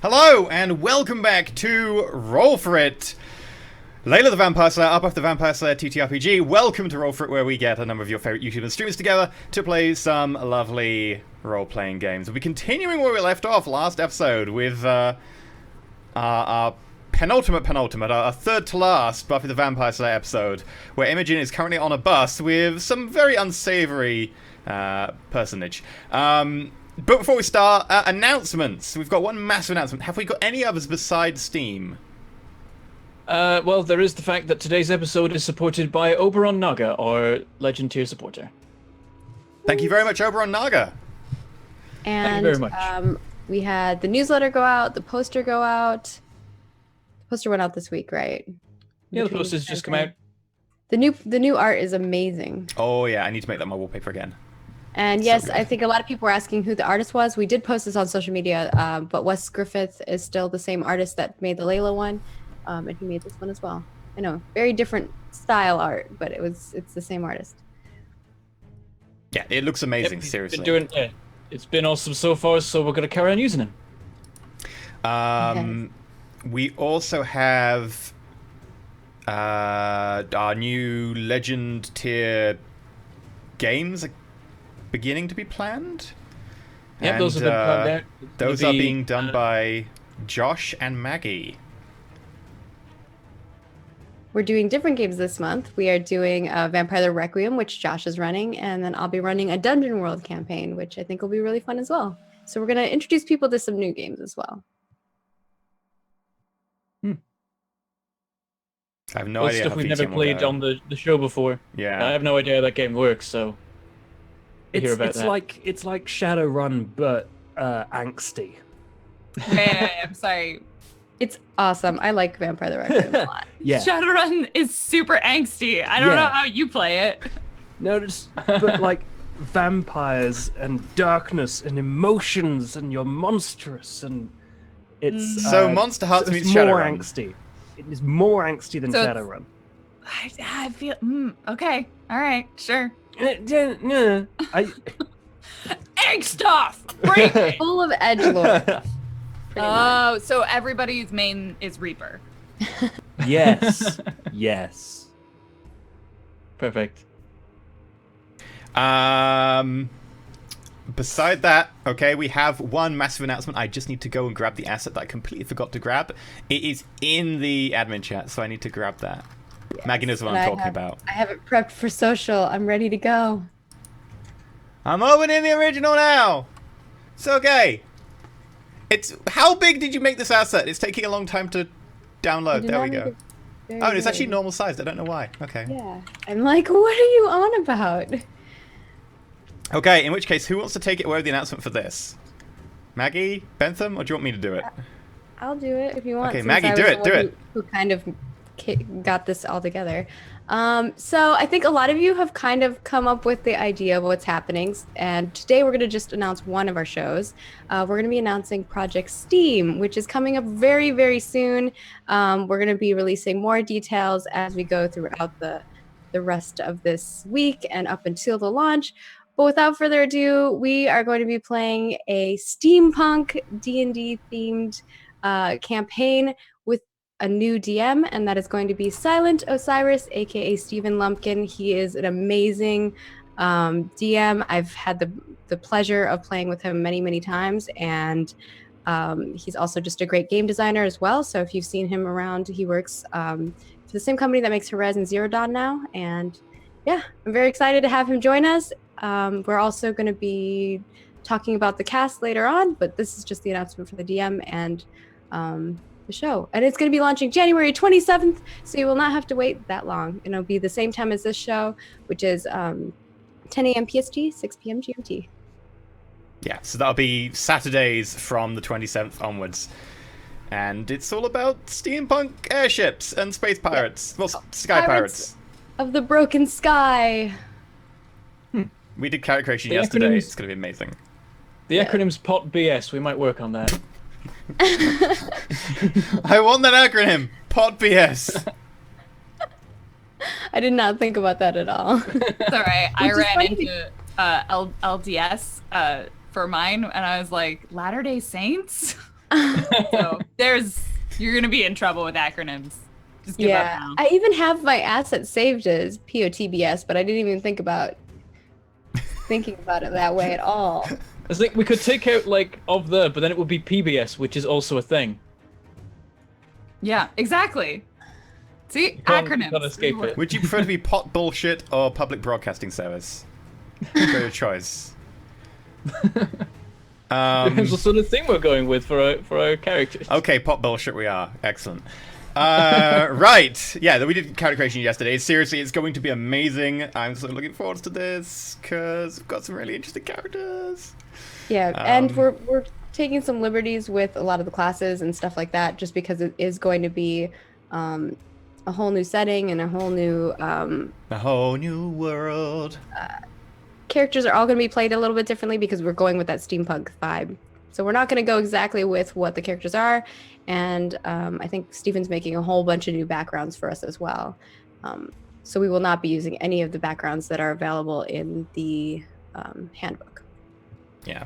Hello, and welcome back to Roll4It. Layla the Vampire Slayer, Buffy the Vampire Slayer TTRPG. Welcome to Roll4It, where we get a number of your favorite YouTubers and streamers together to play some lovely role-playing games. We'll be continuing where we left off last episode with our penultimate, our third to last Buffy the Vampire Slayer episode, where Imogen is currently on a bus with some very unsavory personage. But before we start, announcements. We've got one massive announcement. Have we got any others besides Steam? Well, there is the fact that today's episode is supported by Oberon Naga, our Legend tier supporter. Thank you very much, Oberon Naga. And Thank you very much. We had the newsletter go out, the poster go out. The poster went out this week, right? Yeah, the poster's just come out. The new art is amazing. Oh yeah, I need to make that my wallpaper again. And yes, I think a lot of people were asking who the artist was. We did post this on social media, but Wes Griffith is still the same artist that made the Layla one, and he made this one as well. I know, very different style art, but it's the same artist. Yeah, it looks amazing. Seriously, it's been awesome so far. So we're gonna carry on using him. We also have our new Legend tier games beginning to be planned. Yep, and, those have been planned out. Those are being done by Josh and Maggie. We're doing different games this month. We are doing Vampire the Requiem, which Josh is running, and then I'll be running a Dungeon World campaign, which I think will be really fun as well. So we're going to introduce people to some new games as well. I have no idea stuff how we've VTM never will played go. on the show before. Yeah, I have no idea how that game works, so hear about that. It's like Shadowrun, but angsty. Hey, I'm sorry. It's awesome. I like Vampire the Requiem a lot. Yeah. Shadowrun is super angsty. I don't know how you play it. No, but like vampires and darkness and emotions, and you're monstrous, and it's So Monster Hearts so meets it's more Shadowrun. angsty. It is more angsty than So Shadowrun. I feel okay. All right, sure. No, Angst off. Break it. Full of edgelord. Oh, so everybody's main is Reaper. yes, yes. Perfect. Beside that, okay, we have one massive announcement. I just need to go and grab the asset that I completely forgot to grab. It is in the admin chat, so I need to grab that. Yes, Maggie knows what I'm talking about. I have it prepped for social. I'm ready to go. I'm opening the original now. It's okay. How big did you make this asset? It's taking a long time to download. There we go. Oh, it's actually normal sized. I don't know why. Okay. Yeah. I'm like, what are you on about? Okay, in which case, who wants to take it away with the announcement for this? Maggie? Bentham? Or do you want me to do it? I'll do it if you want. Okay, Maggie, do it. Who kind of got this all together. So I think a lot of you have kind of come up with the idea of what's happening. And today we're going to just announce one of our shows. We're going to be announcing Project Steam, which is coming up very, very soon. We're going to be releasing more details as we go throughout the rest of this week and up until the launch. But without further ado, we are going to be playing a steampunk D&D themed campaign with a new DM, and that is going to be Silent Osiris, aka Stephen Lumpkin. He is an amazing DM. I've had the pleasure of playing with him many, many times, and he's also just a great game designer as well. So if you've seen him around, he works for the same company that makes Horizon Zero Dawn now, and yeah, I'm very excited to have him join us. We're also going to be talking about the cast later on, but this is just the announcement for the DM and the show. And it's going to be launching January 27th, so you will not have to wait that long. And it'll be the same time as this show, which is 10 a.m. PST, 6 p.m. GMT. Yeah, so that'll be Saturdays from the 27th onwards. And it's all about steampunk airships and space pirates. Well, sky pirates. Of the broken sky. We did character creation yesterday. It's going to be amazing. The acronym's POT BS. We might work on that. I want that acronym. POT BS. I did not think about that at all. It's all right. I ran into LDS for mine, and I was like, Latter-day Saints? So you're gonna be in trouble with acronyms. Just give up now. I even have my asset saved as POTBS, but I didn't even think about it that way at all. I think we could take out but then it would be PBS, which is also a thing. Yeah, exactly. See, You can't acronyms. escape it. Would you prefer to be pot bullshit or public broadcasting service? Your choice. Depends what sort of thing we're going with for our characters. Okay, pot bullshit we are. Excellent. Right. Yeah, we did character creation yesterday. Seriously, it's going to be amazing. I'm so looking forward to this because we've got some really interesting characters. Yeah, and we're taking some liberties with a lot of the classes and stuff like that, just because it is going to be a whole new setting and a whole new world. Characters are all going to be played a little bit differently because we're going with that steampunk vibe. So we're not going to go exactly with what the characters are, and I think Stephen's making a whole bunch of new backgrounds for us as well. So we will not be using any of the backgrounds that are available in the handbook. Yeah.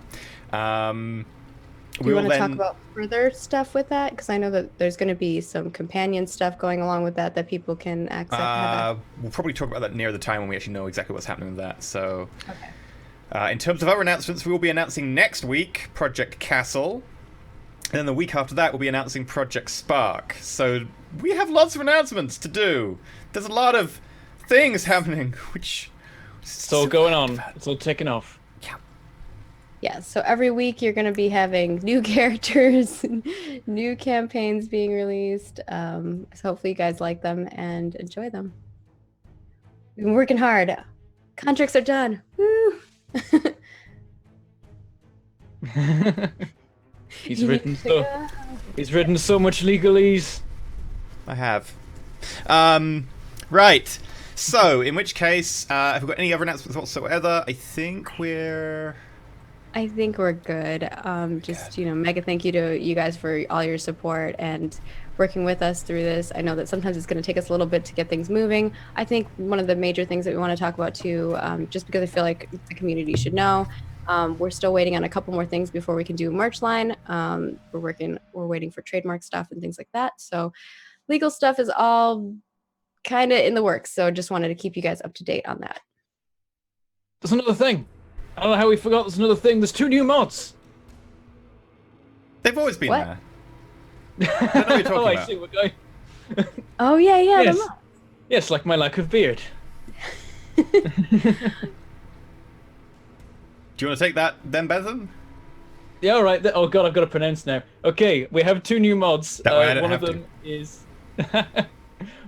Do you want to talk about further stuff with that? Because I know that there's going to be some companion stuff going along with that people can access. We'll probably talk about that near the time when we actually know exactly what's happening with that. So, Okay. In terms of other announcements, we will be announcing next week Project Castle. And then the week after that, we'll be announcing Project Spark. So we have lots of announcements to do. There's a lot of things happening, which... It's all going on. It's all taking off. Yeah, so every week you're going to be having new characters, new campaigns being released. So hopefully you guys like them and enjoy them. We've been working hard. Contracts are done. Woo! He's written so much legalese. I have. Right. So, in which case, if we've got any other announcements whatsoever, I think we're good. Just, mega thank you to you guys for all your support and working with us through this. I know that sometimes it's going to take us a little bit to get things moving. I think one of the major things that we want to talk about too, just because I feel like the community should know, we're still waiting on a couple more things before we can do a merch line. We're waiting for trademark stuff and things like that. So legal stuff is all kind of in the works. So just wanted to keep you guys up to date on that. There's another thing. I don't know how we forgot there's another thing. There's 2 new mods. They've always been What? there. I don't know what you're talking about. I see what guy. Oh, yeah, Yes. the mod. Yes, like my lack of beard. Do you want to take that then, Bethan? Yeah, all right. Oh god, I've got to pronounce now. Okay, we have 2 new mods. That way I don't one of have them is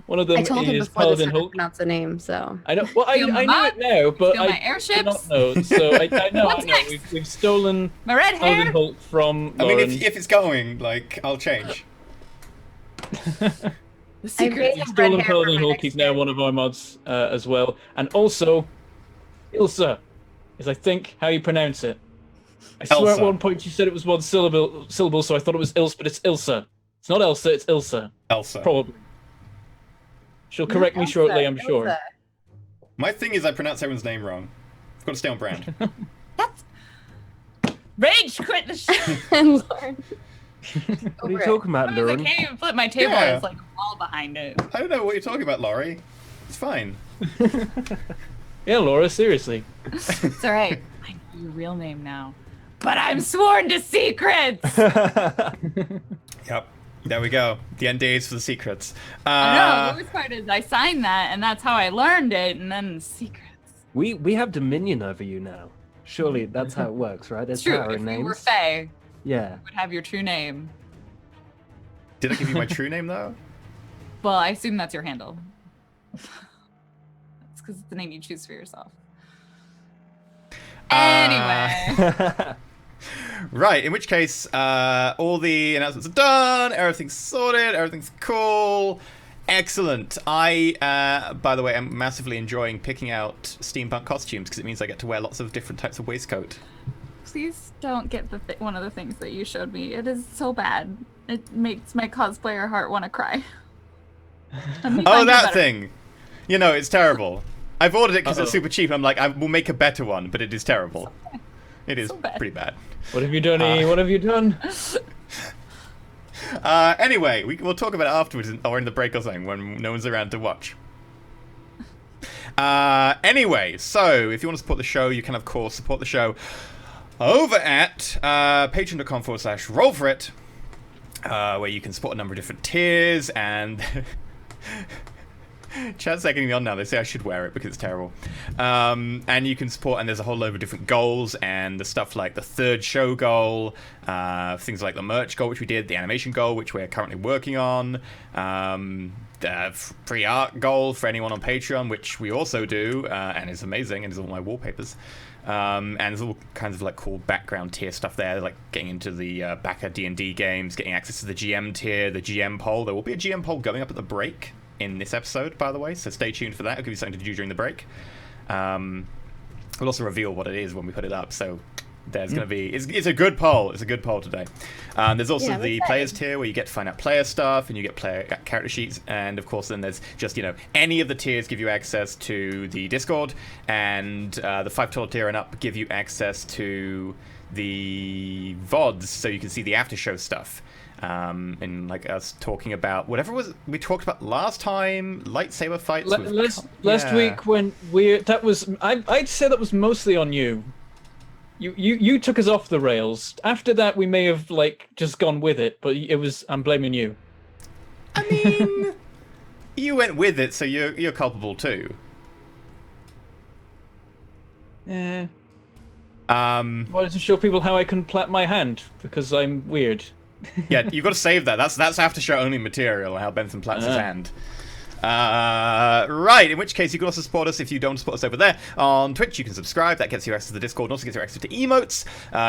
one of them I told him is before this Paladin how to Hulk. pronounce the name, so. I know. Well, I Steal my know mod? it now, but Steal my I airships? do not know. So I know. What's next? We've stolen My red Paladin hair. Hulk from I Lauren. mean, if it's going, I'll change. The secret. made We've him stolen red hair Paladin for my Hulk. next He's now game. one of our mods as well. And also, Ilsa is, I think, how you pronounce it. I swear at Elsa. one point you said it was one syllable, so I thought it was Ilse, but it's Ilsa. It's not Elsa, it's Ilsa. Elsa. Probably. She'll correct me shortly, I'm sure. Elsa. My thing is I pronounce everyone's name wrong. I've got to stay on brand. That's rage quit the shit. And Lauren. What are you talking about, I Lauren? can't even flip my table. Yeah. There's like a wall behind it. I don't know what you're talking about, Laurie. It's fine. Yeah, Laura, seriously. It's all right. I know your real name now, but I'm sworn to secrets. Yep. There we go. The NDAs for the secrets. I know. The worst part is I signed that, and that's how I learned it, and then the secrets. We have dominion over you now. Surely that's how it works, right? There's It's true. power If in you names. were Faye, Yeah. you would have your true name. Did I give you my true name, though? Well, I assume that's your handle. That's because it's the name you choose for yourself. Anyway. Right, in which case, all the announcements are done, everything's sorted, everything's cool. Excellent. I, by the way, am massively enjoying picking out steampunk costumes because it means I get to wear lots of different types of waistcoat. Please don't get the one of the things that you showed me. It is so bad. It makes my cosplayer heart want to cry. Oh, that thing! You know, it's terrible. I've ordered it because it's Uh-oh. super cheap. I'm like, I will make a better one, but it is terrible. It is So bad. pretty bad. What have you done, E? What have you done? Anyway, we'll talk about it afterwards or in the break or something when no one's around to watch. Anyway, so if you want to support the show, you can of course support the show over at patreon.com/Roll4It, where you can support a number of different tiers, and Chad's egging me on now. They say I should wear it because it's terrible. And you can support, and there's a whole load of different goals, and the stuff like the 3rd show goal, things like the merch goal, which we did, the animation goal, which we're currently working on, the free art goal for anyone on Patreon, which we also do, and is amazing, and is all my wallpapers. And there's all kinds of like cool background tier stuff there, like getting into the backer D&D games, getting access to the GM tier, the GM poll. There will be a GM poll going up at the break in this episode, by the way, so stay tuned for that. It'll give you something to do during the break. We'll also reveal what it is when we put it up, so there's going to be... It's a good poll. It's a good poll today. There's also the players tier, where you get to find out player stuff, and you get player character sheets, and of course then there's just, any of the tiers give you access to the Discord, and the $5 tier and up give you access to the VODs, so you can see the after show stuff. And like us talking about whatever we talked about last time, lightsaber fights. Last week when I'd say that was mostly on you. You took us off the rails. After that, we may have just gone with it, but I'm blaming you. I mean, you went with it, so you're culpable too. Yeah. Wanted to show people how I can plait my hand because I'm weird. Yeah, you've got to save that. That's after show only material. How Benson plats his hand. Right, in which case you can also support us if you don't support us over there. On Twitch, you can subscribe. That gets you access to the Discord and also gets you access to emotes.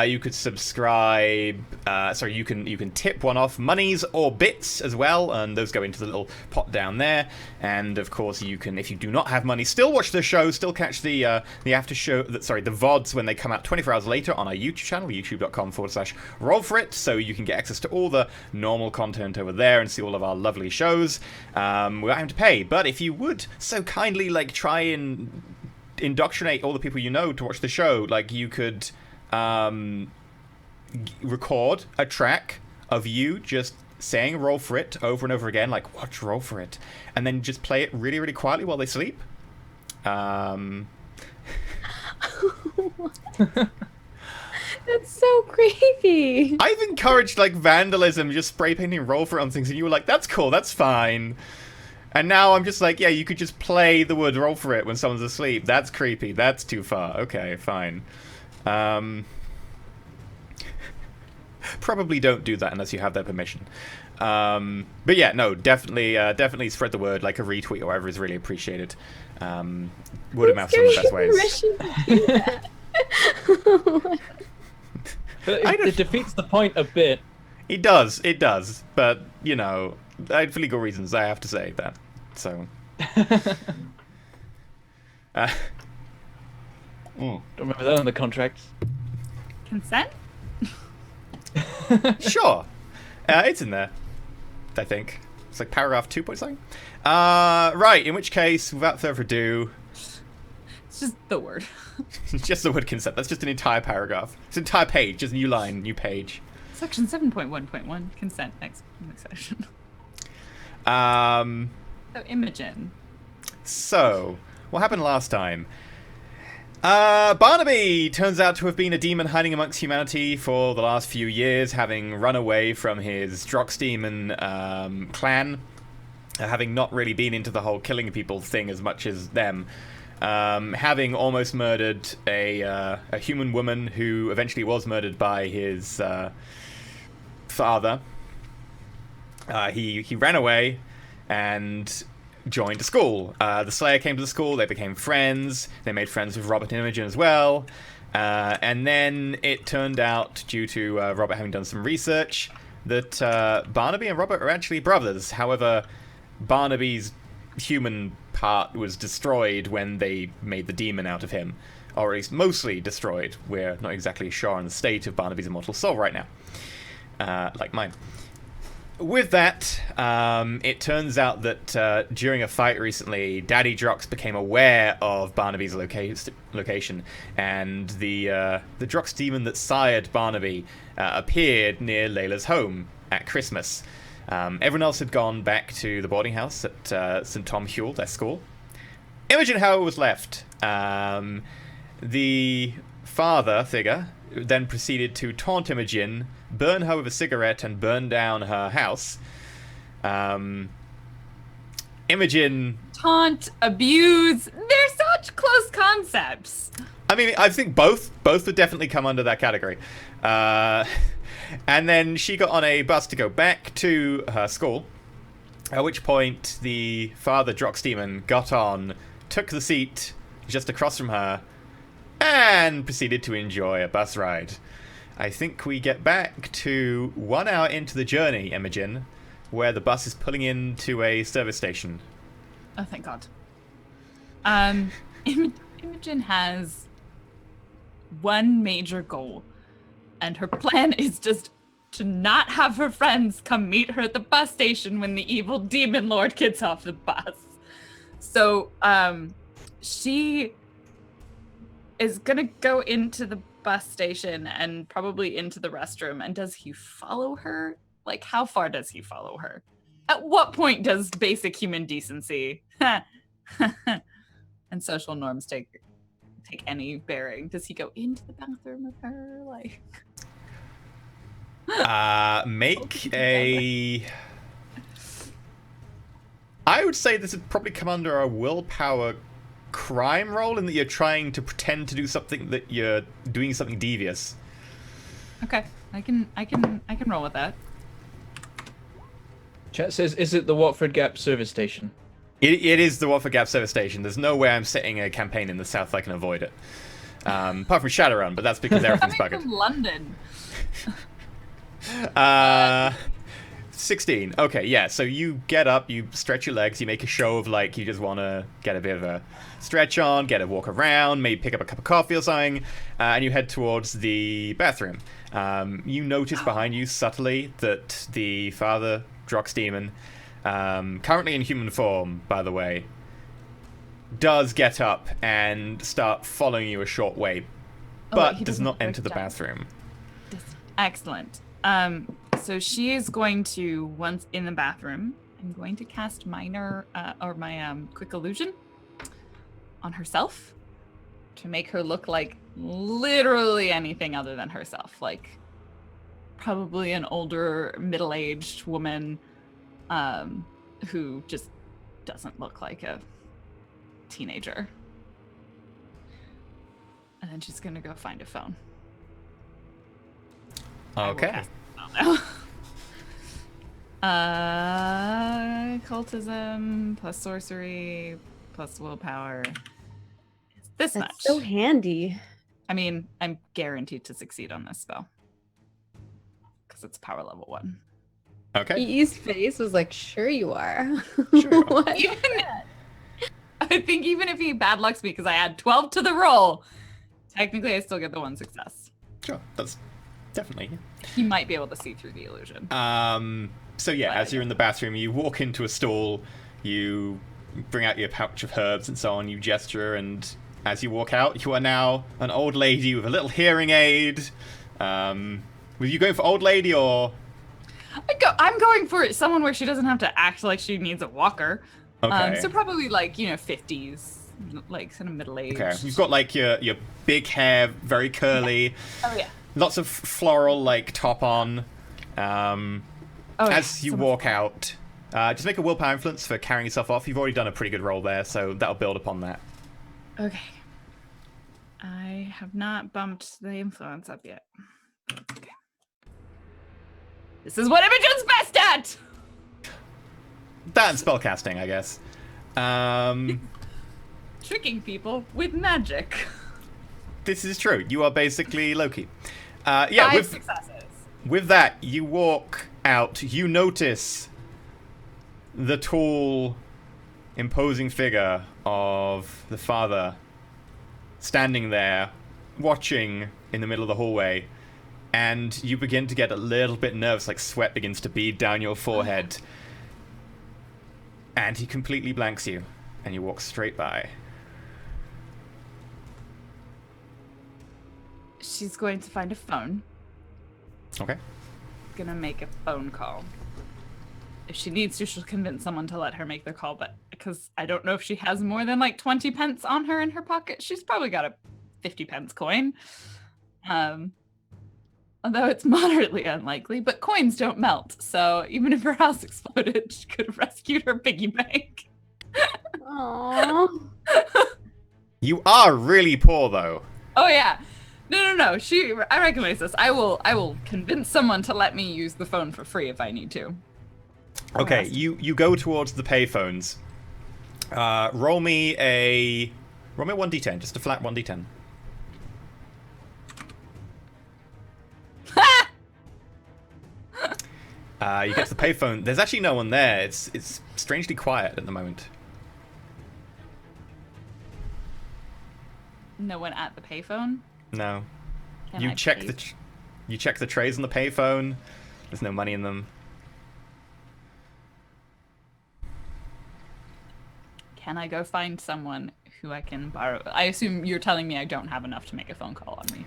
You could subscribe... you can tip one off monies or bits as well, and those go into the little pot down there. And, of course, you can, if you do not have money, still watch the show, still catch the after show... the VODs when they come out 24 hours later on our YouTube channel, youtube.com/Roll4It, so you can get access to all the normal content over there and see all of our lovely shows. Without having to pay, but if you would so kindly try and indoctrinate all the people you know to watch the show, you could record a track of you just saying Roll4It over and over again, watch Roll4It, and then just play it really, really quietly while they sleep. That's so creepy. I've encouraged vandalism, just spray painting Roll4It on things, and you were like, that's cool, that's fine. And now I'm just yeah, you could just play the word Roll4It when someone's asleep. That's creepy. That's too far. Okay, fine. Probably don't do that unless you have their permission. But yeah, no, definitely spread the word, a retweet or whatever is really appreciated. Word of mouth is one of the best ways. It defeats the point a bit. It does, but, for legal reasons, I have to say that. So. Don't remember that on the contract. Consent? Sure. It's in there, I think. It's paragraph 2 point something. Right, in which case, without further ado... It's just the word. Just the word consent. That's just an entire paragraph. It's an entire page, just new line, new page. Section 7.1.1, consent, next section. So, Imogen. So, what happened last time? Barnaby turns out to have been a demon hiding amongst humanity for the last few years, having run away from his Drox demon clan, having not really been into the whole killing people thing as much as them, having almost murdered a human woman who eventually was murdered by his father. He ran away and joined a school. The Slayer came to the school, they became friends, they made friends with Robert and Imogen as well, and then it turned out, due to Robert having done some research, that Barnaby and Robert are actually brothers. However, Barnaby's human part was destroyed when they made the demon out of him, or at least mostly destroyed. We're not exactly sure on the state of Barnaby's immortal soul right now, like mine. with that, it turns out that during a fight recently, Daddy Drox became aware of Barnaby's location, and the Drox demon that sired Barnaby appeared near Layla's home at Christmas. Everyone else had gone back to the boarding house at St. Tom Hewell, their school. Imogen, however, was left. The father figure then proceeded to taunt Imogen, burn her with a cigarette, and burn down her house. Imogen... Taunt, abuse, they're such close concepts. I mean, I think both would definitely come under that category. And then she got on a bus to go back to her school, at which point the father Drox demon got on, took the seat just across from her, and proceeded to enjoy a bus ride. I think we get back to 1 hour into the journey, Imogen, where the bus is pulling into a service station. Oh, thank God. Imogen has one major goal, and her plan is just to not have her friends come meet her at the bus station when the evil demon lord gets off the bus. So, she is gonna go into the bus station and probably into the restroom. And does he follow her? Like, how far does he follow her? At what point does basic human decency and social norms take any bearing? Does he go into the bathroom with her? Like, make a... I would say this would probably come under a willpower crime roll, in that you're trying to pretend to do something that you're doing something devious. okay, I can roll with that. Chat says, is it the Watford Gap service station? It is the Watford Gap service station. There's no way I'm setting a campaign in the south I can avoid it. Apart from Shadowrun, but that's because everything's Coming buggered. from London. 16. Okay, yeah, so you get up, you stretch your legs, you make a show of like you just want to get a bit of a stretch on, get a walk around, maybe pick up a cup of coffee or something, and you head towards the bathroom. You notice behind you subtly that the father Drox demon, currently in human form, by the way, does get up and start following you a short way, but does not enter the bathroom. Excellent. So she is going to, once in the bathroom, I'm going to cast my quick illusion on herself to make her look like literally anything other than herself. Like, probably an older, middle-aged woman who just doesn't look like a teenager. And then she's gonna go find a phone. Okay. Cultism plus sorcery plus willpower. This That's much. so handy. I mean, I'm guaranteed to succeed on this spell because it's power level 1. Okay. E's face was like, "Sure you are." Sure you are. What? I think even if he bad lucks me because I add 12 to the roll, technically I still get the 1 success. Sure, that's definitely. He might be able to see through the illusion. So yeah, as you're in the bathroom, you walk into a stall, you bring out your pouch of herbs and so on, you gesture, and as you walk out, you are now an old lady with a little hearing aid. Were you going for old lady or? I'm going for someone where she doesn't have to act like she needs a walker. Okay. So probably like, 50s, like kind of middle age. Okay. You've got like your big hair, very curly. Yeah. Oh yeah. Lots of floral like top on. As you walk out, just make a willpower influence for carrying yourself off. You've already done a pretty good roll there, so that'll build upon that. Okay. I have not bumped the influence up yet. Okay. This is what Imogen's best at! That and spellcasting, I guess. Tricking people with magic. This is true. You are basically Loki. 5 successes. With that, you walk out. You notice the tall, imposing figure of the father standing there, watching in the middle of the hallway. and you begin to get a little bit nervous, like sweat begins to bead down your forehead. And he completely blanks you, and you walk straight by. She's going to find a phone. Okay. Gonna make a phone call. If she needs to, she'll convince someone to let her make the call, but because I don't know if she has more than like 20 pence on her in her pocket. She's probably got a 50 pence coin. Although it's moderately unlikely, but coins don't melt. So even if her house exploded, she could have rescued her piggy bank. Aww. You are really poor, though. Oh yeah. No. I recognize this. I will convince someone to let me use the phone for free if I need to. Okay, you go towards the payphones. Roll me a 1d10, just a flat 1d10. You get to the payphone. There's actually no one there. It's strangely quiet at the moment. No one at the payphone? No. Can You I check pay? you check the trays on the payphone. There's no money in them. Can I go find someone who I can borrow? I assume you're telling me I don't have enough to make a phone call on me.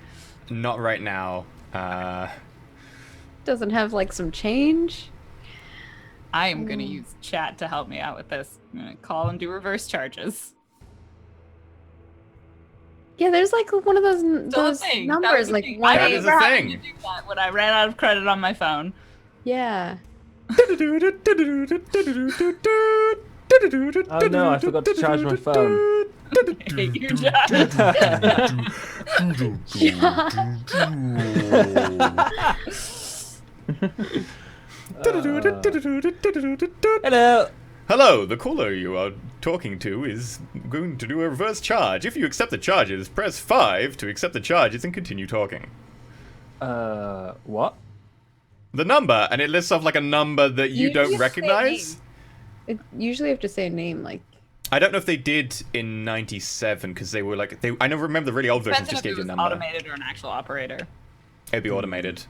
Not right now. Doesn't have like some change. I am going to use chat to help me out with this. I'm going to call and do reverse charges. Yeah, there's like one of those thing. That numbers, was the like thing. one. I That is a remember having thing. to do that when I ran out of credit on my phone. Yeah. Oh no, I forgot to charge my phone. I hate you, Jack. Hello. Hello, the caller you are talking to is going to do a reverse charge. If you accept the charges, press 5 to accept the charges and continue talking. What? The number, and it lists off like a number that you don't just say recognize. Usually you have to say a name, like. I don't know if they did in 97 because they were like I never remember the really old versions Depends just if gave it you a was number. automated or an actual operator. It'd be automated.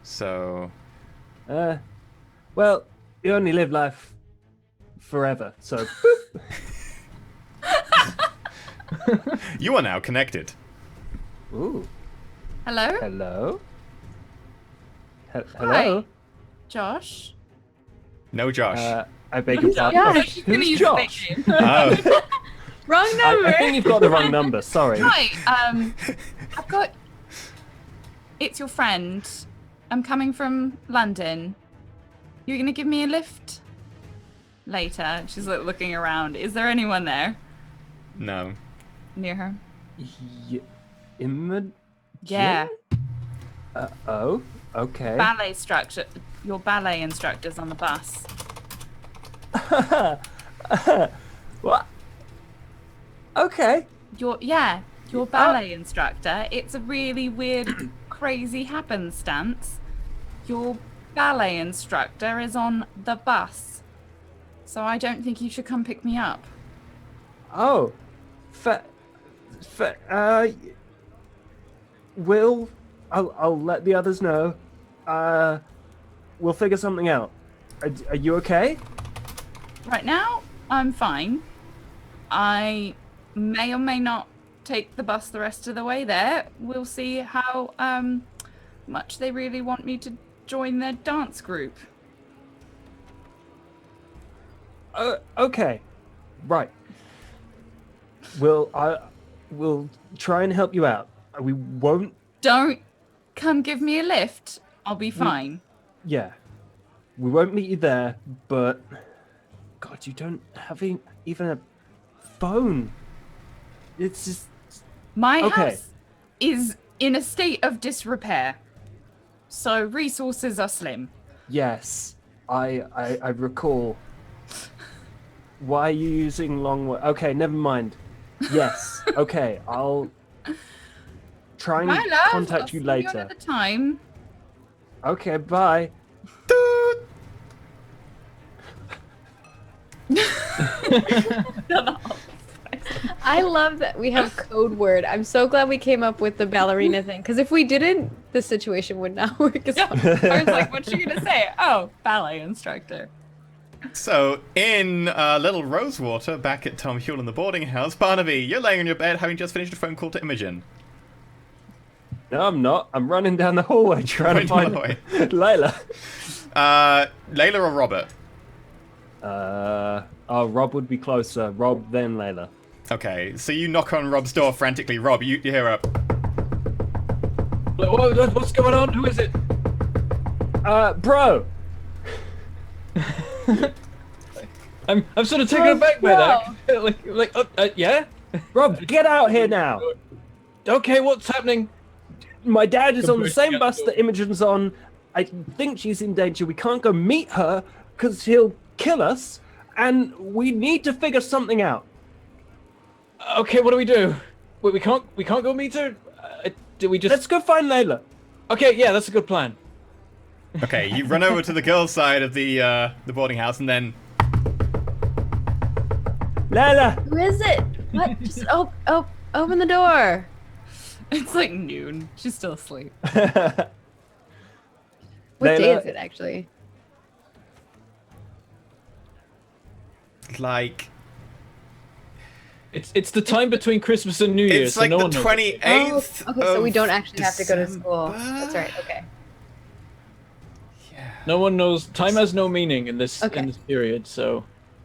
So Well, you only live life forever, so. you are now connected. Ooh. Hello? Hello. Hello. Josh? No, Josh. I beg your pardon. Josh? Oh, She's gonna who's use Josh? the fake name. Oh. Wrong number. I think you've got the wrong number. Sorry. Hi, I've got... It's your friend. I'm coming from London. You're gonna give me a lift? Later. She's like looking around. Is there anyone there? No. Near her? Imogen? Yeah. Oh. Okay. Ballet structure. Your ballet instructor's on the bus. What? Okay. Your ballet instructor. It's a really weird, crazy happenstance. Your ballet instructor is on the bus. So I don't think you should come pick me up. Oh. I'll let the others know. We'll figure something out. Are you okay? Right now, I'm fine. I may or may not take the bus the rest of the way there. We'll see how much they really want me to join their dance group. Okay. Right. We'll try and help you out. We won't. Don't come give me a lift. I'll be fine. Yeah. We won't meet you there, but God, you don't have even a phone. It's just My okay. house is in a state of disrepair, so resources are slim. Yes. I recall. Why are you using long words? Okay, never mind. Yes. Okay, I'll try and My love, contact I'll you see later. another time. Okay, bye. I love that we have code word. I'm so glad we came up with the ballerina thing. Because if we didn't, this situation would not work as well. I was like, what's she gonna say? Oh, ballet instructor. So, in little Rosewater, back at Tom Hule in the boarding house, Barnaby, you're laying on your bed having just finished a phone call to Imogen. No, I'm not. I'm running down the hallway trying to find Layla. Layla or Robert? Rob would be closer. Rob, then Layla. Okay, so you knock on Rob's door frantically. Rob, you hear a... What's going on? Who is it? Bro! I'm sort of taken aback by that. Yeah? Rob, get out here now! Okay, what's happening? My dad is on the same bus that Imogen's on. I think she's in danger. We can't go meet her because he'll kill us, and we need to figure something out. Okay, what do we do? Wait, we can't go meet her? Do we just... Let's go find Layla. Okay, yeah, that's a good plan. Okay, you run over to the girls' side of the boarding house, and then... Layla! Who is it? What? Just open the door. It's like noon. She's still asleep. What day is it, actually? Like... It's the time between Christmas and New Year's. It's like so no the one knows. 28th Okay, so we of don't actually have to go to school. December? That's right, okay. Yeah. No one knows. Time has no meaning in this Okay. period, so...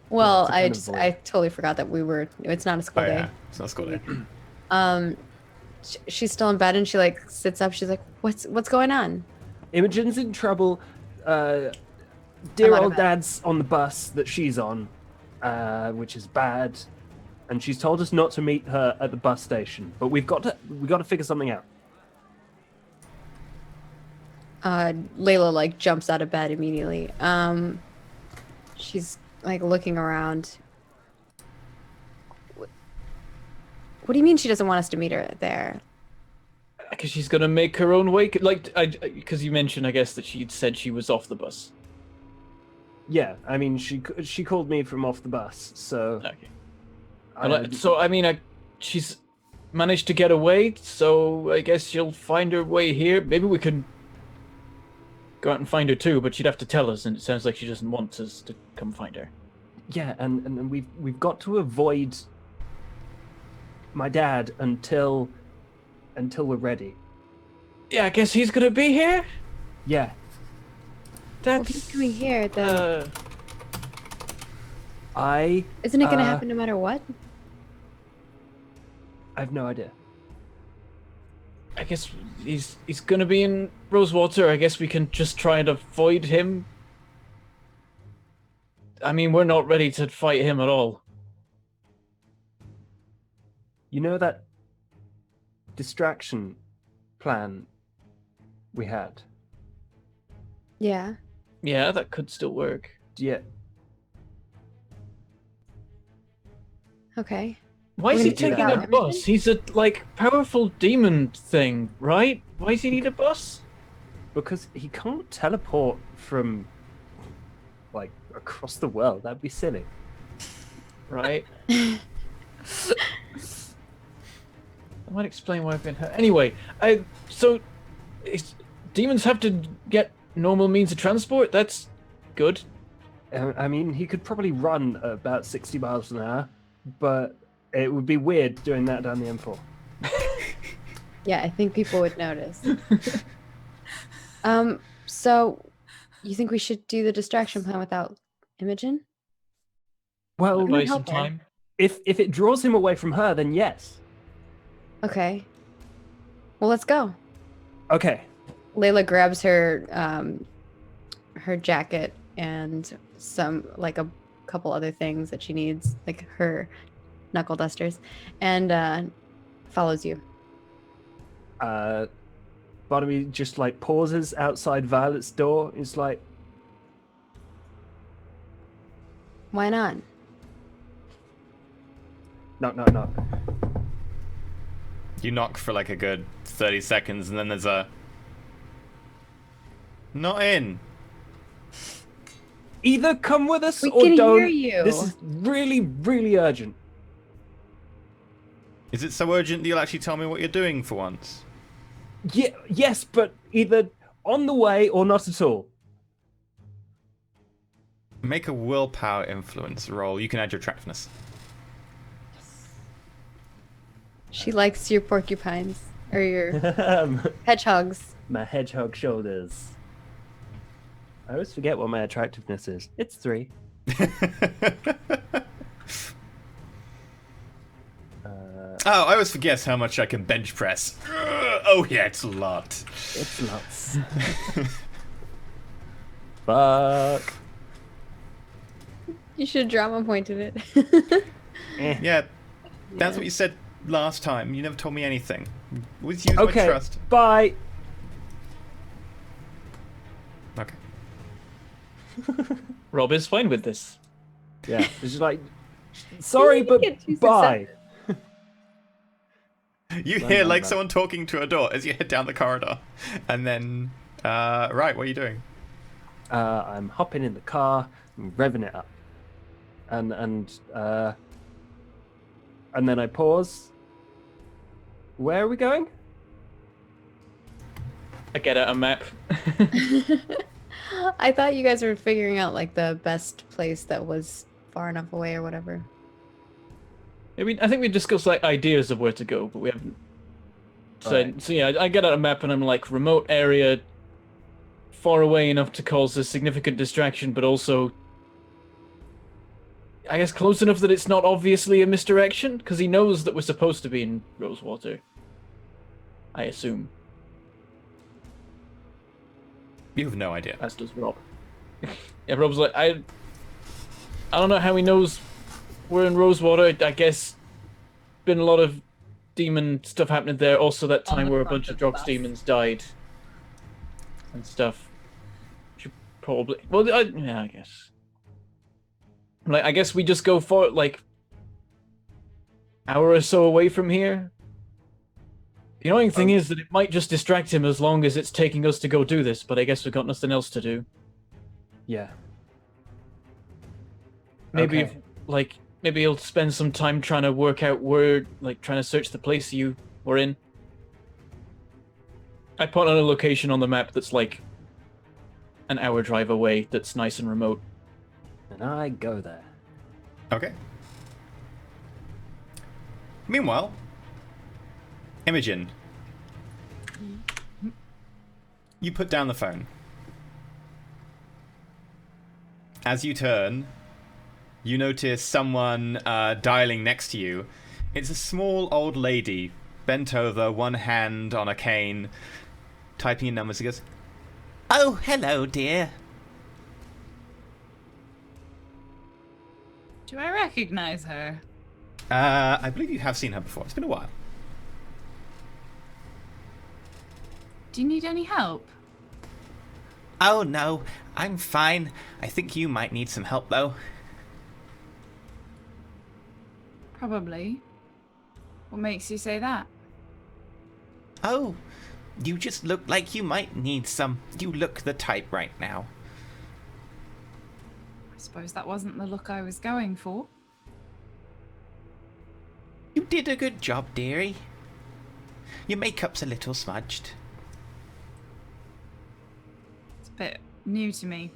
Well, Yeah, it's a kind of I totally forgot that it's not a school Oh, day. yeah. It's not school day. She's still in bed and she like sits up. She's like, "What's going on?" Imogen's in trouble. Dear I'm out of old bed. dad's on the bus that she's on, which is bad. And she's told us not to meet her at the bus station. But we've got to figure something out. Layla like jumps out of bed immediately. She's like looking around. What do you mean she doesn't want us to meet her there? Because she's gonna make her own way. Because you mentioned, I guess, that she'd said she was off the bus. Yeah, I mean, she called me from off the bus, so... Okay. She's managed to get away, so I guess she'll find her way here. Maybe we can go out and find her too, but she'd have to tell us, and it sounds like she doesn't want us to come find her. Yeah, and we've got to avoid my dad until we're ready. Yeah, I guess he's gonna be here. Yeah. What are you doing here? Then isn't it gonna happen no matter what? I have no idea. I guess he's gonna be in Rosewater. I guess we can just try and avoid him. I mean, we're not ready to fight him at all. You know that distraction plan we had? Yeah. Yeah, that could still work. Yeah. Okay. Why is We're he gonna do taking that. a bus? He's a powerful demon thing, right? Why does he need a bus? Because he can't teleport from across the world. That'd be silly. Right. That might explain why I've been hurt. Anyway, demons have to get normal means of transport. That's good. I mean, he could probably run at about 60 miles an hour, but it would be weird doing that down the M4. Yeah, I think people would notice. So you think we should do the distraction plan without Imogen? Well, Buy help some her. time. if it draws him away from her, then yes. Okay. Well, let's go. Okay. Layla grabs her her jacket and some a couple other things that she needs, like her knuckle dusters, and follows you. Barnaby just pauses outside Violet's door. It's like, Why not? knock, knock, knock. You knock for a good 30 seconds, and then there's a... Not in. Either come with us We or can don't. hear you. This is really, really urgent. Is it so urgent that you'll actually tell me what you're doing for once? Yeah, yes, but either on the way or not at all. Make a willpower influence roll. You can add your attractiveness. She likes your porcupines or your hedgehogs. My hedgehog shoulders. I always forget what my attractiveness is. It's 3. Oh, I always forget how much I can bench press. Oh yeah, it's a lot. It's lots. Fuck. You should have drama pointed it. Yeah, that's what you said last time. You never told me anything. Always use my Okay, trust. bye. Okay. Rob is fine with this. Yeah, it's just like, sorry, You but get too bye. You Bye, hear bye, like bye. someone talking to a door as you head down the corridor, and then right, what are you doing? I'm hopping in the car, and revving it up, and then I pause. Where are we going? I get out a map. I thought you guys were figuring out like the best place that was far enough away or whatever. I think we discussed like ideas of where to go, but we haven't. Right. So yeah, I get out a map and I'm like remote area, far away enough to cause a significant distraction, but also, I guess, close enough that it's not obviously a misdirection because he knows that we're supposed to be in Rosewater. I assume, You have no idea. as does Rob. Yeah, Rob's like I don't know how he knows we're in Rosewater. I guess been a lot of demon stuff happening there. Also, that On time the where a front bunch of of the Drox bus. demons died and stuff. Should probably. Well, yeah, I guess. Like, I guess we just go for like hour or so away from here. The annoying thing is that it might just distract him as long as it's taking us to go do this. But I guess we've got nothing else to do. Yeah. Maybe Okay. maybe he'll spend some time trying to work out where, like, trying to search the place you were in. I put on a location on the map that's like an hour drive away. That's nice and remote. And I go there. Okay. Meanwhile, Imogen, you put down the phone. As you turn, you notice someone dialing next to you. It's a small old lady, bent over, one hand on a cane, typing in numbers. He goes, "Oh, hello, dear." Do I recognize her? I believe you have seen her before. It's been a while. Do you need any help? Oh, no, I'm fine. I think you might need some help, though. Probably. What makes you say that? Oh, you just look like you might need some. You look the type right now. I suppose that wasn't the look I was going for. You did a good job, dearie. Your makeup's a little smudged. It's a bit new to me.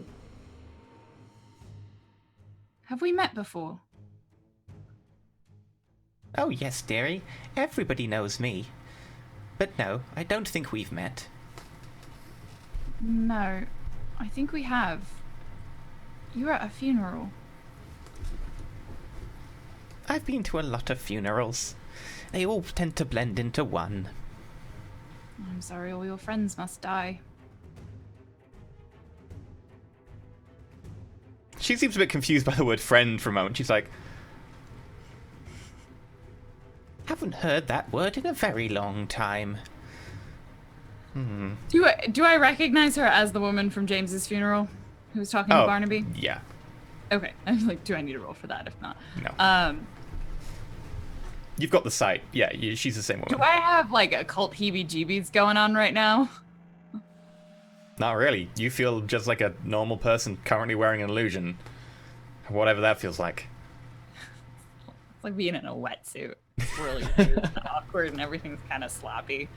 Have we met before? Oh, yes, dearie. Everybody knows me. But no, I don't think we've met. No, I think we have. You were at a funeral. I've been to a lot of funerals. They all tend to blend into one. I'm sorry, all your friends must die. She seems a bit confused by the word friend for a moment. She's like, haven't heard that word in a very long time. Do I recognize her as the woman from James's funeral who was talking to Barnaby? Yeah. Okay. I was like, do I need to roll for that? If not, No. You've got the sight. Yeah, she's the same woman. do I have like occult heebie-jeebies going on right now? Not really. You feel just like a normal person currently wearing an illusion. Whatever that feels like. It's like being in a wetsuit. It's really weird and awkward and everything's kind of sloppy.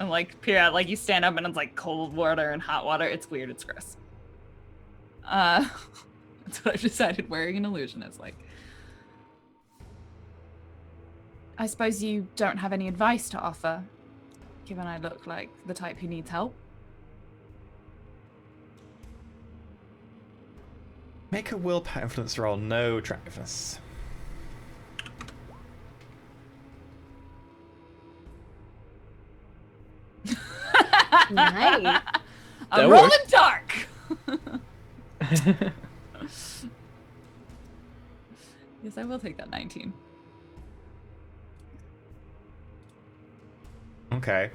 And like peer out, like you stand up and it's like cold water and hot water. It's weird, it's gross. That's what I've decided wearing an illusion is like. I suppose you don't have any advice to offer, given I look like the type who needs help. Make a willpower influence roll, no attractiveness. Nice. I'm rolling dark. Yes, I will take that 19. Okay.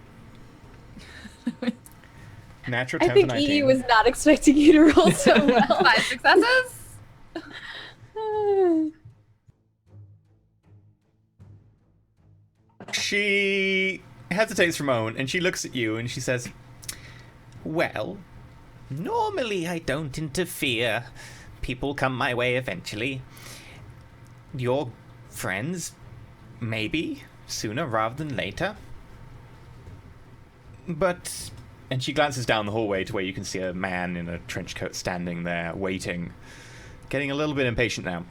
Natural 10 I for think 19. Edie was not expecting you to roll so well. 5 successes. She hesitates for a moment and she looks at you and she says, well, normally I don't interfere. People come my way eventually. Your friends, maybe, sooner rather than later. But... And she glances down the hallway to where you can see a man in a trench coat standing there, waiting. Getting a little bit impatient now.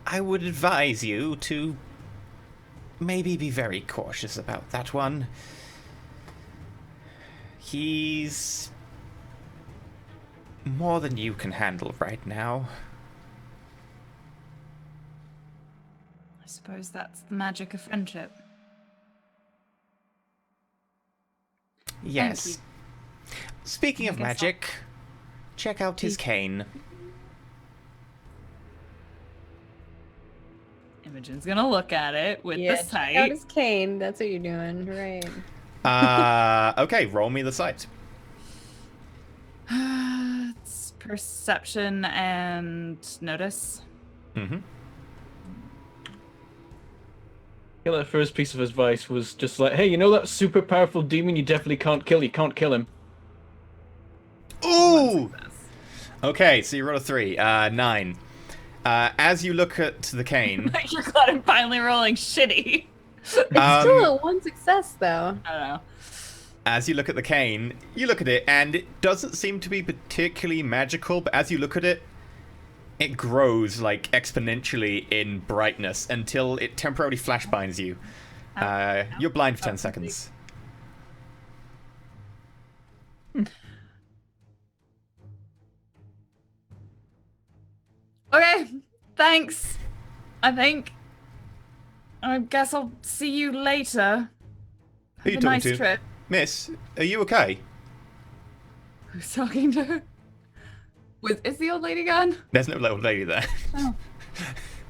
I would advise you to maybe be very cautious about that one. He's more than you can handle right now. I suppose that's the magic of friendship. Yes. Speaking of I guess magic, check out his cane. Imogen's gonna look at it with the Check out sight. his cane. That's what you're doing, right? Okay, roll me the sight. It's perception and notice. Mm-hmm. Yeah, that first piece of advice was just like, hey, you know that super powerful demon you definitely can't kill? You can't kill him. Ooh! Okay, so you roll a 3. 9. As you look at the cane... You're glad I'm finally rolling shitty. It's still a 1 success, though. I don't know. As you look at the cane, you look at it, and it doesn't seem to be particularly magical, but as you look at it, it grows, like, exponentially in brightness until it temporarily flashbinds you. You're blind for 10 seconds. Okay, thanks. I think. I guess I'll see you later. Who are you Have a talking nice to? trip. Miss, are you okay? Who's talking to her? Is the old lady gone? There's no little lady there.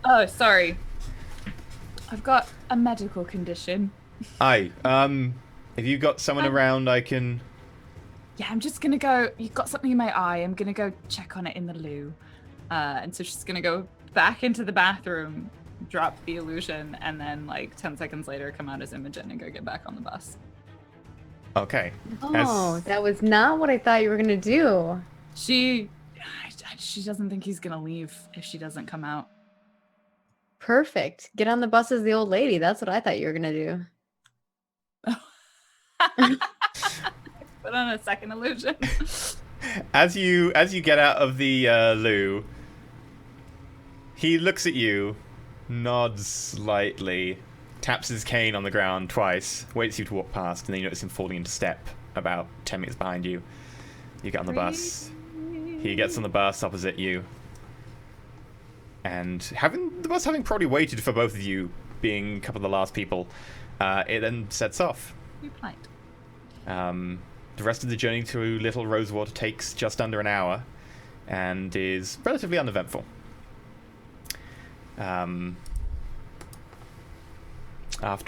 Oh, sorry. I've got a medical condition. Hi, have you got someone around I can... Yeah, I'm just gonna go. You've got something in my eye. I'm gonna go check on it in the loo. And so she's gonna go back into the bathroom, drop the illusion, and then like 10 seconds later come out as Imogen and go get back on the bus. Okay. Oh, that was not what I thought you were gonna do. She doesn't think he's gonna leave if she doesn't come out. Perfect. Get on the bus as the old lady. That's what I thought you were gonna do. Put on a second illusion. As you get out of the loo, he looks at you, nods slightly, taps his cane on the ground twice, waits you to walk past, and then you notice him falling into step about 10 meters behind you. You get on the bus. He gets on the bus opposite you. And the bus having probably waited for both of you, being a couple of the last people, it then sets off. You plight. The rest of the journey through Little Rosewater takes just under an hour and is relatively uneventful. After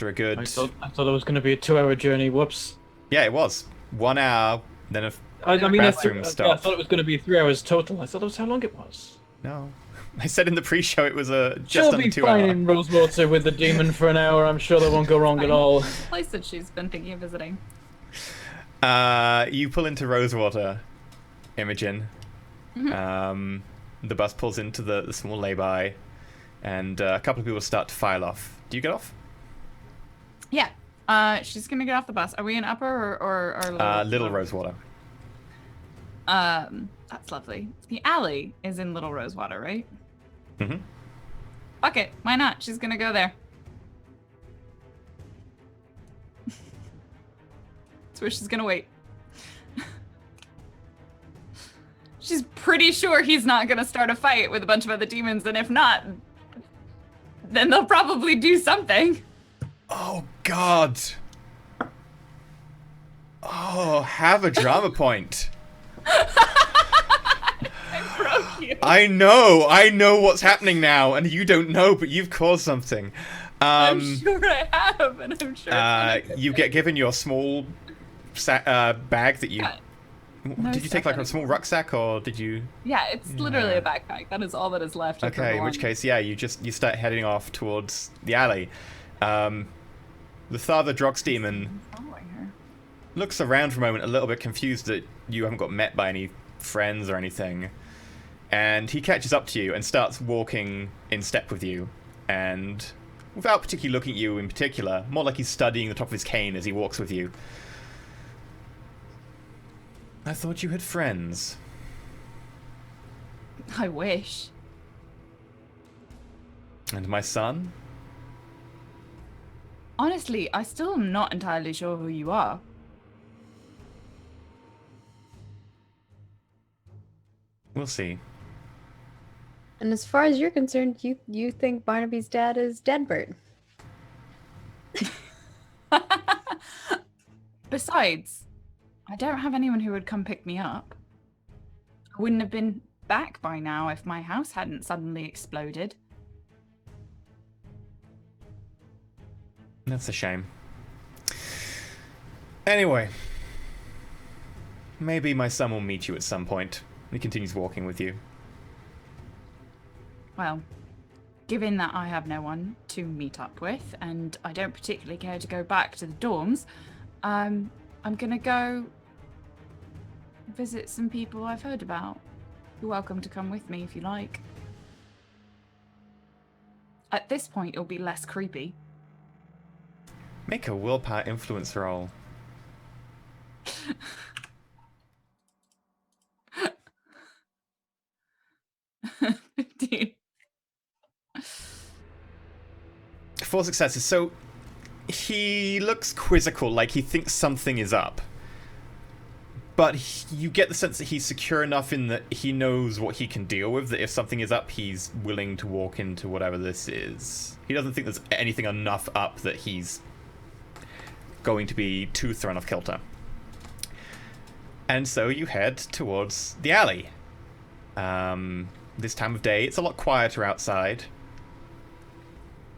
a good... I thought it was going to be a 2-hour journey. Whoops. Yeah, it was. 1 hour, then a bathroom bathroom I stop. thought it was going to be 3 hours total. I thought that was how long it was. No. I said in the pre-show it was just She'll under be 2 fine hours. in Rosewater with the demon for an hour. I'm sure that won't go wrong at all. Place that she's been thinking of visiting. You pull into Rosewater, Imogen. Mm-hmm. The bus pulls into the small lay-by, and a couple of people start to file off. Do you get off? Yeah. She's gonna get off the bus. Are we in Upper or Little Rosewater. That's lovely. The alley is in Little Rosewater, right? Mm-hmm. Fuck it. Why not? She's gonna go there. That's where she's gonna wait. She's pretty sure he's not gonna start a fight with a bunch of other demons, and if not, then they'll probably do something. Oh, God. Oh, have a drama point. I broke you. I know what's happening now, and you don't know, but you've caused something. I'm sure I have, and I'm sure you get given your small bag that you... No did you take like a small rucksack, or did you... Yeah, it's literally a backpack. That is all that is left. Okay, in which case, yeah, you start heading off towards the alley. The Father Drox demon looks around for a moment, a little bit confused that you haven't got met by any friends or anything. And he catches up to you and starts walking in step with you. And without particularly looking at you in particular, more like he's studying the top of his cane as he walks with you. I thought you had friends. I wish. And my son? Honestly, I still am not entirely sure who you are. We'll see. And as far as you're concerned, you think Barnaby's dad is Deadbird. Besides, I don't have anyone who would come pick me up. I wouldn't have been back by now if my house hadn't suddenly exploded. That's a shame. Anyway. Maybe my son will meet you at some point. He continues walking with you. Well, given that I have no one to meet up with, and I don't particularly care to go back to the dorms, I'm gonna go visit some people I've heard about. You're welcome to come with me if you like. At this point, it'll be less creepy. Make a willpower influence roll. Dude. 4 successes. So he looks quizzical, like he thinks something is up. But you get the sense that he's secure enough in that he knows what he can deal with, that if something is up, he's willing to walk into whatever this is. He doesn't think there's anything enough up that he's going to be too thrown off kilter. And so you head towards the alley. This time of day, it's a lot quieter outside.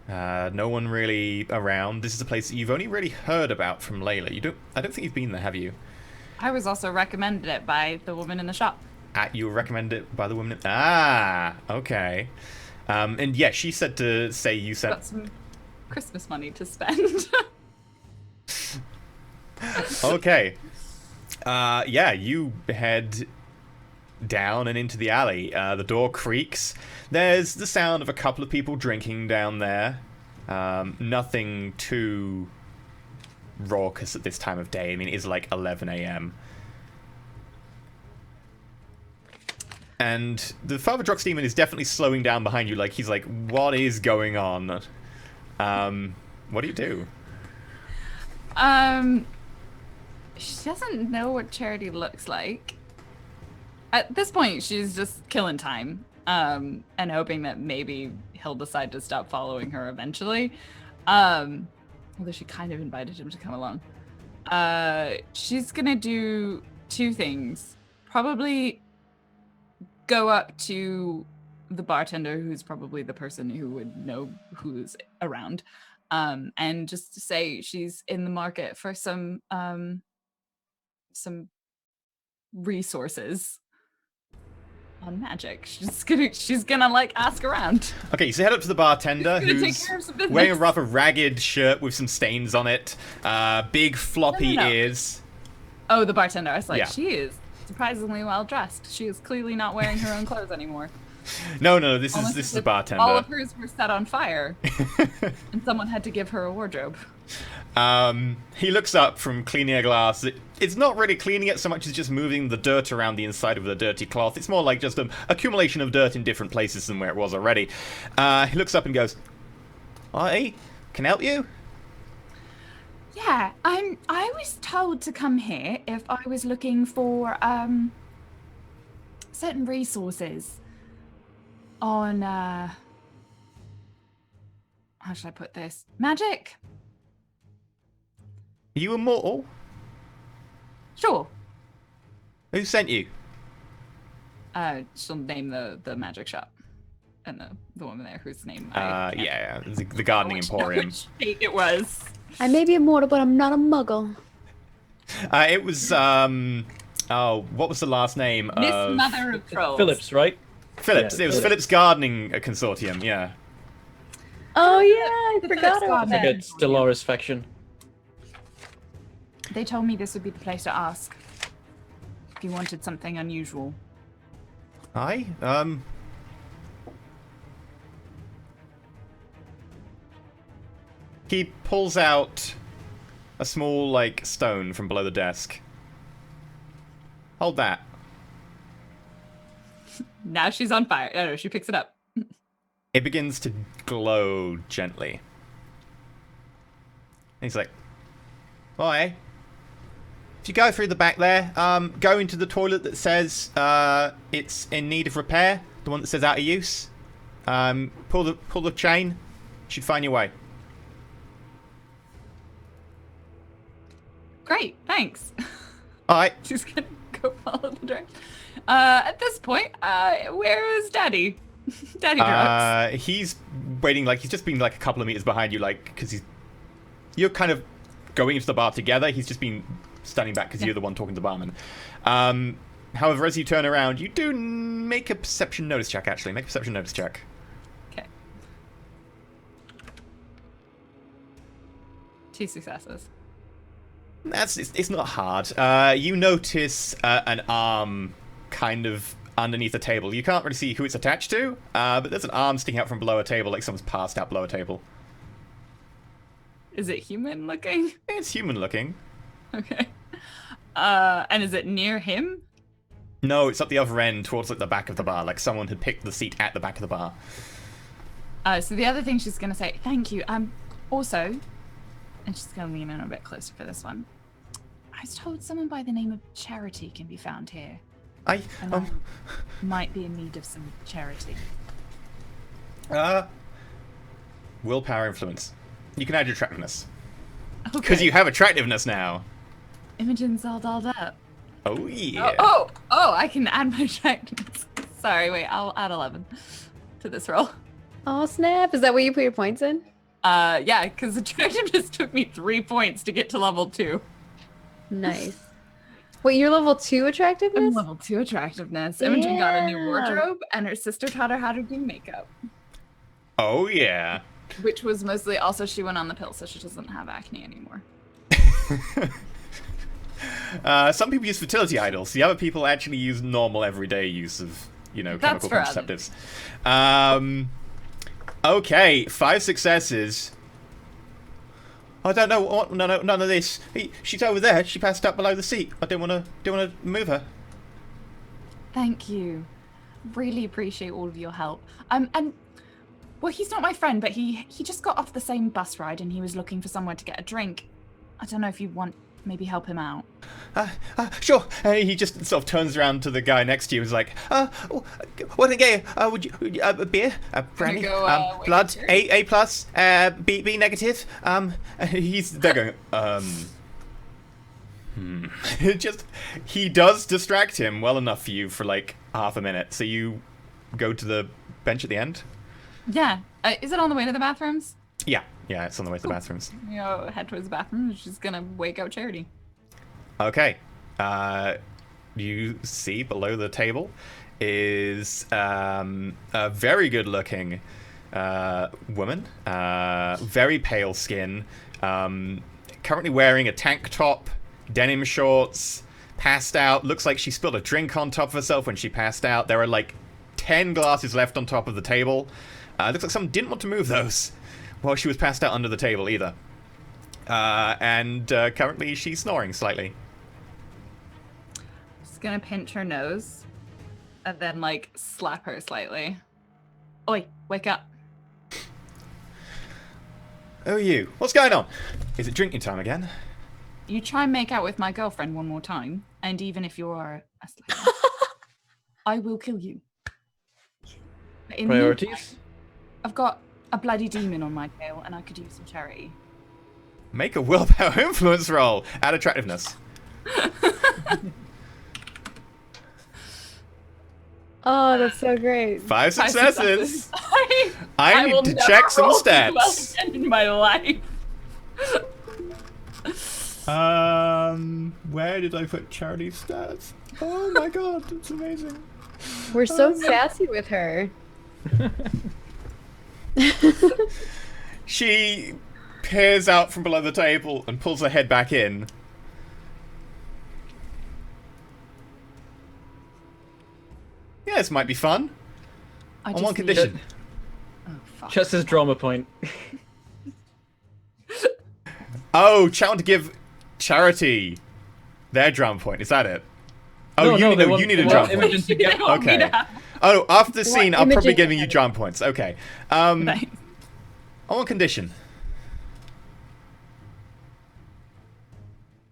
No one really around. This is a place that you've only really heard about from Layla. I don't think you've been there, have you? I was also recommended it by the woman in the shop. You were recommended by the woman. Ah, okay. And yeah, she said to say you sent. Got some Christmas money to spend. Okay. Yeah, you head down and into the alley. The door creaks. There's the sound of a couple of people drinking down there. Nothing too raucous at this time of day. I mean, it is like 11 a.m. And the Father Drox demon is definitely slowing down behind you. Like, he's like, what is going on? What do you do? She doesn't know what Charity looks like. At this point, she's just killing time, and hoping that maybe he'll decide to stop following her eventually. Although she kind of invited him to come along. She's gonna do 2 things. Probably go up to the bartender, who's probably the person who would know who's around, and just to say she's in the market for some resources on magic. She's gonna like ask around. Okay, so head up to the bartender, Take who's care of some business. wearing a rather ragged shirt with some stains on it, big floppy No. ears. Oh, the bartender. I was like, Yeah. she is surprisingly well dressed. She is clearly not wearing her own clothes anymore. No, this Almost is as the if bartender. All of hers were set on fire, and someone had to give her a wardrobe. He looks up from cleaning a glass. It's not really cleaning it so much as just moving the dirt around the inside of the dirty cloth. It's more like just an accumulation of dirt in different places than where it was already. He looks up and goes, "Hi, can I help you?" Yeah, I was told to come here if I was looking for certain resources on how should I put this? Magic? Are you immortal? Sure. Who sent you? She'll name the magic shop. And the woman there whose name yeah, the gardening emporium. Which date it was. I may be immortal, but I'm not a muggle. It was what was the last name? Miss Mother of Trolls. Phillips, right? Phillips. Yeah, It was Phillips. Phillips Gardening Consortium. Yeah. Oh yeah, I forgot about Phillips Like that. it's Dolores faction. They told me this would be the place to ask if you wanted something unusual. Hi. He pulls out a small, like, stone from below the desk. Hold that. Now she's on fire. No, she picks it up. It begins to glow gently. And he's like, "Hi. If you go through the back there, go into the toilet that says it's in need of repair. The one that says out of use. Pull the chain. Should find your way." Great, thanks. Alright. She's gonna go follow the direction. At this point, where is Daddy? Daddy drugs. He's waiting, like, he's just been, like, a couple of meters behind you, like, because you're kind of going into the bar together. He's just been standing back because you're the one talking to the barman. However, as you turn around, you do make a perception notice check, actually. Make a perception notice check. Okay. 2 successes. It's not hard. You notice an arm kind of underneath the table. You can't really see who it's attached to, but there's an arm sticking out from below a table, like someone's passed out below a table. Is it human looking? It's human looking. Okay. And is it near him? No, it's up the other end towards, like, the back of the bar, like someone had picked the seat at the back of the bar. So the other thing she's gonna say, thank you. Also, and she's gonna lean in a bit closer for this one. I was told someone by the name of Charity can be found here. And I might be in need of some charity. Willpower influence. You can add your attractiveness. Okay. Because you have attractiveness now. Imogen's all dolled up. Oh, yeah. Oh, I can add my attractiveness. Sorry, wait, I'll add 11 to this roll. Oh snap! Is that where you put your points in? Yeah, because attractiveness took me 3 points to get to level 2. Nice. Wait, you're level 2 attractiveness? I'm level 2 attractiveness. Imogen got a new Yeah. wardrobe, and her sister taught her how to do makeup. Oh, yeah. Which was mostly also she went on the pill, so she doesn't have acne anymore. Some people use fertility idols. The other people actually use normal, everyday use of, That's chemical for contraceptives. Okay, 5 successes. I don't know what. No, none of this. She's over there. She passed out below the seat. I don't want to move her. Thank you. Really appreciate all of your help. And well, he's not my friend, but he just got off the same bus ride and he was looking for somewhere to get a drink. I don't know if you want maybe help him out. Sure. He just sort of turns around to the guy next to you and is like, what again? Would you a beer, brandy, go, blood, wait, A plus, B negative. They're going. He does distract him well enough for you for like half a minute. So you go to the bench at the end. Yeah. Is it on the way to the bathrooms? Yeah, it's on the way to the bathrooms. Head towards the bathroom. She's gonna wake out Charity. Okay. You see below the table is a very good-looking woman, very pale skin, currently wearing a tank top, denim shorts, passed out. Looks like she spilled a drink on top of herself when she passed out. There are like 10 glasses left on top of the table. Looks like someone didn't want to move those while she was passed out under the table either. And currently she's snoring slightly. Just gonna pinch her nose and then, like, slap her slightly. Oi, wake up. Oh, you. What's going on? Is it drinking time again? You try and make out with my girlfriend one more time, and even if you are a Slayer, I will kill you. In the Priorities? meantime, I've got a bloody demon on my tail, and I could use some charity. Make a willpower influence roll. Add attractiveness. Oh, that's so great. 5 successes. I need will to never check some roll so well stats. again in my life. Where did I put charity stats? Oh my god, it's amazing. We're so sassy with her. She peers out from below the table and pulls her head back in. Yeah, this might be fun. I On just one need- condition. Oh, fuck. Chester's drama point. Oh, Chow to give charity their drum point. Is that it? Oh, you need a drum point. Imogen to get. They want me to Okay. have- Oh, after the scene, I'm probably Imogen giving you had it. drum points. Okay. Nice. On one condition.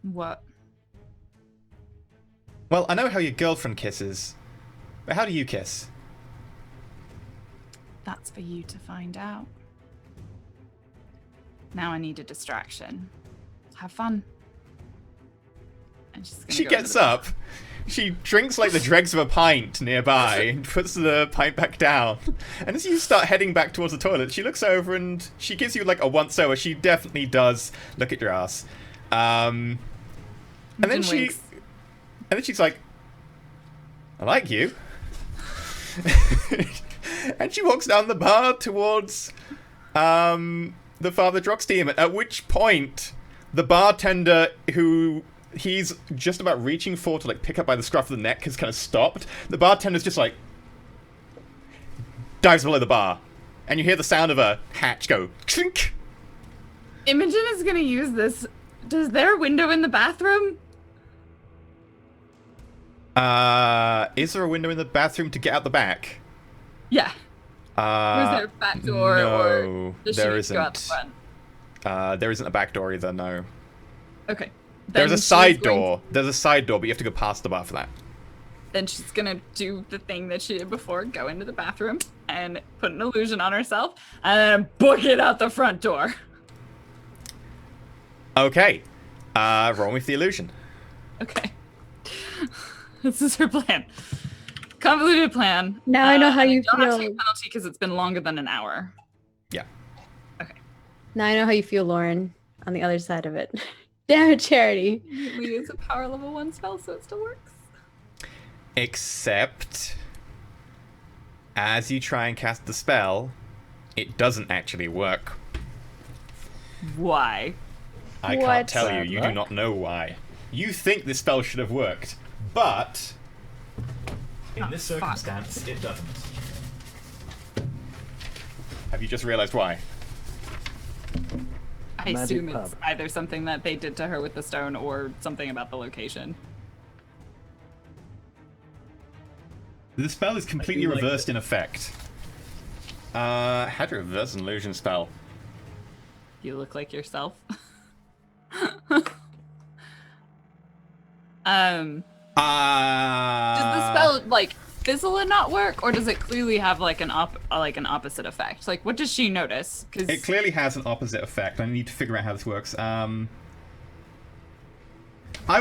What? Well, I know how your girlfriend kisses, but how do you kiss? That's for you to find out. Now I need a distraction. Have fun. And she's gonna She go into gets the- up. She drinks like the dregs of a pint nearby and puts the pint back down. And as you start heading back towards the toilet, she looks over and she gives you like a once over. She definitely does look at your ass. And then Imogen she, winks. and then she's like, "I like you." And she walks down the bar towards the Father Drox team. At which point, the bartender who he's just about reaching for to like pick up by the scruff of the neck has kind of stopped. The bartender's just like dives below the bar, and you hear the sound of a hatch go clink. Imogen is gonna use this. Does there a window in the bathroom? Is there a window in the bathroom to get out the back? Yeah. Or is there a back door, no, or does she there need to go out the isn't. front? There isn't a back door either. No. Okay. There's a Then she's side going- door. There's a side door, but you have to go past the bar for that. Then she's gonna do the thing that she did before, go into the bathroom and put an illusion on herself, and then book it out the front door. Okay. Roll with the illusion. Okay. This is her plan. Convoluted plan. Now I know how you don't have to feel. take penalty because it's been longer than an hour. Yeah. Okay. Now I know how you feel, Lauren, on the other side of it. Damn it, Charity. We use a power level 1 spell, so it still works. Except, as you try and cast the spell, it doesn't actually work. Why? I What? can't tell you. You do not know why. You think this spell should have worked, but in this fuck. circumstance, it doesn't. Have you just realized why? I Magic assume it's pub. either something that they did to her with the stone or something about the location. The spell is completely I do like reversed in effect. How to reverse an illusion spell? You look like yourself. Does the spell like fizzle and not work, or does it clearly have like an opposite effect? Like, what does she notice? Because It clearly has an opposite effect. I need to figure out how this works. I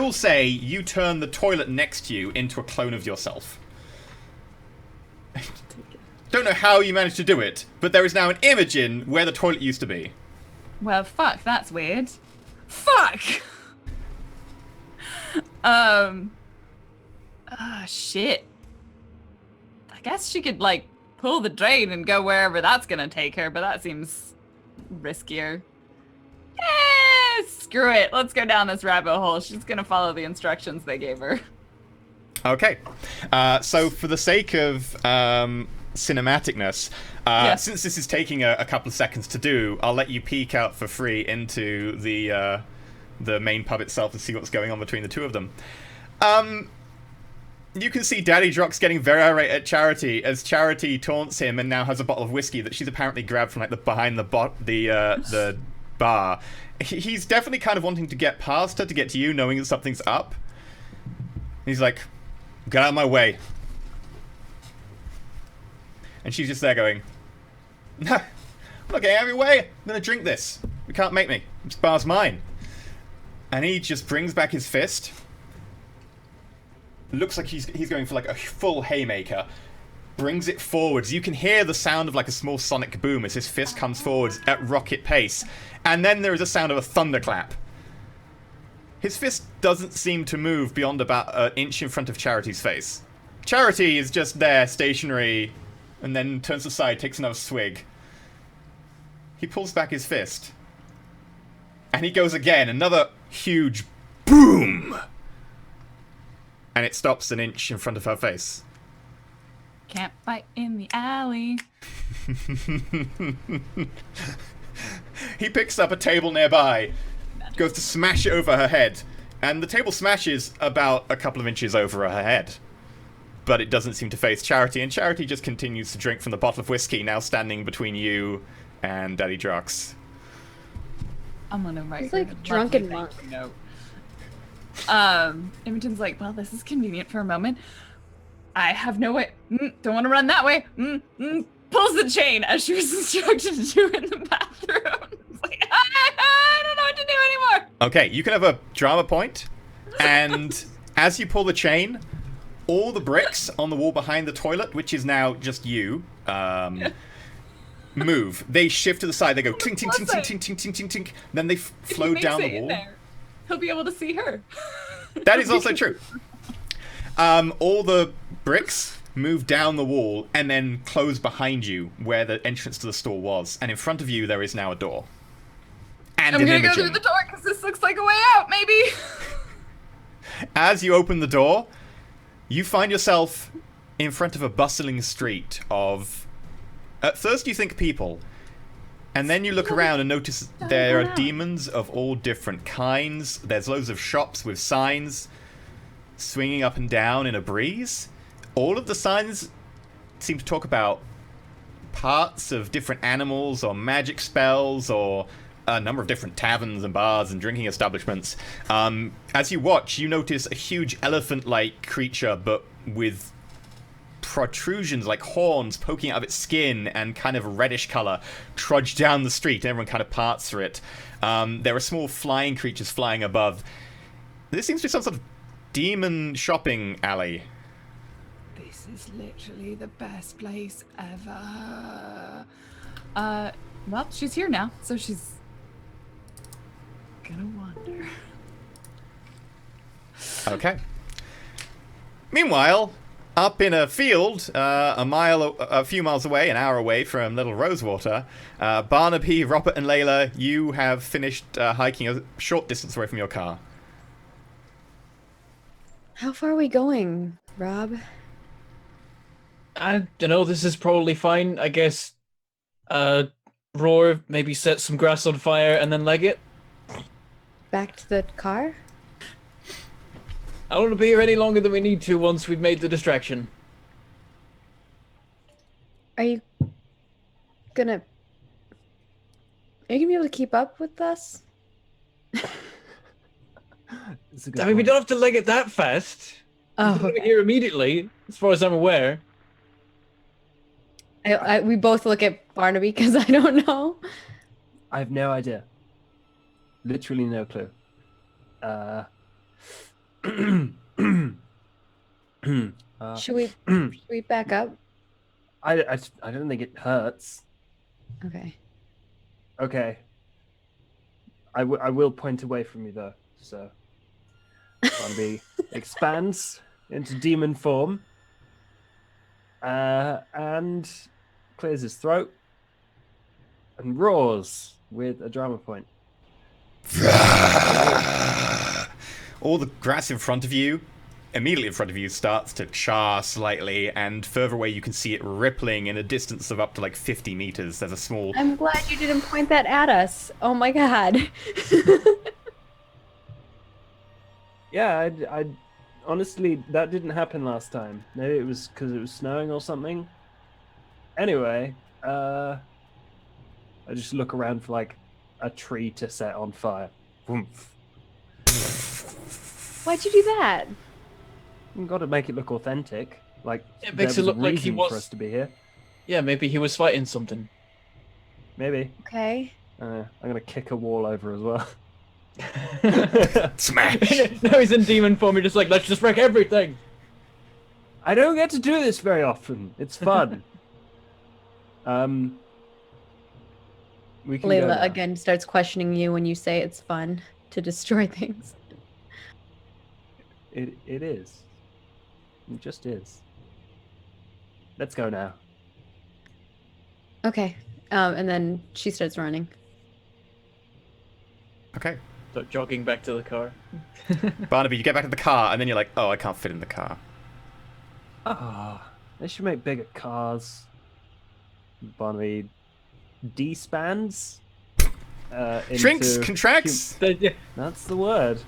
will say you turn the toilet next to you into a clone of yourself. Don't know how you managed to do it, but there is now an Imogen where the toilet used to be. well, fuck, that's weird. Fuck. Shit. I guess she could like pull the drain and go wherever that's gonna take her, but that seems riskier. Yeah, screw it. Let's go down this rabbit hole. She's gonna follow the instructions they gave her. Okay. So for the sake of cinematicness, since this is taking a couple of seconds to do, I'll let you peek out for free into the main pub itself and see what's going on between the two of them. You can see Daddy Drox getting very irate at Charity as Charity taunts him and now has a bottle of whiskey that she's apparently grabbed from like behind the bar. He's definitely kind of wanting to get past her to get to you, knowing that something's up. He's like, "Get out of my way." And she's just there going, "No, I'm not getting out of your way. I'm gonna drink this. You can't make me. This bar's mine." And he just brings back his fist. Looks like he's going for like a full haymaker. Brings it forwards. You can hear the sound of like a small sonic boom as his fist comes forwards at rocket pace. And then there is a sound of a thunderclap. His fist doesn't seem to move beyond about an inch in front of Charity's face. Charity is just there, stationary, and then turns aside, takes another swig. He pulls back his fist. And he goes again, another huge boom! And it stops an inch in front of her face. Can't fight in the alley. He picks up a table nearby, goes to smash it over her head, and the table smashes about a couple of inches over her head. But it doesn't seem to face Charity, and Charity just continues to drink from the bottle of whiskey, now standing between you and Daddy Drox. I'm gonna write He's her like a drunken lovely monk. thank you note. Imogen's like, well, this is convenient for a moment. I have no way. Don't want to run that way. Pulls the chain as she was instructed to do in the bathroom. It's like, I don't know what to do anymore. Okay, you can have a drama point, and as you pull the chain, all the bricks on the wall behind the toilet, which is now just you, move. They shift to the side. They go tink, tink, tink, tink, tink, tink, tink, tink. Then they flow down the wall. He'll be able to see her. That is also true. All the bricks move down the wall and then close behind you where the entrance to the store was. And in front of you, there is now a door. And I'm an gonna go Imogen. through the door because this looks like a way out, maybe. As you open the door, you find yourself in front of a bustling street of... At first you think people, and then you look around and notice there are demons of all different kinds. There's loads of shops with signs swinging up and down in a breeze. All of the signs seem to talk about parts of different animals or magic spells or a number of different taverns and bars and drinking establishments. As you watch, you notice a huge elephant-like creature, but with protrusions like horns poking out of its skin and kind of a reddish color trudge down the street. Everyone kind of parts through it. There are small flying creatures flying above. This seems to be some sort of demon shopping alley. This is literally the best place ever. Well, she's here now, so she's gonna wander. Okay. Meanwhile, up in a field, a few miles away, an hour away from Little Rosewater, Barnaby, Robert, and Layla, you have finished hiking a short distance away from your car. How far are we going, Rob? I don't know, this is probably fine. I guess roar, maybe set some grass on fire and then leg it. Back to the car? I don't want to be here any longer than we need to once we've made the distraction. Are you gonna be able to keep up with us? I mean, we don't have to leg it that fast. Oh, We're here immediately, as far as I'm aware. we both look at Barnaby because I don't know. I have no idea. Literally no clue. Should we back up? I don't think it hurts. Okay. Okay. I will point away from you though. So Barnaby expands into demon form and clears his throat and roars with a drama point. All the grass in front of you immediately in front of you starts to char slightly, and further away you can see it rippling in a distance of up to like 50 meters. There's a small... I'm glad you didn't point that at us. Oh my god. Yeah, I honestly, that didn't happen last time. Maybe it was because it was snowing or something. Anyway, I just look around for like a tree to set on fire. Woomph. Why'd you do that? You've got to make it look authentic. Like, It there makes was it a look like he reason was- for us to be here. Yeah, maybe he was fighting something. Maybe. Okay. I'm gonna kick a wall over as well. Smash! Now he's in demon form. You're just like, let's just wreck everything. I don't get to do this very often. It's fun. We can go Layla now. again starts questioning you when you say it's fun to destroy things. It is. It just is. Let's go now. Okay. And then she starts running. Okay. Start jogging back to the car. Barnaby, you get back in the car, and then you're like, oh, I can't fit in the car. Ah, they should make bigger cars. Barnaby despands. Shrinks, into contracts. That's the word.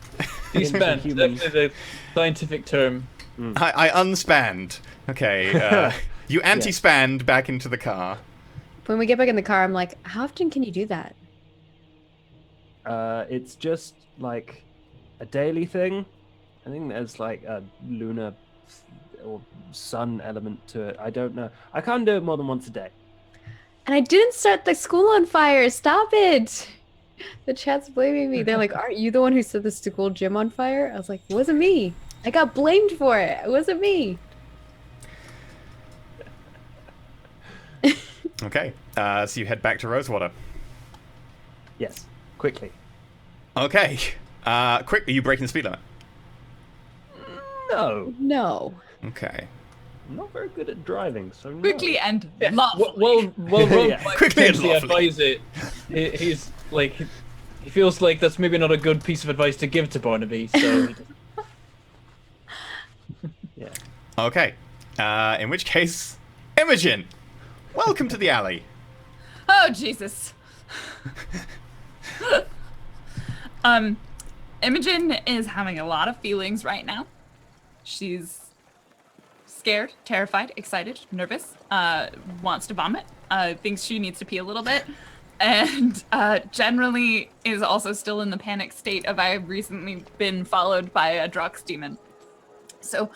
Despan. Human. Definitely the scientific term. I unspanned. Okay, you anti-spanned back into the car. When we get back in the car, I'm like, how often can you do that? It's just like a daily thing. I think there's like a lunar or sun element to it. I don't know. I can't do it more than once a day. And I didn't start the school on fire. Stop it. The chat's blaming me. They're like, aren't you the one who set the school gym on fire? I was like, it wasn't me. I got blamed for it. It wasn't me. Okay, so you head back to Rosewater. Yes, quickly. Okay, quick, are you breaking the speed limit? No, No. Okay. I'm not very good at driving, so no. Quickly and Yeah. lawfully. Well, Rob Yeah. might Quickly and potentially lawfully. advise it. He's like, he feels like that's maybe not a good piece of advice to give to Barnaby. So Yeah. Okay, in which case, Imogen, welcome to the alley. Oh, Jesus. Imogen is having a lot of feelings right now. She's scared, terrified, excited, nervous, wants to vomit, thinks she needs to pee a little bit, and generally is also still in the panic state of I've recently been followed by a Drox demon. So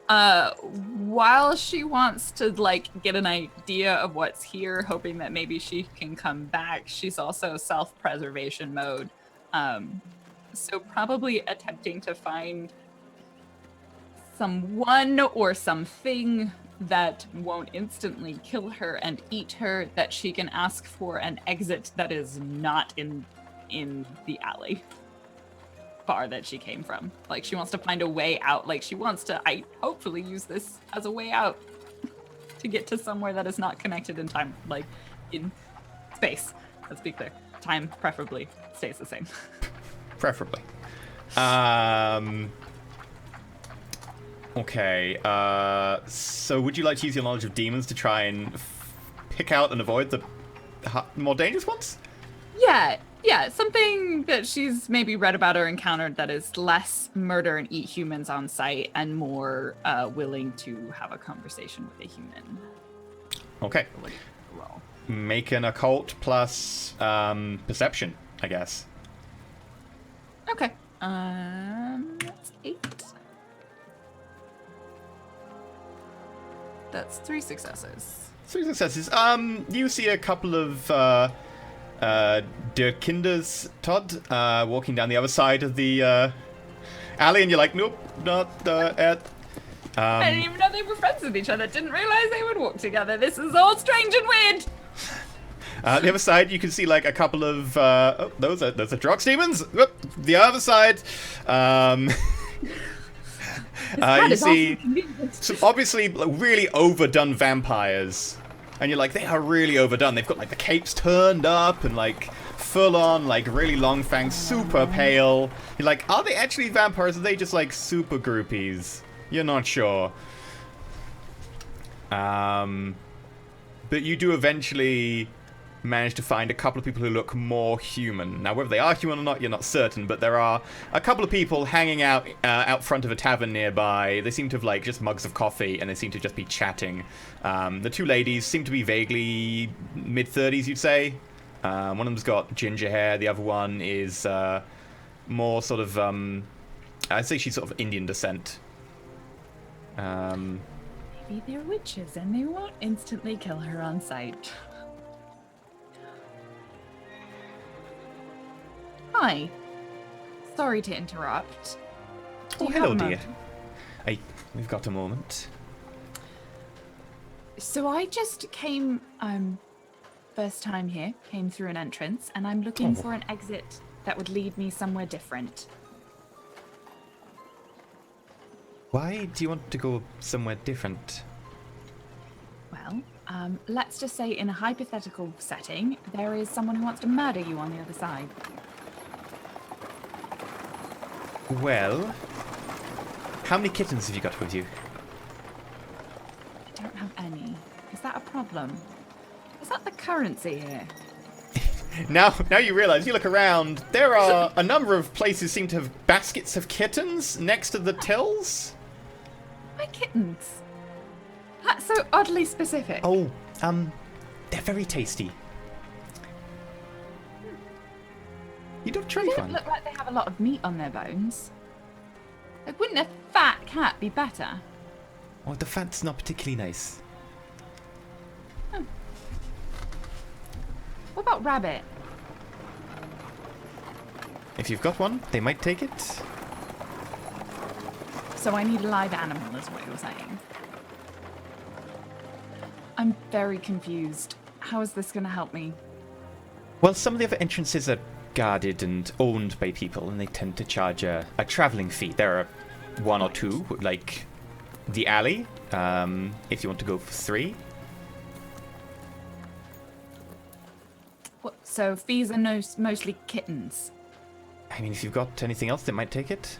while she wants to like get an idea of what's here, hoping that maybe she can come back, she's also self-preservation mode. So probably attempting to find someone or something that won't instantly kill her and eat her, that she can ask for an exit that is not in the alley bar that she came from. Like, she wants to find a way out. Like, she wants to, I hopefully use this as a way out to get to somewhere that is not connected in time, like in space. Let's be clear. Time preferably stays the same. Preferably. Okay, so would you like to use your knowledge of demons to try and pick out and avoid the more dangerous ones? Yeah, something that she's maybe read about or encountered that is less murder and eat humans on sight and more willing to have a conversation with a human. Okay. Roll. Make an occult plus perception, I guess. Okay. That's 8. That's 3 successes. 3 successes. You see a couple of Der Kinders Todd walking down the other side of the alley, and you're like, nope, not at. I didn't even know they were friends with each other. Didn't realize they would walk together. This is all strange and weird. The other side, you can see like a couple of those are Drox demons. Whoop, the other side, you see some obviously really overdone vampires, and you're like, they are really overdone. They've got like the capes turned up and like full on, like really long fangs, super pale. You're like, are they actually vampires? Or are they just like super groupies? You're not sure. But you do eventually manage to find a couple of people who look more human. Now, whether they are human or not, you're not certain, but there are a couple of people hanging out out front of a tavern nearby. They seem to have, like, just mugs of coffee, and they seem to just be chatting. The two ladies seem to be vaguely mid-30s, you'd say. One of them's got ginger hair, the other one is more sort of, I'd say she's sort of Indian descent. Maybe they're witches and they won't instantly kill her on sight. Hi. Sorry to interrupt. Oh, hello, dear. We've got a moment. So I just came, first time here, came through an entrance, and I'm looking for an exit that would lead me somewhere different. Why do you want to go somewhere different? Well, let's just say in a hypothetical setting, there is someone who wants to murder you on the other side. Well, how many kittens have you got with you? I don't have any. Is that a problem? Is that the currency here? Now you realise, you look around, there are a number of places seem to have baskets of kittens next to the tills. My kittens? That's so oddly specific. Oh, they're very tasty. You don't try They don't one. look like they have a lot of meat on their bones. Like, wouldn't a fat cat be better? Oh, the fat's not particularly nice. What about rabbit? If you've got one, they might take it. So I need a live animal, is what you're saying. I'm very confused. How is this going to help me? Well, some of the other entrances are guarded and owned by people, and they tend to charge a travelling fee. There are one or two, like the alley, if you want to go for 3. What, so fees are mostly kittens? I mean, if you've got anything else that might take it.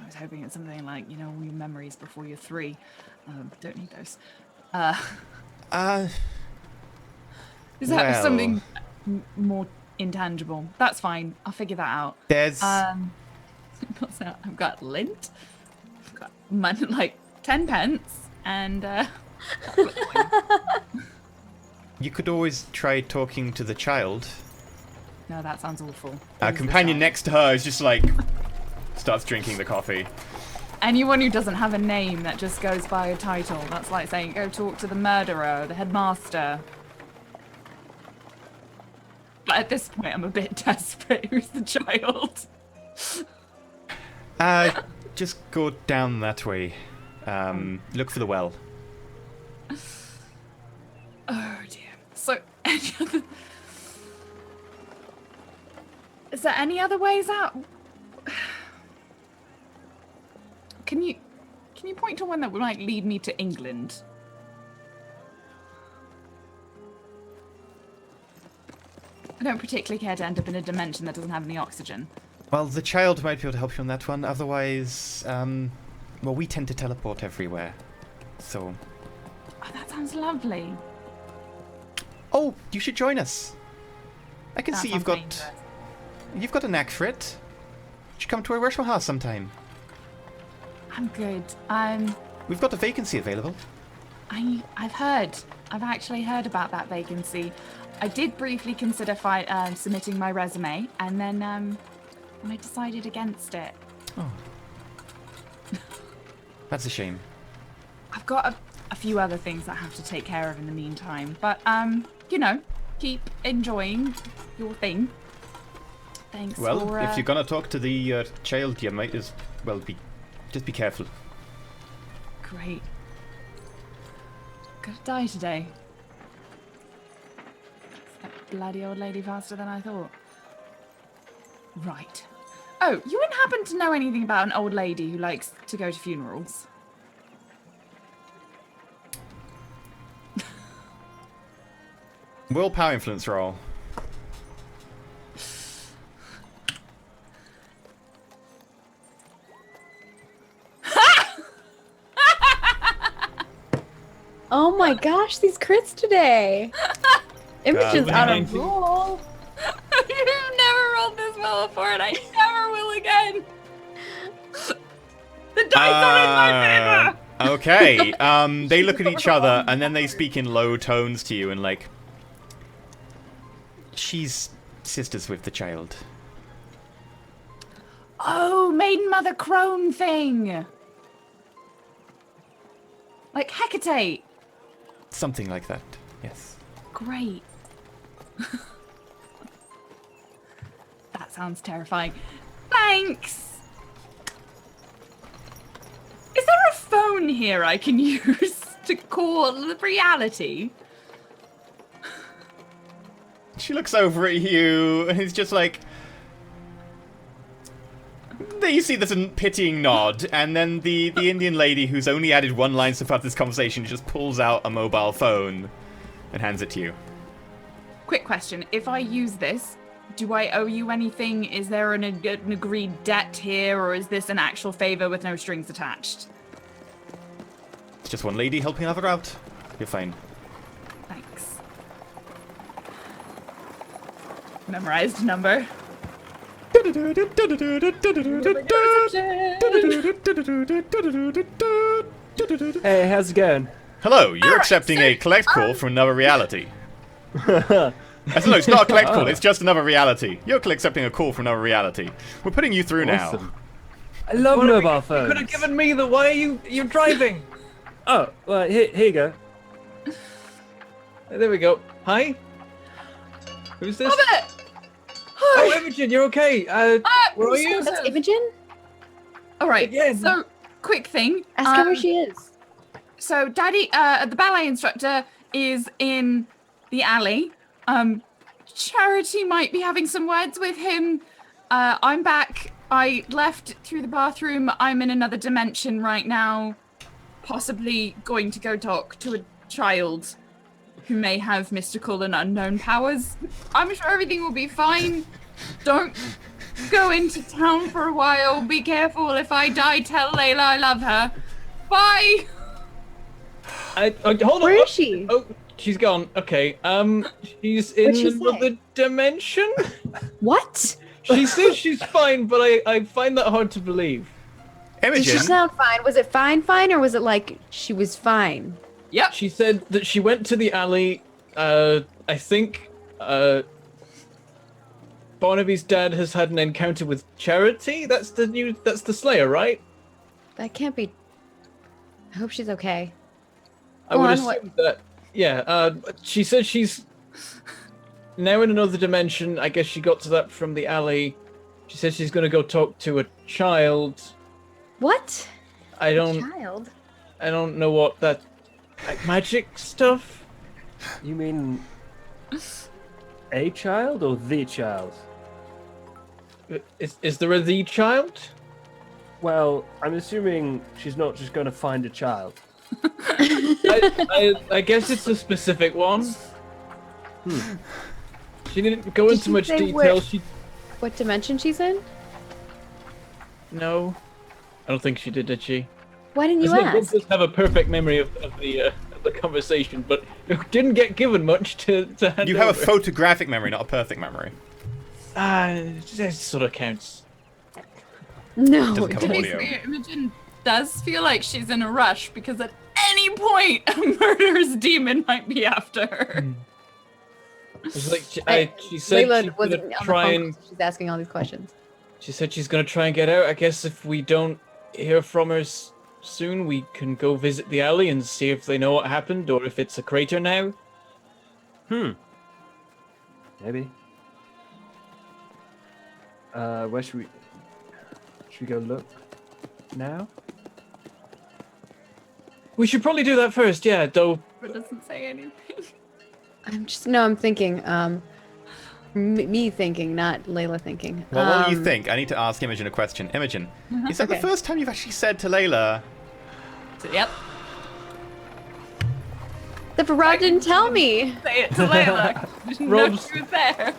I was hoping it's something like, you know, all your memories before you're 3. Don't need those. Is that something more intangible? That's fine. I'll figure that out. There's... What's that? I've got lint. I've got money, like 10 pence, and You could always try talking to the child. no, that sounds awful. Our Who's the companion child? next to her is just like... starts drinking the coffee. Anyone who doesn't have a name that just goes by a title. That's like saying, go talk to the murderer, the headmaster. But at this point, I'm a bit desperate. Who's the child? Just go down that way. Look for the well. Oh dear. So, is there any other ways out? Can you point to one that might lead me to England? I don't particularly care to end up in a dimension that doesn't have any oxygen. Well, the child might be able to help you on that one. Otherwise, well, we tend to teleport everywhere. So... Oh, that sounds lovely. Oh, you should join us. I can That see sounds dangerous. you've got a knack for it. You should come to our workshop house sometime. I'm good. We've got a vacancy available. I've actually heard about that vacancy. I did briefly consider submitting my resume, and then I decided against it. Oh. That's a shame. I've got a few other things that I have to take care of in the meantime, but you know, keep enjoying your thing. Thanks. Well, for, if you're gonna talk to the child, you might as well just be careful. Great. Gonna die today. That bloody old lady faster than I thought. Right. Oh, you wouldn't happen to know anything about an old lady who likes to go to funerals? Willpower influence roll. Oh my gosh, these crits today. Imogen's on a amazing. roll. I've never rolled this well before, and I never will again. The dice are in my favor. Okay. They look at each other and then they speak in low tones to you and like, she's sisters with the child. Oh, maiden mother crone thing. Like Hecate. Something like that. Yes. Great. That sounds terrifying. Thanks. Is there a phone here I can use to call reality? She looks over at you and it's just like, you see there's a pitying nod, and then the Indian lady who's only added one line so far to this conversation just pulls out a mobile phone and hands it to you. Quick question. If I use this, do I owe you anything? Is there an agreed debt here, or is this an actual favor with no strings attached? It's just one lady helping another out. You're fine. Thanks. Memorized number. Hey, how's it going? Hello, you're accepting a collect call from another reality. No, it's not a collect call, it's just another reality. You're accepting a call from another reality. We're putting you through now. Awesome. I love mobile phones. You could have given me the. Why are you're driving? Oh, well, here you go. There we go. Hi. Who's this? Robert! Oh, Imogen, you're okay. Where are you? That's Imogen? All right. Again. So, quick thing. Ask her where she is. So, Daddy, the ballet instructor is in the alley. Charity might be having some words with him. I'm back. I left through the bathroom. I'm in another dimension right now. Possibly going to go talk to a child who may have mystical and unknown powers. I'm sure everything will be fine. Don't go into town for a while. Be careful. If I die, tell Layla I love her. Bye. Hold on. Where is she? Oh, she's gone. Okay. She's What'd in she another say? dimension. What? She says she's fine, but I find that hard to believe. Did she Imogen, sound fine? Was it fine, or was it like she was fine? Yep. She said that she went to the alley. I think Barnaby's dad has had an encounter with Charity. That's the Slayer, right? That can't be. I hope she's okay. I would on, assume what- that. Yeah. She said she's now in another dimension. I guess she got to that from the alley. She said she's gonna go talk to a child. What? I don't Child. know what that like magic stuff. You mean a child or the child? Is there a the child? Well, I'm assuming she's not just going to find a child. I guess it's a specific one. She didn't go Did into she much say detail. where- She What dimension she's in? no, I don't think she did she? Why didn't you Rob ask? does have a perfect memory of the conversation, but it didn't get given much to hand you have a over. photographic memory, not a perfect memory. That sort of counts. No. Doesn't cover it audio. didn't. Imogen does feel like she's in a rush because at any point a murderous demon might be after her. It's like she said Layla she's wasn't gonna on the try phone, and so she's asking all these questions. she said she's gonna try and get out. I guess if we don't hear from her soon, we can go visit the alley and see if they know what happened or if it's a crater now. Maybe. Where should we go look now? We should probably do that first, yeah. Though It doesn't say anything. I'm thinking. Me thinking, not Layla thinking. Well, what do you think? I need to ask Imogen a question. Imogen, is that Okay. the first time you've actually said to Layla, So, yep. The Rob didn't tell me. Say it to Layla. Didn't know Rob's- she was there.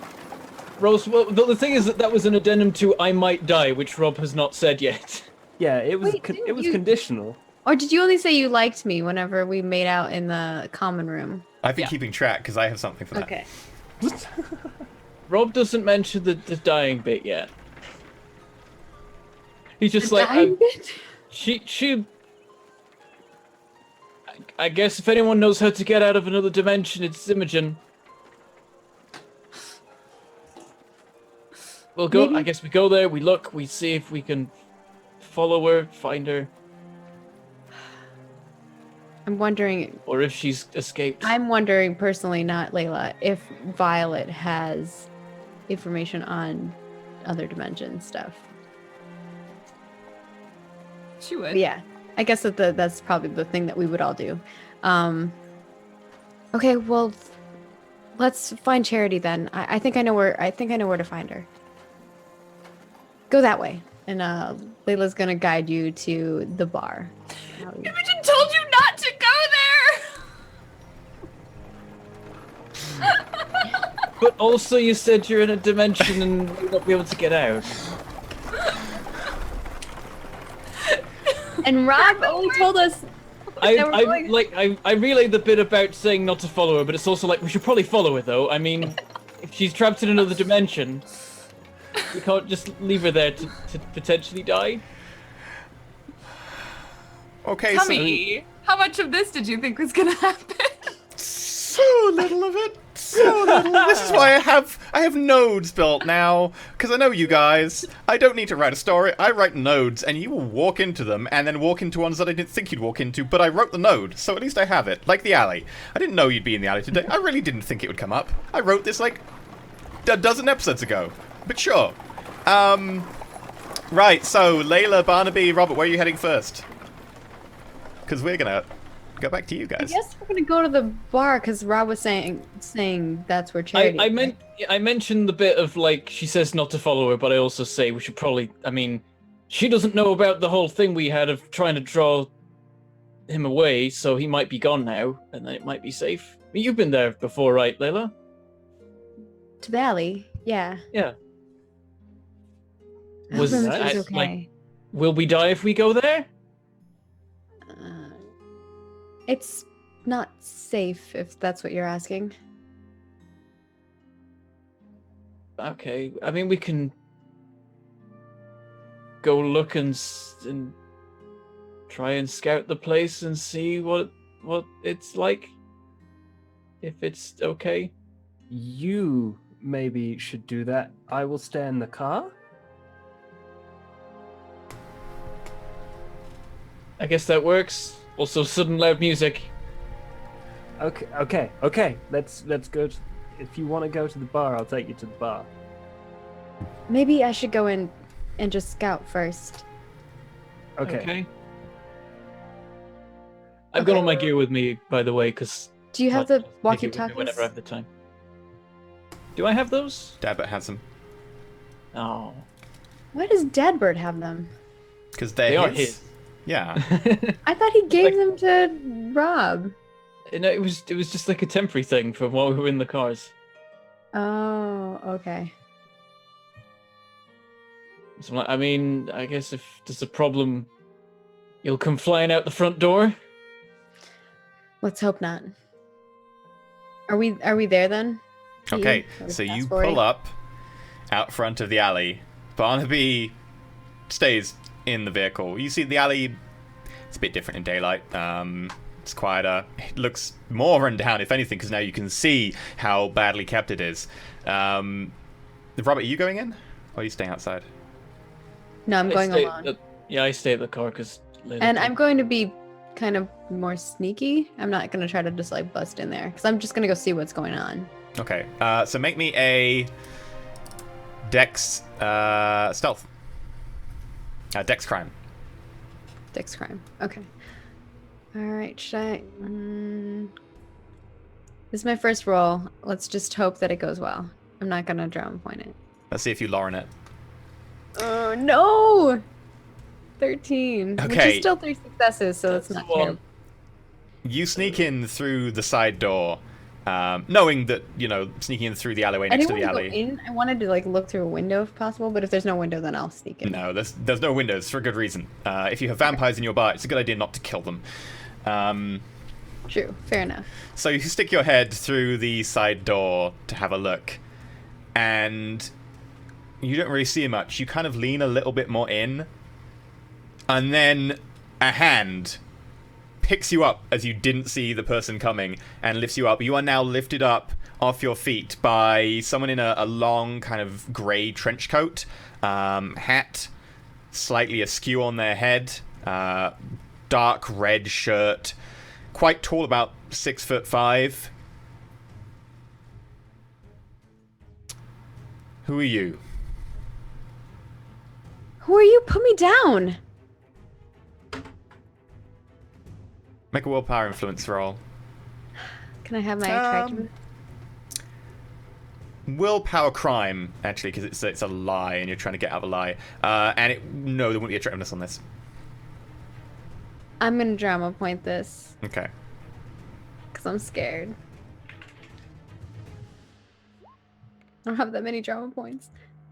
Rose, well, the thing is that was an addendum to "I might die," which Rob has not said yet. Yeah, it was Wait, didn't it was you- conditional. Or did you only say you liked me whenever we made out in the common room? I've been keeping track because I have something for that. Okay. Rob doesn't mention the dying bit yet. He's just The like, dying bit? she. I guess if anyone knows how to get out of another dimension, it's Imogen. We'll go. Maybe- I guess we go there. We look. We see if we can follow her, find her, I'm wondering. or if she's escaped. I'm wondering personally, not Layla, if Violet has information on other dimension stuff. She would. But yeah, I guess that's probably the thing that we would all do. Okay, well, let's find Charity then. I think I know where. I think I know where to find her. Go that way, and Layla's gonna guide you to the bar. Imogen told you not to go there! But also, you said you're in a dimension and you'll not be able to get out. And Rob only told us. I relayed the bit about saying not to follow her, but it's also like we should probably follow her though. I mean, if she's trapped in another dimension, we can't just leave her there to potentially die. Okay, Tell me, how much of this did you think was gonna happen? so little of it. So little. This is why I have nodes built now, because I know you guys. I don't need to write a story. I write nodes, and you will walk into them, and then walk into ones that I didn't think you'd walk into, but I wrote the node, so at least I have it. Like the alley. I didn't know you'd be in the alley today. I really didn't think it would come up. I wrote this like a dozen episodes ago. But sure. Right, so Layla, Barnaby, Robert, where are you heading first? Because we're gonna go back to you I guys. guess we're gonna go to the bar because Rob was saying that's where Charity. I mentioned the bit of like she says not to follow her, but I also say we should probably. I mean, she doesn't know about the whole thing we had of trying to draw him away, so he might be gone now, and then it might be safe. I mean, you've been there before, right, Layla? To the alley. Yeah. Yeah. I Was remember that it was okay. like? Will we die if we go there? It's not safe if that's what you're asking. Okay, I mean we can go look and try and scout the place and see what it's like. If it's okay. You maybe should do that. I will stay in the car. I guess that works. Also, sudden loud music. Okay. Let's go. If you want to go to the bar, I'll take you to the bar. Maybe I should go in and just scout first. Okay. I've got all my gear with me, by the way, because. Do you have the walkie-talkies? Whenever I have the time. Do I have those? Dabbit has them. Oh. Why does Deadbird have them? Because They are his. Yeah. I thought he gave them to Rob. No, it was just like a temporary thing from while we were in the cars. Oh, okay. So, I mean, I guess if there's a problem, you'll come flying out the front door. Let's hope not. Are we there then? Okay, so you pull up out front of the alley. Barnaby stays in the vehicle. You see the alley, it's a bit different in daylight. It's quieter. It looks more run down, if anything, because now you can see how badly kept it is. Robert, are you going in? Or are you staying outside? No, I'm going alone. I stay at the car because. And I'm going to be kind of more sneaky. I'm not going to try to just like bust in there because I'm just going to go see what's going on. Okay, so make me a Dex stealth. Dex crime. Dex crime. Okay. All right. Should I? This is my first roll. Let's just hope that it goes well. I'm not gonna drama point it. Let's see if you Lauren it. Oh no! 13. Which Okay. is still 3 successes, so that's not one. terrible. You sneak in through the side door, knowing that, sneaking in through the alleyway I next didn't to the want to go alley. in. I wanted to like look through a window if possible, but if there's no window, then I'll sneak in. No, there's no windows for a good reason. If you have vampires in your bar, it's a good idea not to kill them. True. Fair enough. So you stick your head through the side door to have a look, and you don't really see much. You kind of lean a little bit more in, and then a hand picks you up as you didn't see the person coming and lifts you up. You are now lifted up off your feet by someone in a long kind of grey trench coat, hat slightly askew on their head, dark red shirt, quite tall, about 6'5". Who are you? Who are you? Put me down. Make a willpower influence roll. Can I have my attractiveness? Willpower crime, actually, because it's a lie and you're trying to get out of a lie. No, there wouldn't be attractiveness on this. I'm gonna drama point this Okay. because I'm scared. I don't have that many drama points.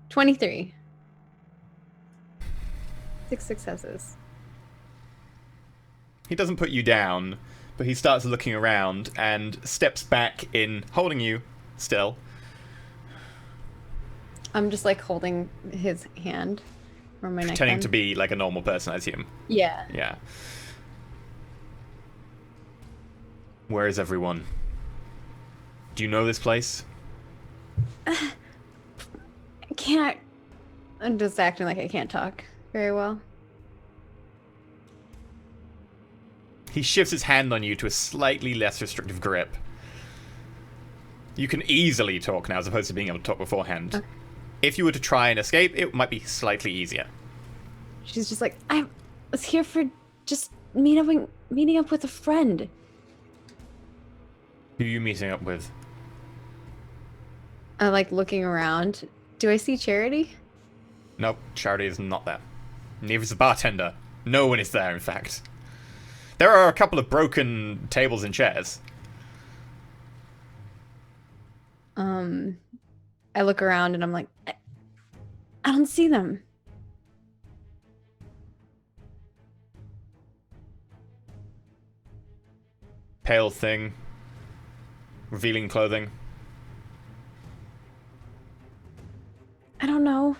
23. 6 successes. He doesn't put you down, but he starts looking around and steps back in, holding you still. I'm just like holding his hand from my neck. Pretending to be like a normal person, I assume. Yeah. Yeah. Where is everyone? Do you know this place? I can't. I'm just acting like I can't talk very well. He shifts his hand on you to a slightly less restrictive grip. You can easily talk now as opposed to being able to talk beforehand. Okay. If you were to try and escape, it might be slightly easier. She's just like, I was here for just meeting up with a friend. Who are you meeting up with? I like looking around. Do I see Charity? Nope, Charity is not there. Neither is the bartender. No one is there, in fact. There are a couple of broken tables and chairs. I look around and I'm like, I don't see them. Pale thing. Revealing clothing. I don't know.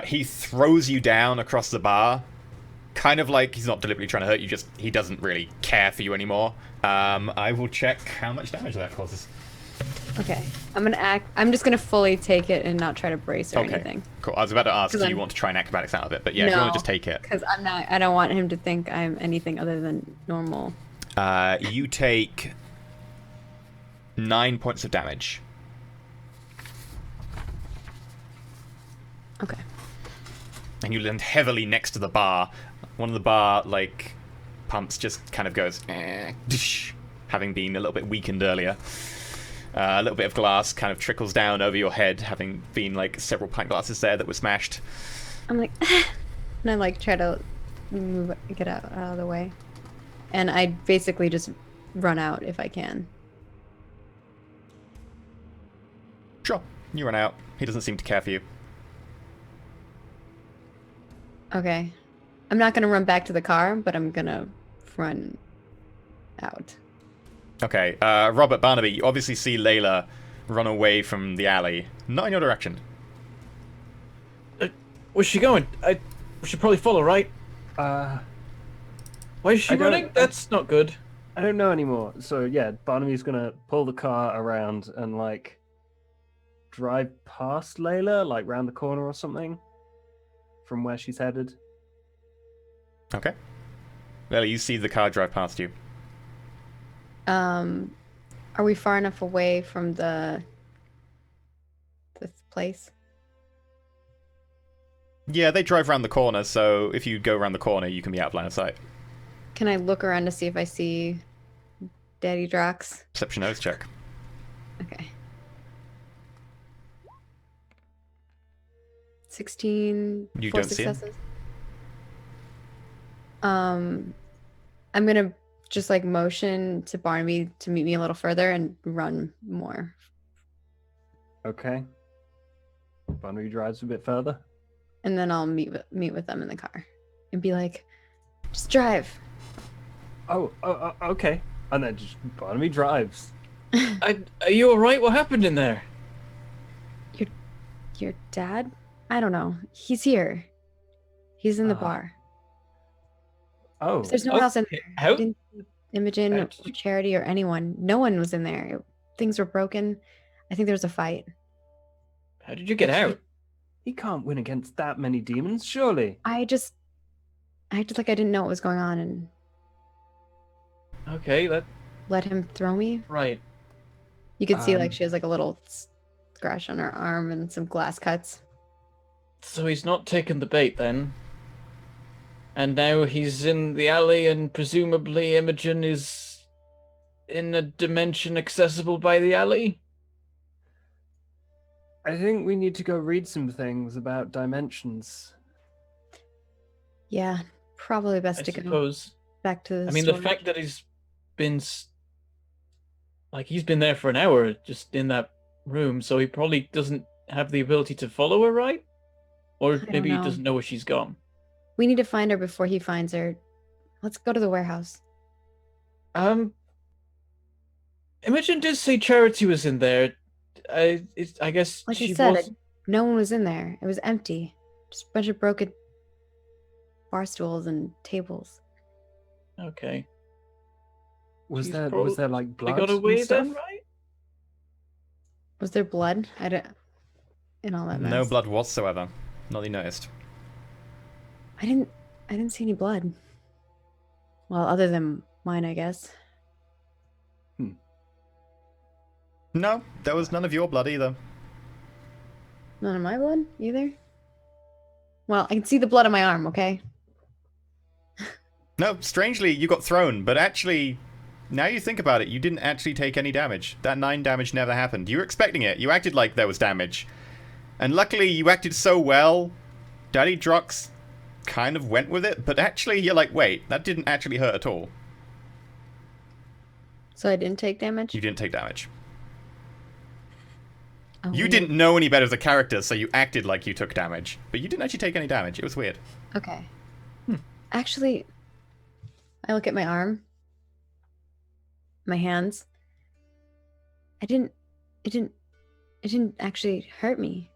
He throws you down across the bar. Kind of like he's not deliberately trying to hurt you, just he doesn't really care for you anymore. I will check how much damage that causes. Okay. I'm just gonna fully take it and not try to brace or anything. Cool. I was about to ask, do you I'm- want to try and acrobatics out of it? But yeah, if you want to just take it. Because I don't want him to think I'm anything other than normal. You take 9 points of damage. Okay. And you land heavily next to the bar. One of the bar, pumps just kind of goes, having been a little bit weakened earlier. A little bit of glass kind of trickles down over your head, having been, several pint glasses there that were smashed. I'm like, and I, try to get out of the way. And I basically just run out if I can. Sure. You run out. He doesn't seem to care for you. Okay. I'm not gonna run back to the car, but I'm gonna run out. Okay, Robert, Barnaby, you obviously see Layla run away from the alley. Not in your direction. Where's she going? We should probably follow, right? Why is she running? That's not good. I don't know anymore. So yeah, Barnaby's gonna pull the car around and drive past Layla, round the corner or something, from where she's headed. Okay. Layla, you see the car drive past you. Are we far enough away from this place? Yeah, they drive around the corner, so if you go around the corner, you can be out of line of sight. Can I look around to see if I see Daddy Drox? Perception nose check. Okay. 16. You 4 don't see him? successes. I'm gonna just like motion to Barnaby to meet me a little further and run more. Okay. Barnaby drives a bit further. And then I'll meet with them in the car and be like, just drive. Oh, okay. And then just Barnaby drives. Are you alright? What happened in there? Your dad? I don't know. He's here. He's in the bar. Oh. There's no one else in there. How? I didn't see Imogen or Charity or anyone. No one was in there. Things were broken. I think there was a fight. How did you get out? He can't win against that many demons, surely. I acted like I didn't know what was going on and Okay, let him throw me. right. You could see like she has like a little scratch on her arm and some glass cuts. So he's not taken the bait then. And now he's in the alley and presumably Imogen is in a dimension accessible by the alley? I think we need to go read some things about dimensions. Yeah, probably best I to go suppose. back to the I mean, the storage. fact that he's been there for an hour just in that room, so he probably doesn't have the ability to follow her, right? Or don't maybe he know. doesn't know where she's gone. We need to find her before he finds her. Let's go to the warehouse. Imogen did say Charity was in there. I guess Like she I said, was... no one was in there. It was empty. Just a bunch of broken bar stools and tables. Okay. Was She's there like They blood got and away stuff? then, right? Was there blood? I don't. In all that mess. No blood whatsoever. Not that you noticed. I didn't see any blood. Well, other than mine, I guess. No, there was none of your blood either. None of my blood either. Well, I can see the blood on my arm. Okay. No, strangely, you got thrown, but actually, now you think about it, you didn't actually take any damage. That 9 damage never happened. You were expecting it. You acted like there was damage. And luckily, you acted so well, Daddy Drox kind of went with it, but actually, you're like, wait, that didn't actually hurt at all. So I didn't take damage. You didn't take damage. Oh, You weird. didn't know any better as a character, so you acted like you took damage. But you didn't actually take any damage. It was weird. Okay. Actually, I look at my arm, my hands. It didn't actually hurt me.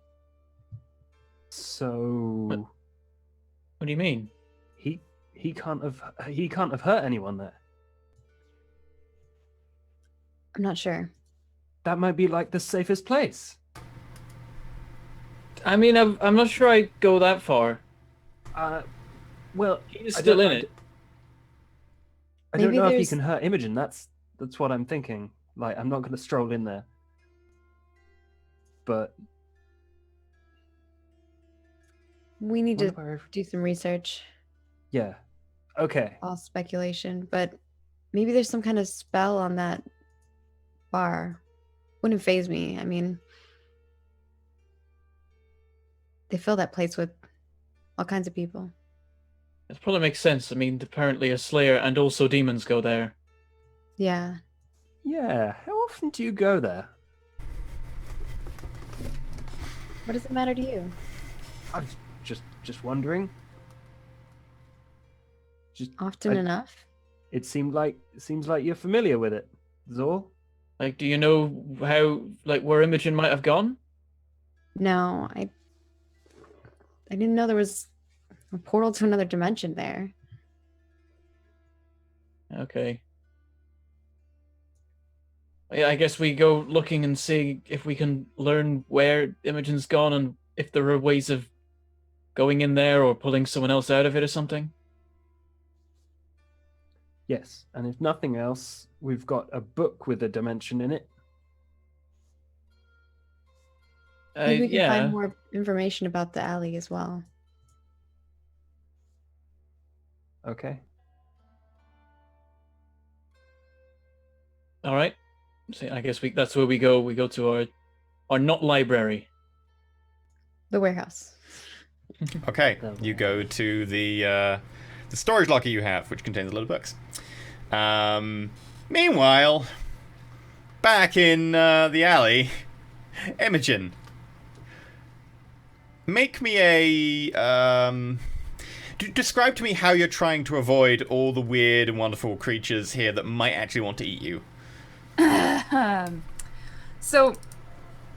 So What do you mean? he can't have hurt anyone there. I'm not sure. That might be like the safest place. I mean, I'm not sure I'd go that far. Well, He's I still don't- in it. I don't Maybe know if he there's- can hurt Imogen. That's what I'm thinking. Like, I'm not going to stroll in there. But We need to wonder where- do some research. yeah. Okay. All speculation, but maybe there's some kind of spell on that bar. Wouldn't faze me. I mean, they fill that place with all kinds of people. It probably makes sense. I mean, apparently a Slayer and also demons go there. Yeah. Yeah. How often do you go there? What does it matter to you? I'm just wondering. Just Often enough. it seems like you're familiar with it. Is all. Like, do you know where Imogen might have gone? No, I didn't know there was a portal to another dimension there. Okay. Yeah, I guess we go looking and see if we can learn where Imogen's gone and if there are ways of going in there or pulling someone else out of it or something. Yes, and if nothing else, we've got a book with a dimension in it. Maybe we can Yeah. find more information about the alley as well. Okay. All right. So I guess that's where we go. We go to our not library. The warehouse. Okay, The you go to the the storage locker you have, which contains a lot of books. Meanwhile, back in the alley, Imogen, make me a... describe to me how you're trying to avoid all the weird and wonderful creatures here that might actually want to eat you. So,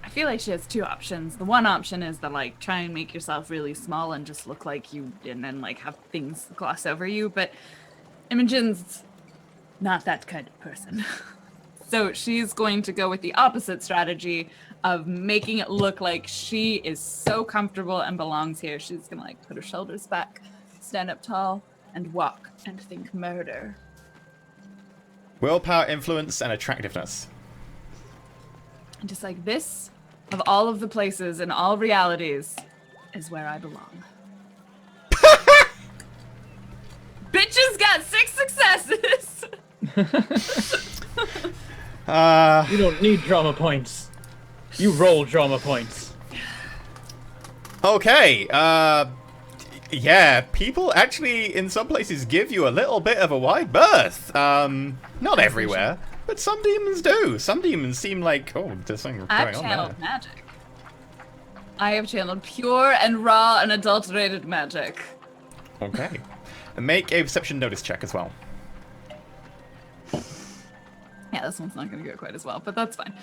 I feel like she has two options. The one option is that, like, try and make yourself really small and just look like you, and then, like, have things gloss over you. But Imogen's not that kind of person. So she's going to go with the opposite strategy of making it look like she is so comfortable and belongs here. She's gonna, like, put her shoulders back, stand up tall, and walk and think murder. Willpower, influence, and attractiveness. And just like this, of all of the places in all realities, is where I belong. Bitches got 6 successes! You don't need drama points. You roll drama points. Okay, yeah, people actually in some places give you a little bit of a wide berth. Not everywhere, but some demons do. Some demons seem like, oh, there's something going I've on channeled there. magic. I have channeled pure and raw and adulterated magic. Okay. And make a perception notice check as well. Yeah, this one's not going to go quite as well, but that's fine.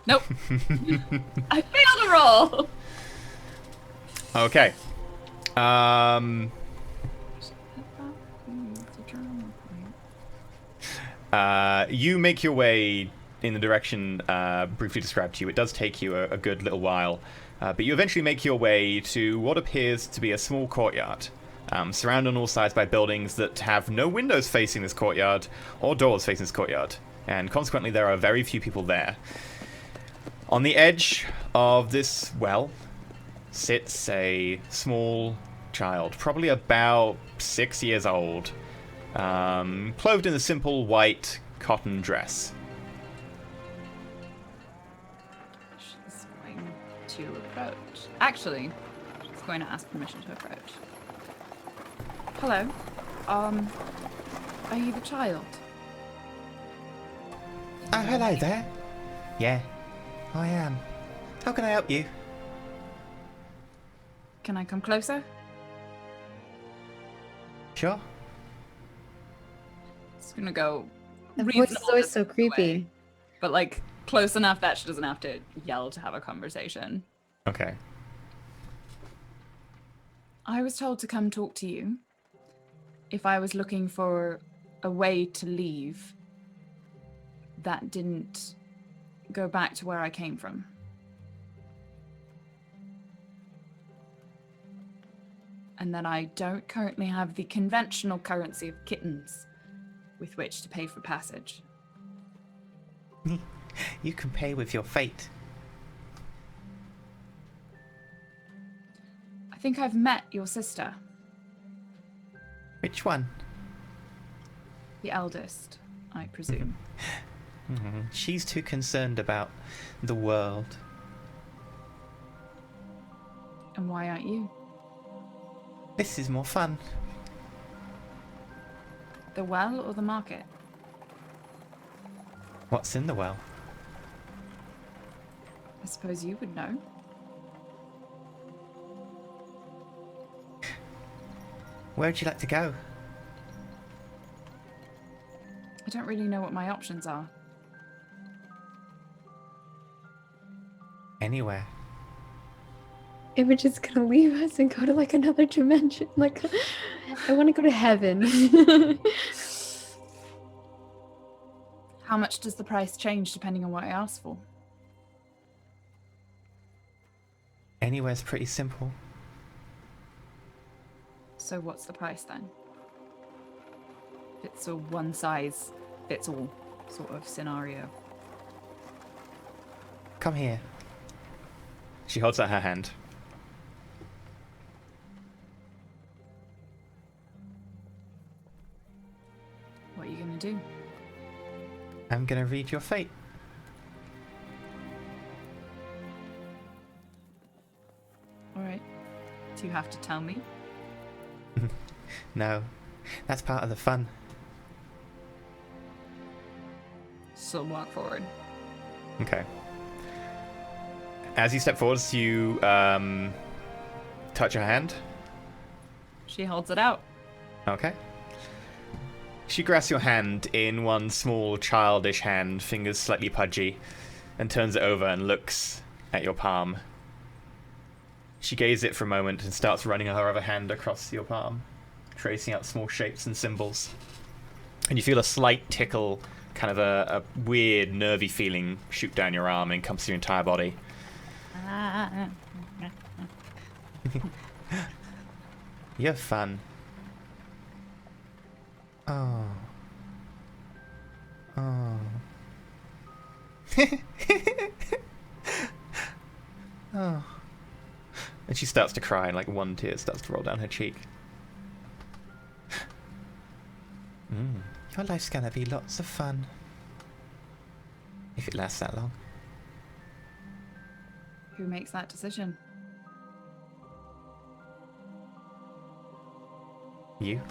Nope. I failed a roll. Okay. You make your way in the direction briefly described to you. It does take you a good little while, but you eventually make your way to what appears to be a small courtyard, surrounded on all sides by buildings that have no windows facing this courtyard or doors facing this courtyard, and consequently there are very few people there. On the edge of this well sits a small child, probably about 6 years old, clothed in a simple white cotton dress. She's going to approach. Actually, she's going to ask permission to approach. Hello. Are you the child? Oh, hello there. Yeah, I am. How can I help you? Can I come closer? Sure. It's gonna go. The voice is reasonable always so distance creepy. away, but like close enough that she doesn't have to yell to have a conversation. Okay. I was told to come talk to you if I was looking for a way to leave that didn't go back to where I came from. And that I don't currently have the conventional currency of kittens with which to pay for passage. You can pay with your fate. I think I've met your sister, Which one? the eldest, I presume. She's too concerned about the world. And why aren't you? This is more fun. The well or the market? What's in the well? I suppose you would know. Where'd you like to go? I don't really know what my options are. Anywhere. Imogen's gonna leave us and go to like another dimension. Like, I want to go to heaven. How much does the price change depending on what I ask for? Anywhere's pretty simple. So what's the price then? If it's a one size fits all sort of scenario. Come here. She holds out her hand. What are you gonna do? I'm gonna read your fate. Alright. Do you have to tell me? No, that's part of the fun. So walk forward. Okay. As you step forwards, you touch her hand. She holds it out. Okay. She grasps your hand in one small childish hand, fingers slightly pudgy, and turns it over and looks at your palm. She gazes it for a moment and starts running her other hand across your palm, tracing out small shapes and symbols. And you feel a slight tickle, kind of a weird, nervy feeling shoot down your arm and encompass your entire body. You have fun. Oh. Oh. Oh. And she starts to cry, and like one tear starts to roll down her cheek. Your life's gonna be lots of fun. If it lasts that long. Who makes that decision? You?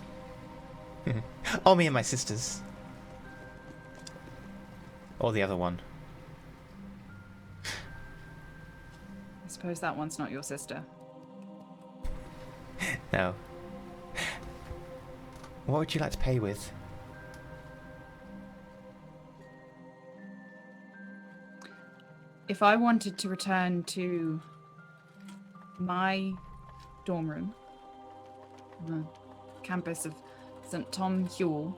Or me and my sisters. Or the other one. I suppose that one's not your sister. No. What would you like to pay with? If I wanted to return to my dorm room, the campus of St. Tom Hewell,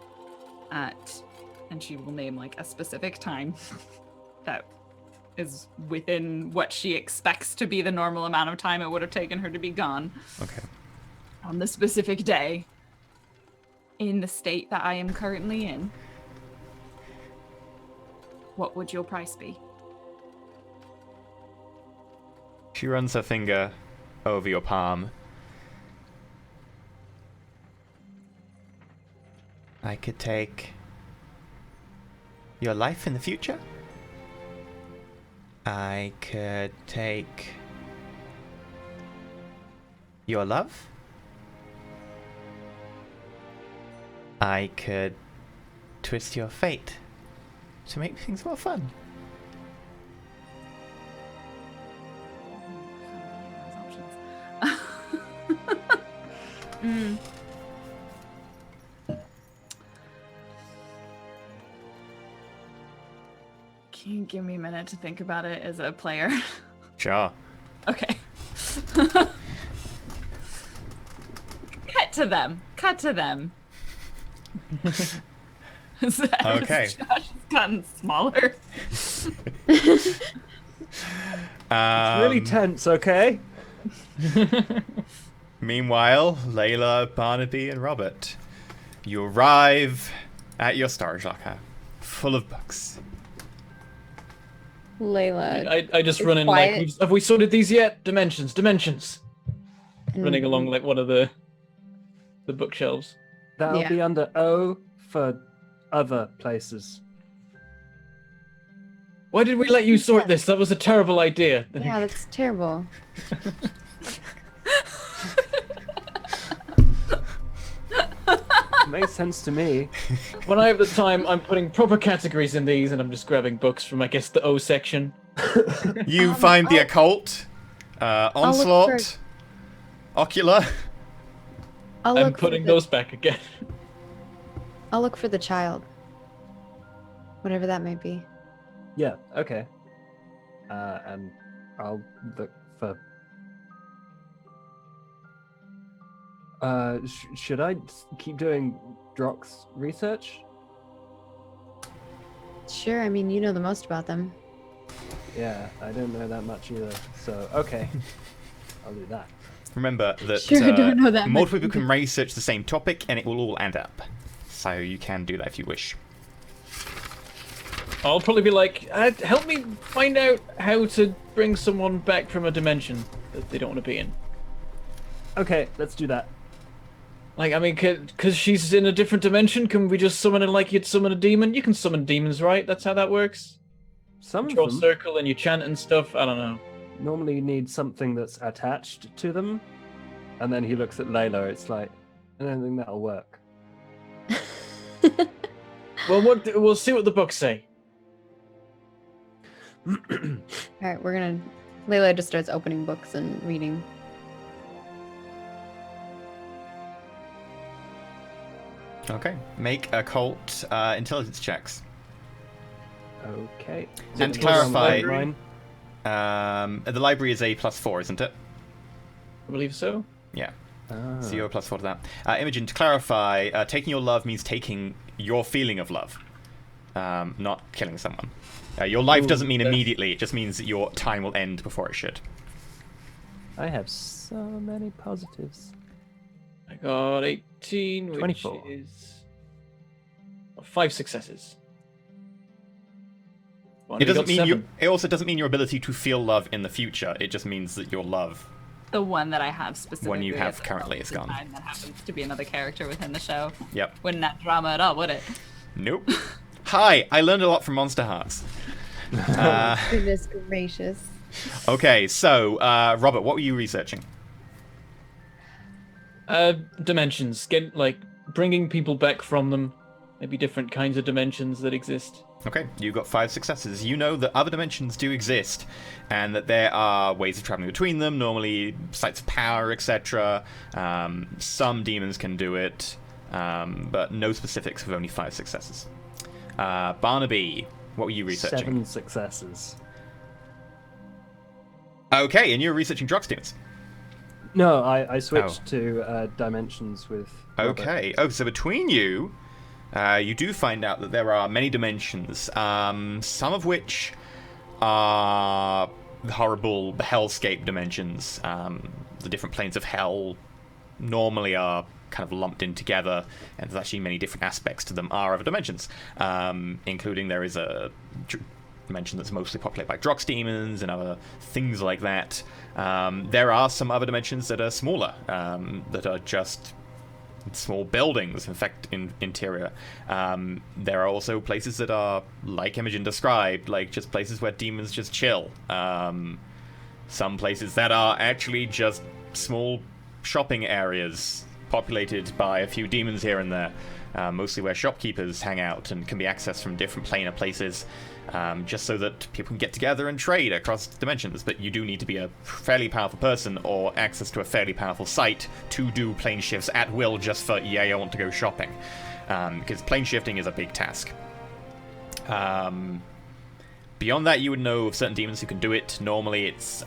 and she will name like a specific time that is within what she expects to be the normal amount of time it would have taken her to be gone. Okay. On the specific day, in the state that I am currently in, what would your price be? She runs her finger over your palm. I could take your life in the future. I could take your love. I could twist your fate to make things more fun. Can you give me a minute to think about it as a player? Sure. Okay. Cut to them. Okay. Josh has gotten smaller. It's really tense, okay? Meanwhile, Layla, Barnaby, and Robert, you arrive at your storage locker, full of books. Layla. I just run in quiet. like, have we sorted these yet? Dimensions. Running along like one of the bookshelves. That'll Yeah. be under O for other places. Why did we let you sort this? That was a terrible idea. Yeah, that's terrible. Makes sense to me. When I have the time, I'm putting proper categories in these, and I'm just grabbing books from, I guess, the O section. You find the occult, onslaught, ocular. I'll I'm look putting for the, those back again. I'll look for the child. Whatever that may be. Yeah, okay. And I'll look for... should I keep doing Drock's research? Sure, I mean, you know the most about them. Yeah, I don't know that much either, so okay. I'll do that. Remember that Sure, I don't know that multiple much. people can research the same topic and it will all add up. So you can do that if you wish. I'll probably be like, help me find out how to bring someone back from a dimension that they don't want to be in. Okay, let's do that. Like, I mean, because she's in a different dimension, can we just summon her like you'd summon a demon? You can summon demons, right? That's how that works? Some Draw a of them circle and you chant and stuff? I don't know. normally need something that's attached to them. And then he looks at Layla. It's like, I don't think that'll work. Well, we'll see what the books say. All right, Layla just starts opening books and reading. Okay, make occult intelligence checks. Okay. And to clarify, the library is a +4, isn't it? I believe so. Yeah. So you're a +4 to that. Imogen, to clarify, taking your love means taking your feeling of love, not killing someone. Your life doesn't mean immediately, it just means that your time will end before it should. I have so many positives. I got 18, which 24. is 5 successes. It doesn't mean it also doesn't mean your ability to feel love in the future. It just means that your love, The one that I have specifically. one you have currently, is gone. That happens to be another character within the show. Yep. Wouldn't that drama at all, would it? Nope. Hi, I learned a lot from Monster Hearts. Goodness gracious. Okay, so Robert, what were you researching? Dimensions. Bringing people back from them. Maybe different kinds of dimensions that exist. Okay, you got 5 successes. You know that other dimensions do exist, and that there are ways of traveling between them, normally sites of power, etc. Some demons can do it, but no specifics with only 5 successes. Barnaby, what were you researching? 7 successes. Okay, and you were researching drug demons. No, I switched to dimensions with Robert. Okay. Oh, so between you, you do find out that there are many dimensions, some of which are horrible hellscape dimensions. The different planes of hell normally are kind of lumped in together, and there's actually many different aspects to them are other dimensions, including there is a dimension that's mostly populated by Drox demons and other things like that. There are some other dimensions that are smaller, that are just small buildings, in fact, interior. There are also places that are, like Imogen described, like just places where demons just chill. Some places that are actually just small shopping areas populated by a few demons here and there, mostly where shopkeepers hang out and can be accessed from different planar places, just so that people can get together and trade across dimensions. But you do need to be a fairly powerful person or access to a fairly powerful site to do plane shifts at will, just for, I want to go shopping. Because plane shifting is a big task. Beyond that, you would know of certain demons who can do it. Normally it's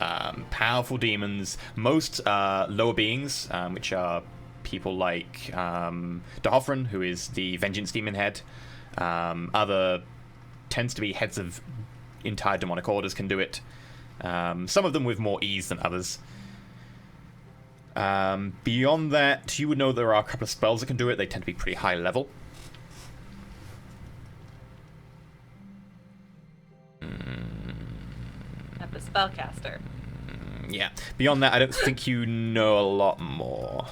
powerful demons, most lower beings, which are people like Dahofran, who is the vengeance demon head. Other tends to be heads of entire demonic orders can do it. Some of them with more ease than others. Beyond that, you would know there are a couple of spells that can do it. They tend to be pretty high level. Have a spellcaster. Yeah. Beyond that, I don't think you know a lot more.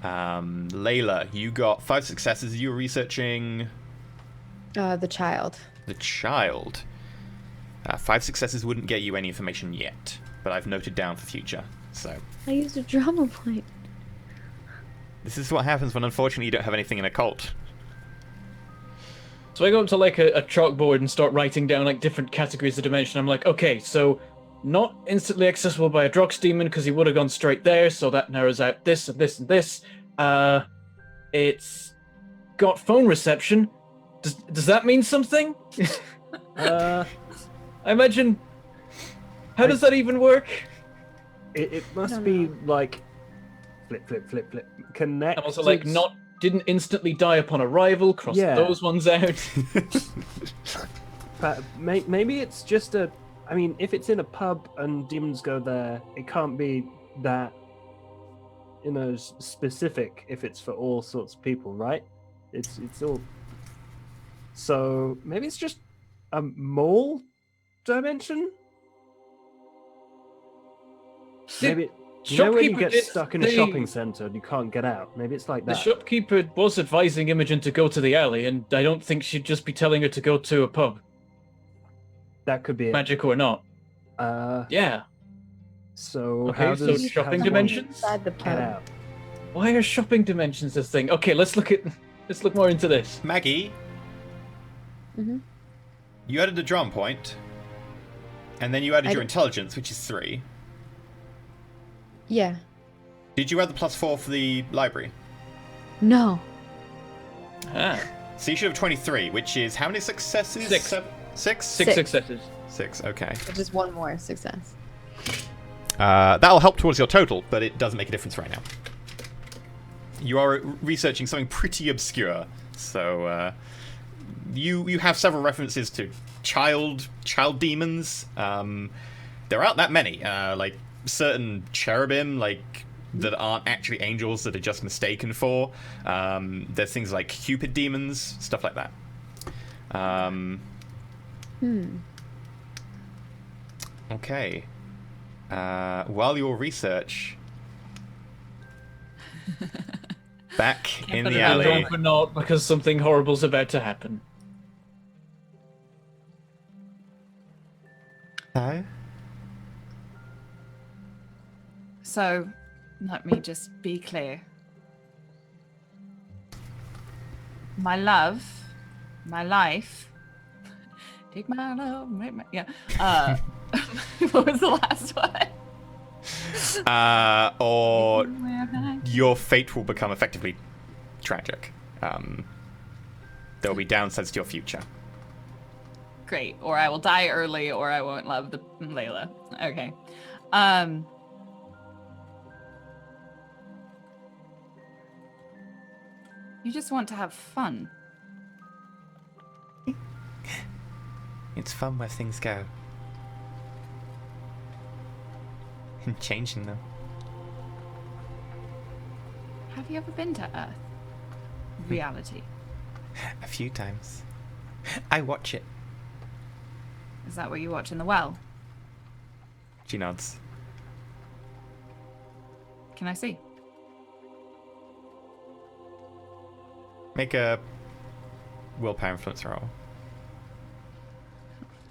Layla, you got 5 successes. You were researching The child. the child. 5 successes wouldn't get you any information yet, but I've noted down for future. So I used a drama point. this is what happens when, unfortunately, you don't have anything in occult. So I go up to like a chalkboard and start writing down like different categories of dimension. I'm like, okay, so not instantly accessible by a Drox demon because he would have gone straight there, so that narrows out this and this and this. It's got phone reception. Does that mean something? I imagine. How does that even work? It must be like flip, connect. And also like didn't instantly die upon arrival. Cross those ones out. But maybe it's just a. I mean, if it's in a pub and demons go there, it can't be that, specific. If it's for all sorts of people, right? It's all. So maybe it's just a mall dimension. Maybe when you get stuck in a shopping center and you can't get out. Maybe it's like that. The shopkeeper was advising Imogen to go to the alley, and I don't think she'd just be telling her to go to a pub. That could be Magic or not. it. Yeah. So Okay, how so does shopping how does one dimensions? Inside the get pub. out? Why are shopping dimensions a thing? Okay, let's look more into this. Maggie, Mm-hmm. you added a drum point, and then you added I your did. intelligence, which is 3. Yeah. Did you add the +4 for the library? No. Ah, So you should have 23, which is how many successes? 6. 6? Six successes. 6, okay. Just one more success. That'll help towards your total, but it doesn't make a difference right now. You are researching something pretty obscure, so you have several references to child demons. There aren't that many, like certain cherubim, like that aren't actually angels that are just mistaken for. There's things like Cupid demons, stuff like that. Okay. While your research, back in the And alley. for not because something horrible's about to happen. Hello? So, let me just be clear. My love, my life. Take my love, make my, yeah. What was the last one? Or your fate will become effectively tragic. There will be downsides to your future. Great. Or I will die early, or I won't love the Layla. Okay. You just want to have fun. It's fun where things go. And changing them. Have you ever been to Earth? Reality. A few times. I watch it. Is that what you watch in the well? She nods. Can I see? Make a willpower influence roll.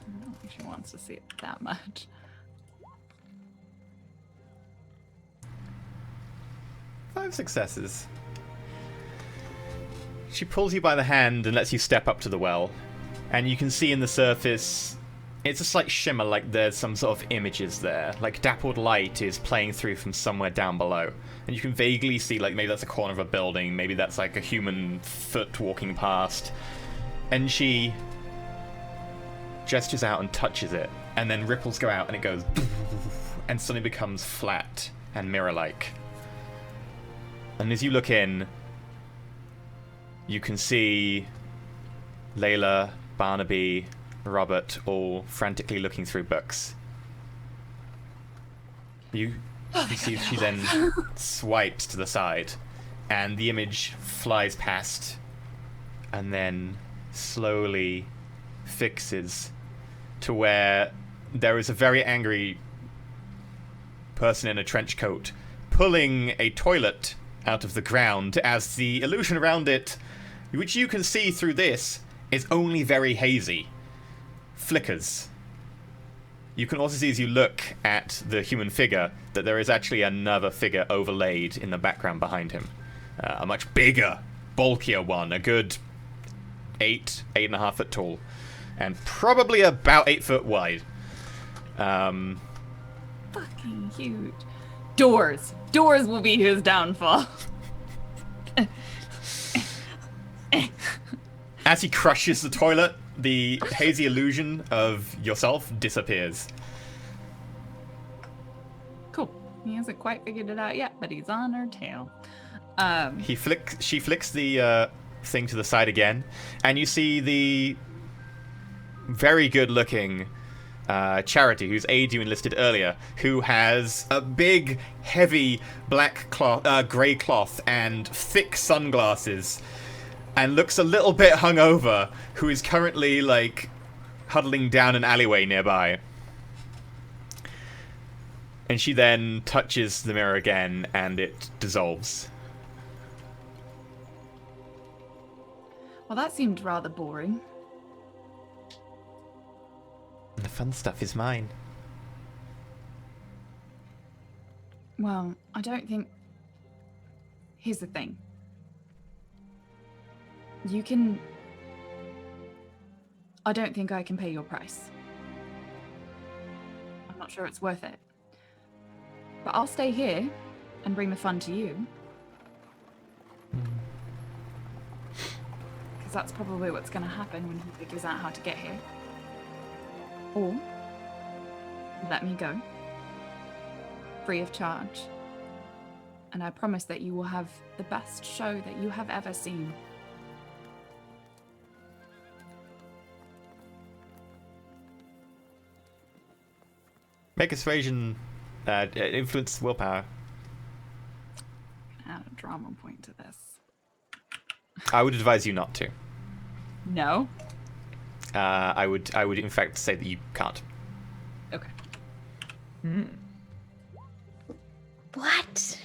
I don't think she wants to see it that much. Five successes. She pulls you by the hand and lets you step up to the well. And you can see in the surface, it's a slight shimmer, like there's some sort of images there. Like dappled light is playing through from somewhere down below. And you can vaguely see, like, maybe that's a corner of a building, maybe that's like a human foot walking past. And she gestures out and touches it. And then ripples go out and it goes and suddenly becomes flat and mirror-like. And as you look in, you can see Layla, Barnaby, Robert all frantically looking through books. You see she then swipes to the side, and the image flies past, and then slowly fixes to where there is a very angry person in a trench coat pulling a toilet out of the ground as the illusion around it, which you can see through this, is only very hazy. Flickers. You can also see as you look at the human figure that there is actually another figure overlaid in the background behind him. A much bigger, bulkier one, a good 8.5 foot tall, and probably about 8 foot wide. Fucking huge. Doors. Doors will be his downfall. As he crushes the toilet, the hazy illusion of yourself disappears. Cool. He hasn't quite figured it out yet, but he's on her tail. She flicks the thing to the side again, and you see the very good-looking Charity, whose aide you enlisted earlier, who has a big, heavy black cloth, grey cloth, and thick sunglasses, and looks a little bit hungover, who is currently, like, huddling down an alleyway nearby. And she then touches the mirror again, and it dissolves. Well, that seemed rather boring. And the fun stuff is mine. Well, I don't think... Here's the thing. You can... I don't think I can pay your price. I'm not sure it's worth it. But I'll stay here and bring the fun to you. Because that's probably what's going to happen when he figures out how to get here. Or let me go. Free of charge. And I promise that you will have the best show that you have ever seen. Make a persuasion, influence willpower. Add a drama point to this. I would advise you not to. No? I would in fact say that you can't. Okay. What?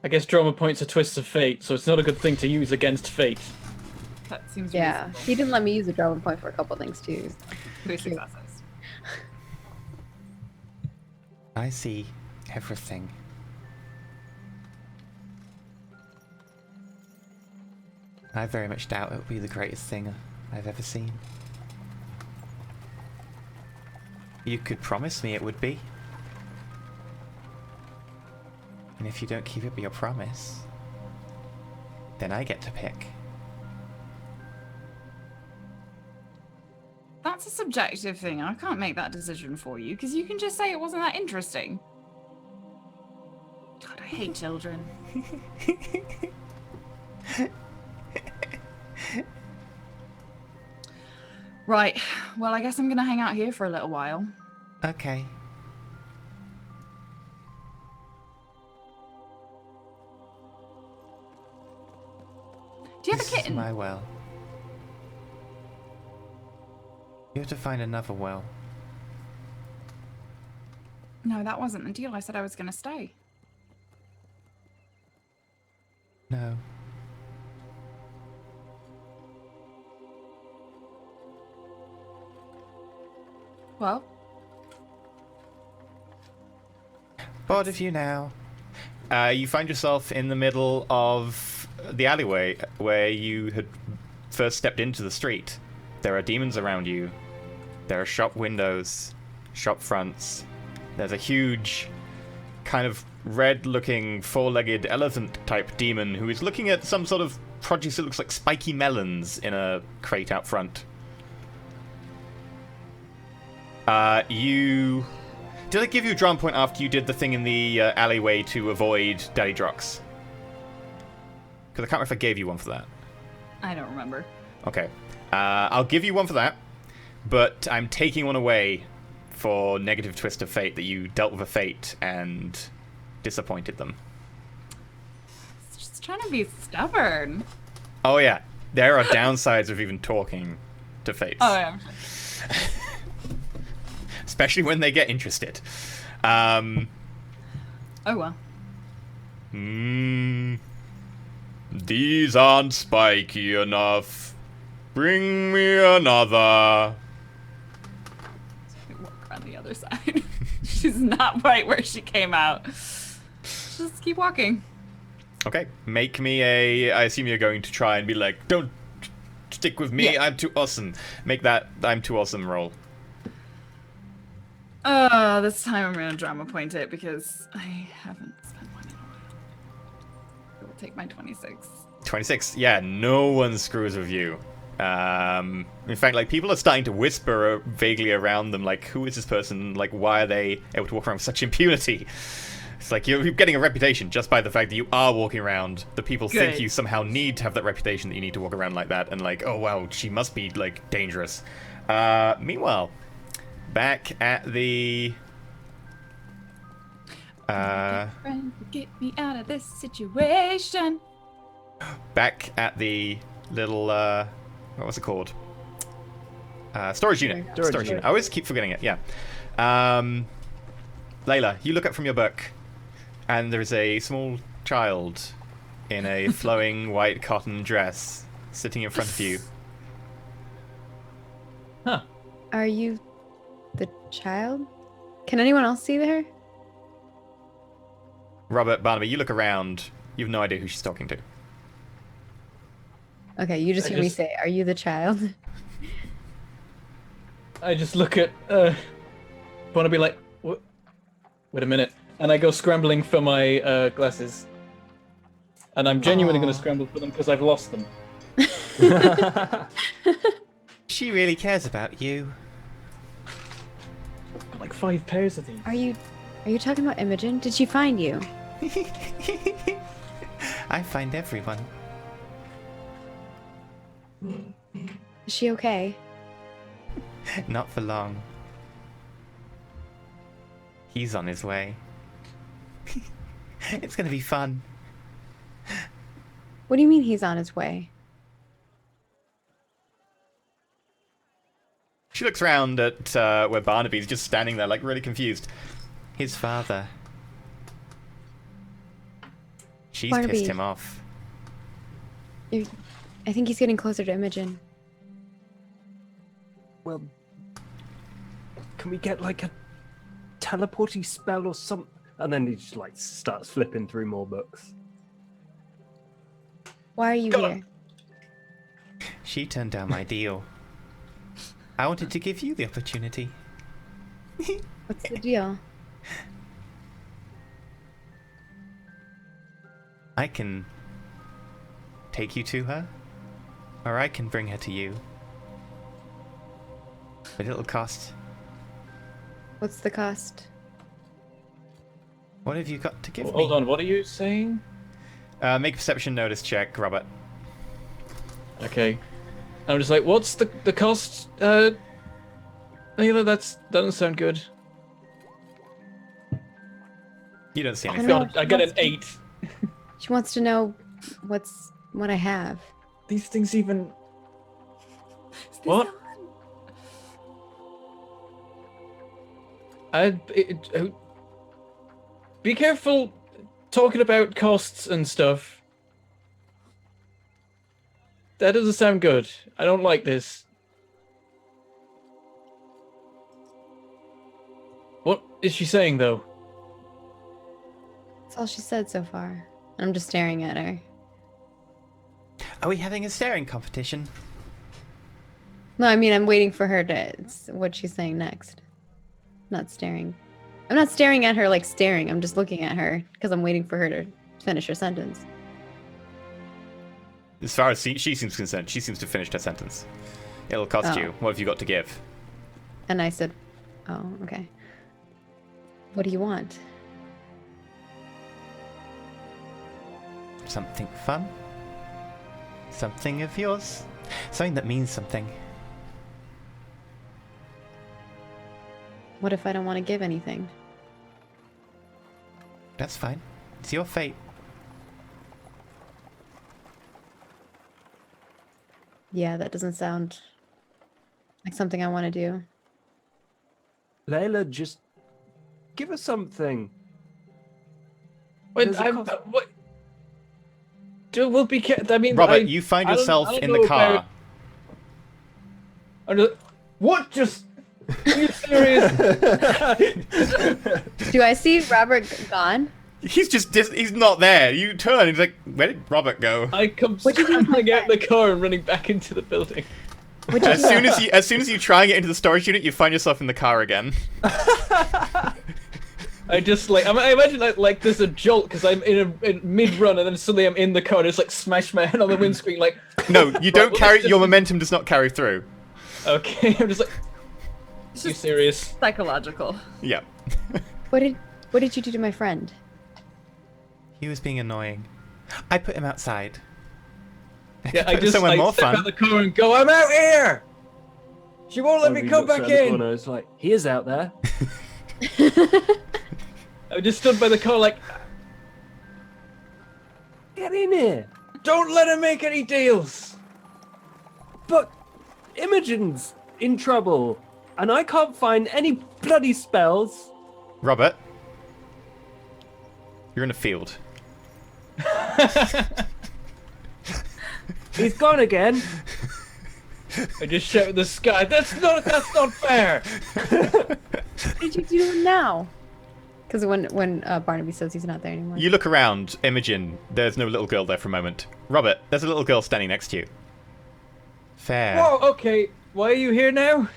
I guess drama points are twists of fate, so it's not a good thing to use against fate. That seems Yeah, reasonable. he didn't let me use a drama point for a couple things too. 2 successes. I see everything. I very much doubt it will be the greatest thing I've ever seen. You could promise me it would be. And if you don't keep up your promise, then I get to pick. That's a subjective thing. I can't make that decision for you, because you can just say it wasn't that interesting. God, I hate children. Right. Well, I guess I'm going to hang out here for a little while. Okay. Do you have a This is kitten? my well. You have to find another well. No, that wasn't the deal. I said I was going to stay. No. Well, Bored of you now. You find yourself in the middle of the alleyway where you had first stepped into the street. There are demons around you. There are shop windows, shop fronts. There's a huge, kind of red-looking, four-legged elephant-type demon who is looking at some sort of produce that looks like spiky melons in a crate out front. Did I give you a drama point after you did the thing in the alleyway to avoid Daddy Drox? Because I can't remember if I gave you one for that. I don't remember. Okay. I'll give you one for that, but I'm taking one away for negative twist of fate, that you dealt with a fate and disappointed them. It's just trying to be stubborn. Oh yeah, there are downsides of even talking to fates. Oh, yeah. Especially when they get interested. Oh, well. These aren't spiky enough. Bring me another. Walk around the other side. She's not right where she came out. Just keep walking. Okay, make me I assume you're going to try and be like, don't stick with me, Yeah. I'm too awesome. Make that I'm too awesome roll. This time I'm gonna drama point it because I haven't spent one in a while. I will take my 26. 26. Yeah, no one screws with you. In fact, like, people are starting to whisper vaguely around them, like, who is this person? Like, why are they able to walk around with such impunity? It's like you're getting a reputation just by the fact that you are walking around. The people think Good. you somehow need to have that reputation that you need to walk around like that, and like, oh wow, she must be like dangerous. Meanwhile, back at the Friend, get me out of this situation. back at the little what was it called? Storage unit. Storage unit. I always keep forgetting it. Yeah. Layla, you look up from your book, and there's a small child in a flowing white cotton dress sitting in front of you. Huh. Are you the child? Can anyone else see her? Robert, Barnaby, you look around. You have no idea who she's talking to. Okay, you just hear me say, "Are you the child?" I just look at Barnaby like, what? Wait a minute, and I go scrambling for my glasses. And I'm genuinely going to scramble for them because I've lost them. She really cares about you. Got like 5 pairs of these. Are you talking about Imogen? Did she find you? I find everyone. Is she okay? Not for long. He's on his way. It's gonna be fun. What do you mean he's on his way? She looks around at where Barnaby's just standing there, like, really confused. His father. She's Barnaby. pissed him off. I think he's getting closer to Imogen. Well, can we get like a teleporty spell or something? And then he just like starts flipping through more books. Why are you here? She turned down my deal. I wanted to give you the opportunity. What's the deal? I can take you to her, or I can bring her to you. But it'll cost. What's the cost? What have you got to give me? Hold on, what are you saying? Make a perception notice check, Robert. Okay. I'm just like, what's the cost? Layla, that doesn't sound good. You don't see I anything. don't know. God, I get an 8. She wants to know what I have. These things even... What? Be careful talking about costs and stuff. That doesn't sound good. I don't like this. What is she saying, though? That's all she said so far. I'm just staring at her. Are we having a staring competition? No, I mean, I'm waiting for her to... what she's saying next. Not staring. I'm not staring at her like staring. I'm just looking at her because I'm waiting for her to finish her sentence. As far as she seems concerned, she seems to have finished her sentence. It'll cost you. What have you got to give? And I said, oh, okay. What do you want? Something fun? Something of yours? Something that means something. What if I don't want to give anything? That's fine. It's your fate. Yeah, that doesn't sound like something I want to do. Layla, just give us something. Wait, There's a cost. what? We'll be I mean, Robert, you find yourself I don't in the know car. What just... Are you serious? Do I see Robert gone? He's just he's not there. You turn, he's like, where did Robert go? I come What'd you do with my scrambling out friend? the car and running back into the building. What'd you do? As soon as you try and get into the storage unit, you find yourself in the car again. I just like I imagine like there's a jolt because I'm in mid run and then suddenly I'm in the car and just like smash my head on the windscreen like. No, you don't Well, carry. it's just- Your momentum does not carry through. Okay, I'm just like. It's You just serious? psychological. Yeah. What did you do to my friend? He was being annoying. I put him outside. Yeah, I Put him just somewhere like more step fun. out the car and go. I'm out here. She won't let me He come looks back around the in. corner, it's like, he is out there. I just stood by the car like, Get in here. don't let him make any deals. But Imogen's in trouble, and I can't find any bloody spells. Robert, you're in a field. He's gone again. I just shout at the sky. That's not fair. What did you do now? Because when Barnaby says he's not there anymore. You look around, Imogen. There's no little girl there for a moment. Robert, there's a little girl standing next to you. Fair. Whoa, okay. Why are you here now?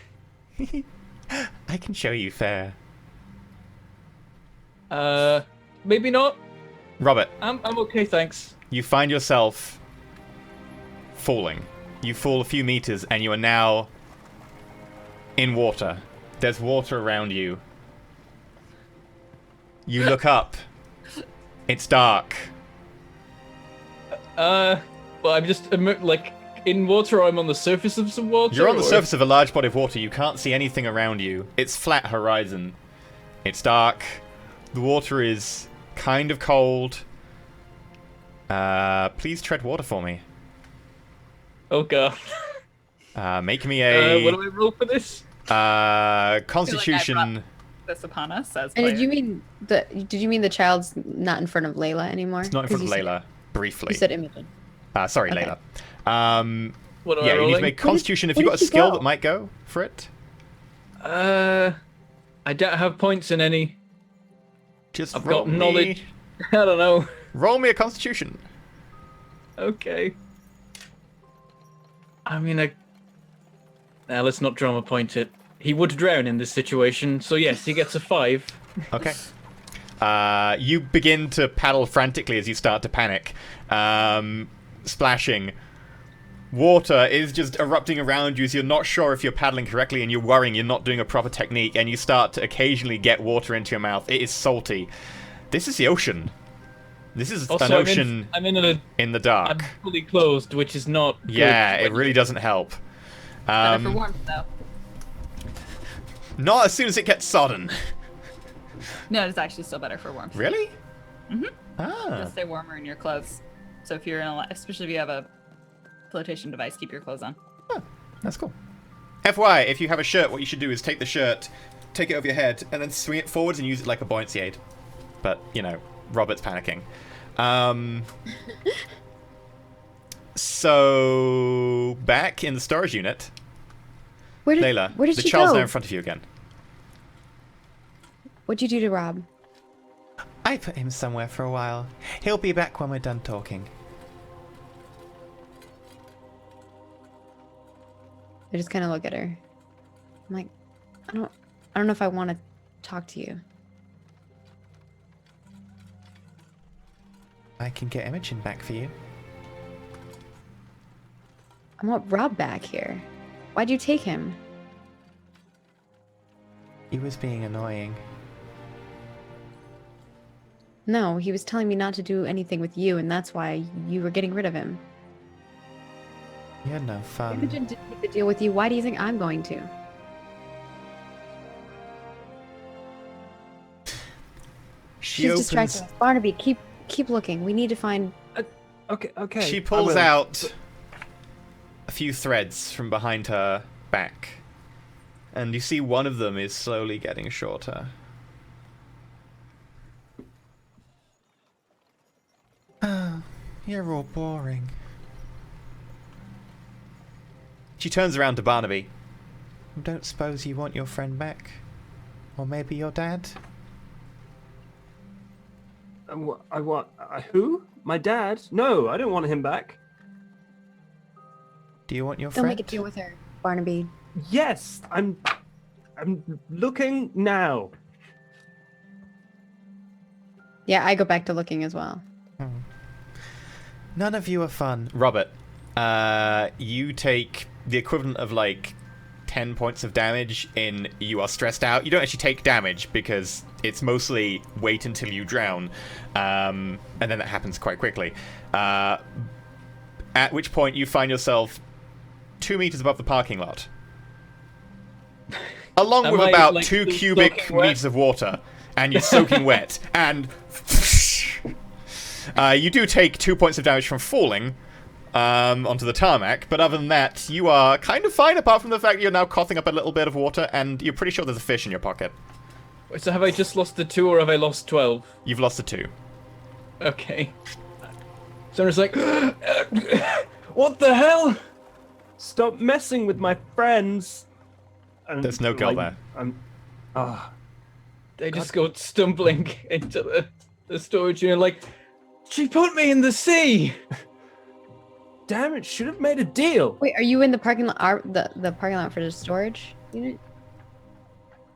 I can show you Fair. Maybe not. Robert, I'm okay, thanks. you find yourself falling. You fall a few meters and you are now in water. There's water around you. You look up. It's dark. Well, I'm just like in water, or I'm on the surface of some water. You're on the or... surface of a large body of water. You can't see anything around you. It's flat horizon. It's dark. The water is kind of cold. Please tread water for me. Oh god. Make me a what do I roll for this? Constitution. I feel like I brought this upon us as And players. did you mean the child's not in front of Layla anymore? It's not in front of Layla. Briefly. You said Imogen. Sorry, Okay. Layla. What am Yeah, I you rolling? need to make Constitution. If where you've got a did she skill go? that might go for it, I don't have points in any. just I've roll got me- knowledge. I don't know. Roll me a Constitution. Okay. I mean, now let's not drama point it. He would drown in this situation, so yes, he gets a 5. Okay. You begin to paddle frantically as you start to panic. Splashing. Water is just erupting around you, so you're not sure if you're paddling correctly, and you're worrying you're not doing a proper technique, and you start to occasionally get water into your mouth. It is salty. This is the ocean. This is Also, an ocean I'm in a. in the dark. I'm fully closed, which is not. Good. Yeah, it really doesn't help. Better for warmth, though. Not as soon as it gets sodden. No, it's actually still better for warmth. Really? Mhm. Ah. It'll stay warmer in your clothes. So if you're in especially if you have a flotation device, keep your clothes on. Oh, that's cool. FY, if you have a shirt, what you should do is take the shirt, take it over your head, and then swing it forwards and use it like a buoyancy aid. But, you know, Robert's panicking. So, back in the storage unit, Where did Layla, the she child's go? now in front of you again. What'd you do to Rob? I put him somewhere for a while. He'll be back when we're done talking. I just kind of look at her. I'm like, I don't know if I want to talk to you. I can get Imogen back for you. I want Rob back here. Why'd you take him? He was being annoying. No, he was telling me not to do anything with you, and that's why you were getting rid of him. You had no fun. Imogen didn't make the deal with you. Why do you think I'm going to? She's distracting us. Barnaby, keep looking. We need to find. Okay. She I pulls will. out a few threads from behind her back, and you see one of them is slowly getting shorter. Oh, you're all boring. She turns around to Barnaby. Don't suppose you want your friend back? Or maybe your dad? I want who? My dad? No, I don't want him back. Do you want your Don't friend? make a deal with her, Barnaby. Yes, I'm looking now. Yeah, I go back to looking as well. None of you are fun. Robert, you take the equivalent of like 10 points of damage in you are stressed out. You don't actually take damage because it's mostly wait until you drown. And then that happens quite quickly. At which point you find yourself 2 meters above the parking lot. Along Am with I, about like, 2 still cubic soaking wet? meters of water. And you're soaking wet. And you do take 2 points of damage from falling onto the tarmac, but other than that, you are kind of fine, apart from the fact you're now coughing up a little bit of water, and you're pretty sure there's a fish in your pocket. So have I just lost the 2 or have I lost 12? You've lost the 2. Okay. So I'm just like, what the hell? Stop messing with my friends. And There's no girl there. Ah. They just go stumbling into the storage unit like, she put me in the sea! Damn it, should have made a deal. Wait, are you in the parking lot? The parking lot for the storage unit?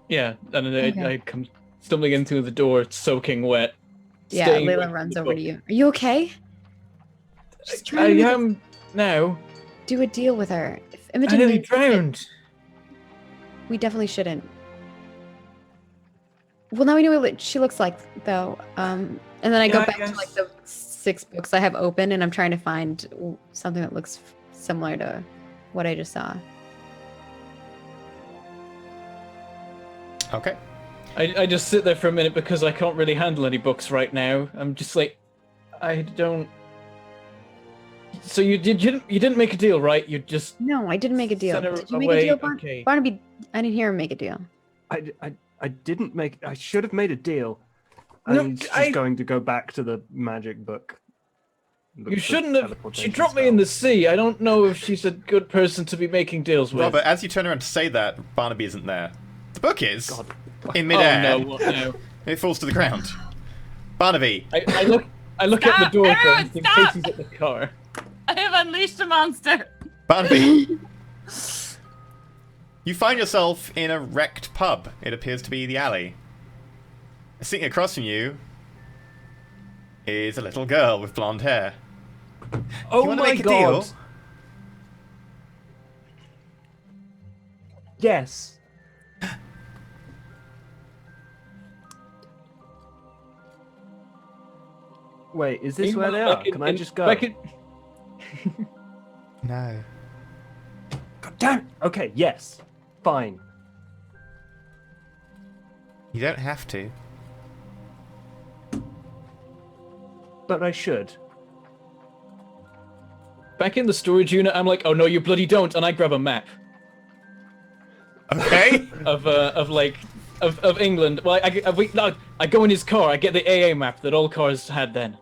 Yeah, and then Okay. I come stumbling in through the door, soaking wet. Yeah, staying Layla with runs the over book. to you. Are you okay? Just I trying to am now. do a deal with her. If I Imogen nearly needs it, drowned. we definitely shouldn't. Well, now we know what she looks like, though. And then I go Yeah, I back to like guess. the 6 books I have open, and I'm trying to find something that looks similar to what I just saw. Okay. I just sit there for a minute because I can't really handle any books right now. I'm just like, I don't. So you didn't make a deal, right? You just No, I didn't make a deal. sent her Did you make away. a deal, Okay. Barnaby? I didn't hear him make a deal. I didn't make. I should have made a deal. No, I'm just I- going to go back to the magic book. You shouldn't have. She Teleportation dropped me in the spell. sea. I don't know if she's a good person to be making deals with. Robert, as you turn around to say that, Barnaby isn't there. The book is God. in Oh midair. no! What now? It falls to the ground. Barnaby, I look at the Stop! door Everyone, in stop! case he's at the car. I have unleashed a monster. Barnaby. You find yourself in a wrecked pub. It appears to be the alley. Sitting across from you is a little girl with blonde hair. Oh you want to my make a god. deal? Yes. Wait, is this where they are? Can I just go? No. God damn it. Okay, yes. Fine. You don't have to. But I should. Back in the storage unit, I'm like, oh no, you bloody don't, and I grab a map Okay. of England. Well, I go in his car. I get the AA map that all cars had then,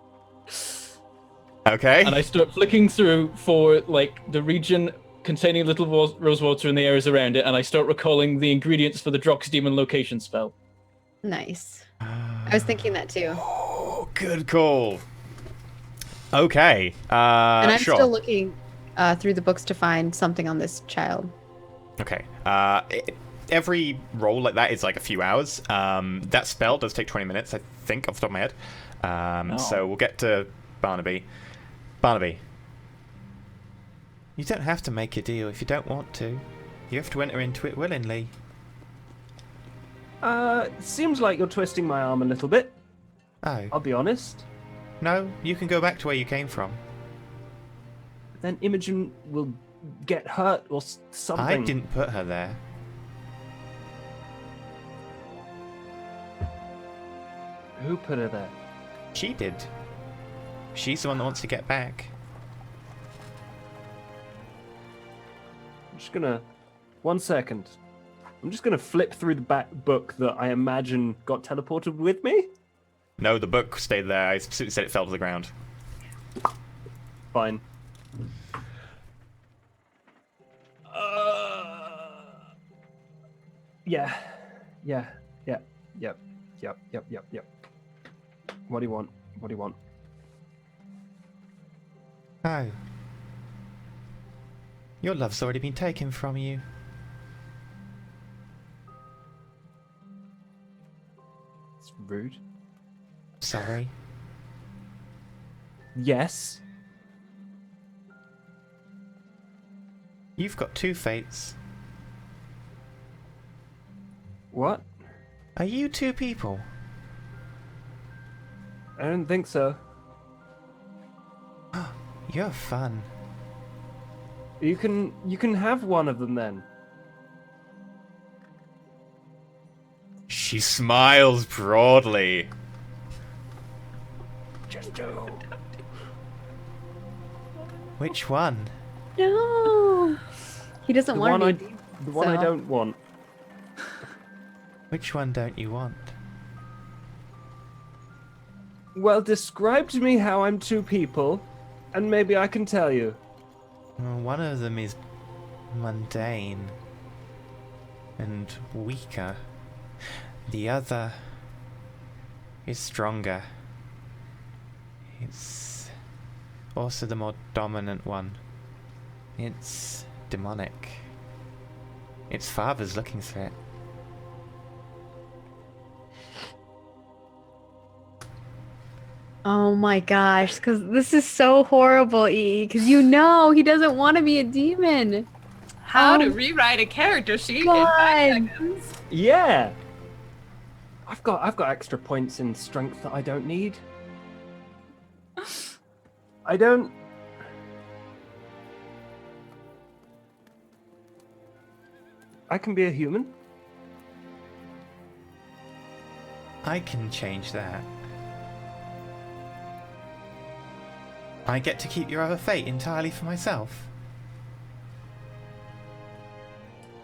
Okay. and I start flicking through for like the region containing Little Rosewater and the areas around it, and I start recalling the ingredients for the Drox Demon location spell. Nice. I was thinking that too. Oh, good call. Okay. And I'm sure. still looking through the books to find something on this child. Okay. Every roll like that is like a few hours. That spell does take 20 minutes, I think, off the top of my head. So we'll get to Barnaby. Barnaby. You don't have to make a deal if you don't want to. You have to enter into it willingly. Seems like you're twisting my arm a little bit. Oh. I'll be honest. No, you can go back to where you came from. Then Imogen will get hurt or something. I didn't put her there. Who put her there? She did. She's the one that wants to get back. I'm just gonna... 1 second. I'm just gonna flip through the back book that I imagine got teleported with me. No, the book stayed there. I specifically said it fell to the ground. Fine. Yeah. Yep. What do you want? What do you want? Oh. Your love's already been taken from you. It's rude. Sorry. Yes. You've got 2 fates. What? Are you 2 people? I don't think so. You're fun. You can have one of them then. She smiles broadly. Just do. Which one? No. He doesn't The want one to be. The one I so- don't want. Which one don't you want? Well, describe to me how I'm 2 people, and maybe I can tell you. Well, one of them is mundane and weaker. The other is stronger. It's also the more dominant one. It's demonic. Its father's looking through it. Oh my gosh, because this is so horrible, because you know he doesn't want to be a demon. How to rewrite a character sheet in God. 5 seconds. Yeah. I've got extra points in strength that I don't need. I don't. I can be a human. I can change that. I get to keep your other fate entirely for myself.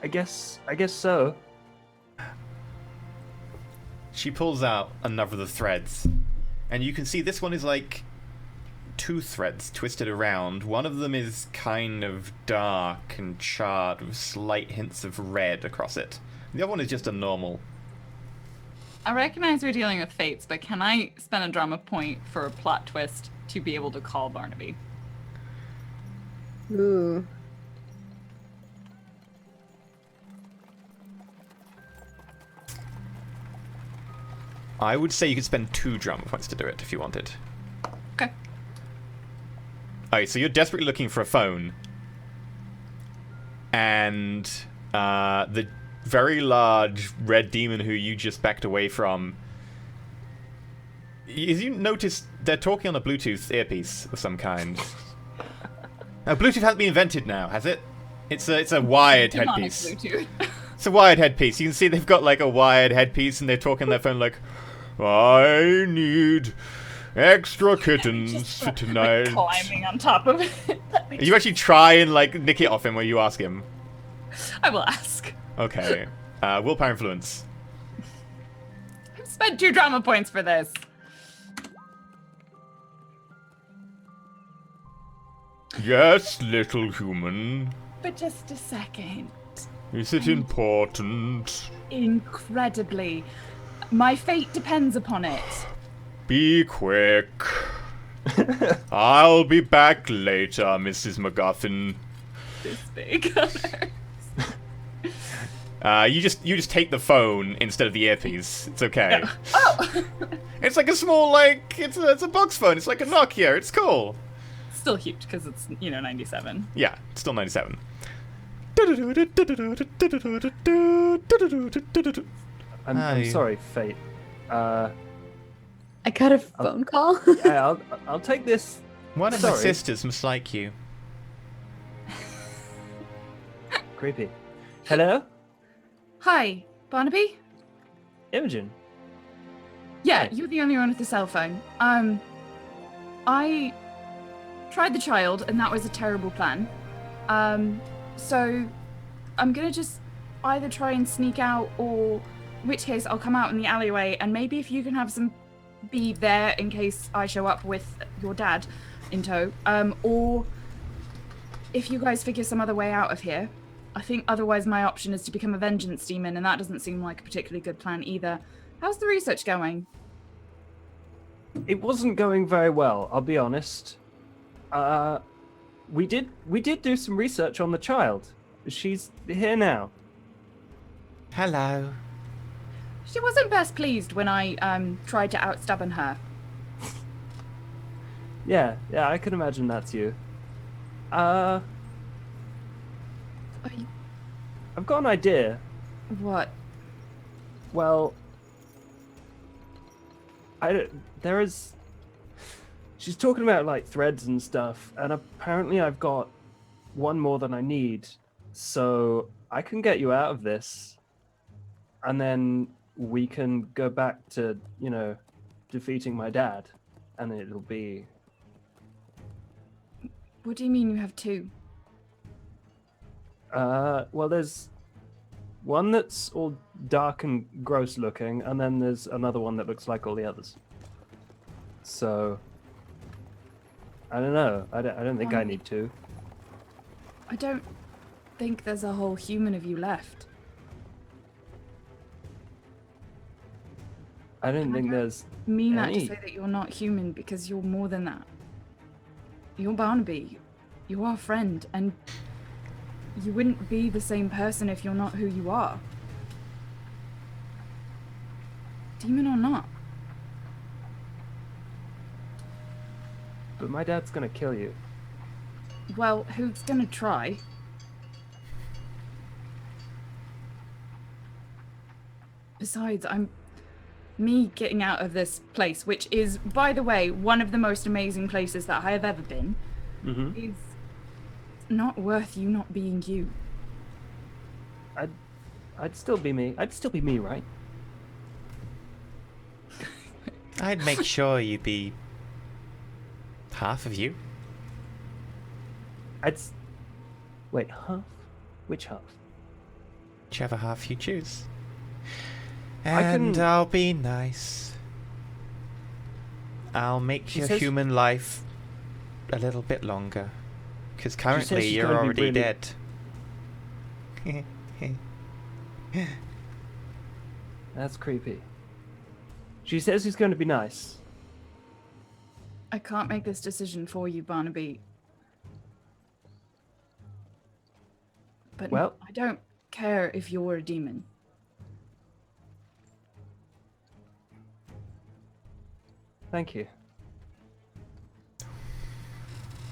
I guess so. She pulls out another of the threads, and you can see this one is like 2 threads twisted around. One of them is kind of dark and charred with slight hints of red across it. The other one is just a normal. I recognize we're dealing with fates, but can I spend a drama point for a plot twist to be able to call Barnaby? Ooh. I would say you could spend 2 drama points to do it if you wanted. Okay. Alright, so you're desperately looking for a phone. And the very large red demon who you just backed away from, you notice they're talking on a Bluetooth earpiece of some kind. Now, Bluetooth hasn't been invented now, has it? It's a wired Demonic headpiece. Bluetooth. It's a wired headpiece. You can see they've got like a wired headpiece and they're talking on their phone like, I need extra kittens for tonight. Climbing on top of it. You actually try and like nick it off him where you ask him. I will ask. Okay. Willpower influence. I've spent 2 drama points for this. Yes, little human. But just a second. Is it important? Incredibly. My fate depends upon it. Be quick. I'll be back later, Mrs. MacGuffin. This big. You just take the phone instead of the earpiece. It's okay. Yeah. Oh! It's like a small, like, it's a box phone. It's like a Nokia. It's cool. Still huge because it's, 97. Yeah, it's still 97. I'm sorry, Fate. I got a phone call. Yeah, I'll take this. One of my Sorry. sisters must like you. Creepy. Hello, Hi, Barnaby? Imogen. Yeah, Hi. you're the only one with the cell phone. I tried the child, and that was a terrible plan. So I'm gonna just either try and sneak out, or in which case I'll come out in the alleyway, and maybe if you can have some be there in case I show up with your dad in tow, or if you guys figure some other way out of here. I think otherwise my option is to become a vengeance demon, and that doesn't seem like a particularly good plan either. How's the research going? It wasn't going very well, I'll be honest. We did do some research on the child. She's here now. Hello. She wasn't best pleased when I tried to outstubborn her. Yeah, I can imagine that's you. I've got an idea. What? Well, she's talking about like threads and stuff, and apparently I've got one more than I need, so I can get you out of this, and then we can go back to, defeating my dad, and it'll be... What do you mean you have 2? Well, there's one that's all dark and gross looking, and then there's another one that looks like all the others. So, I don't know. I don't think I need 2. I don't think there's a whole human of you left. I don't think there's mean that to any. say that you're not human, because you're more than that. You're Barnaby. You're our friend, and you wouldn't be the same person if you're not who you are. Demon or not. But my dad's gonna kill you. Well, who's gonna try? Besides, me getting out of this place, which is, by the way, one of the most amazing places that I have ever been, is not worth you not being you. I'd still be me. I'd still be me, right? I'd make sure you'd be half of you. Wait, half? Which half? Whichever half you choose. I And can- I'll be nice. I'll make She your says- human life a little bit longer. Because says currently she's you're gonna be already really- dead. That's creepy. She says he's going to be nice. I can't make this decision for you, Barnaby. But Well- I don't care if you're a demon. Thank you.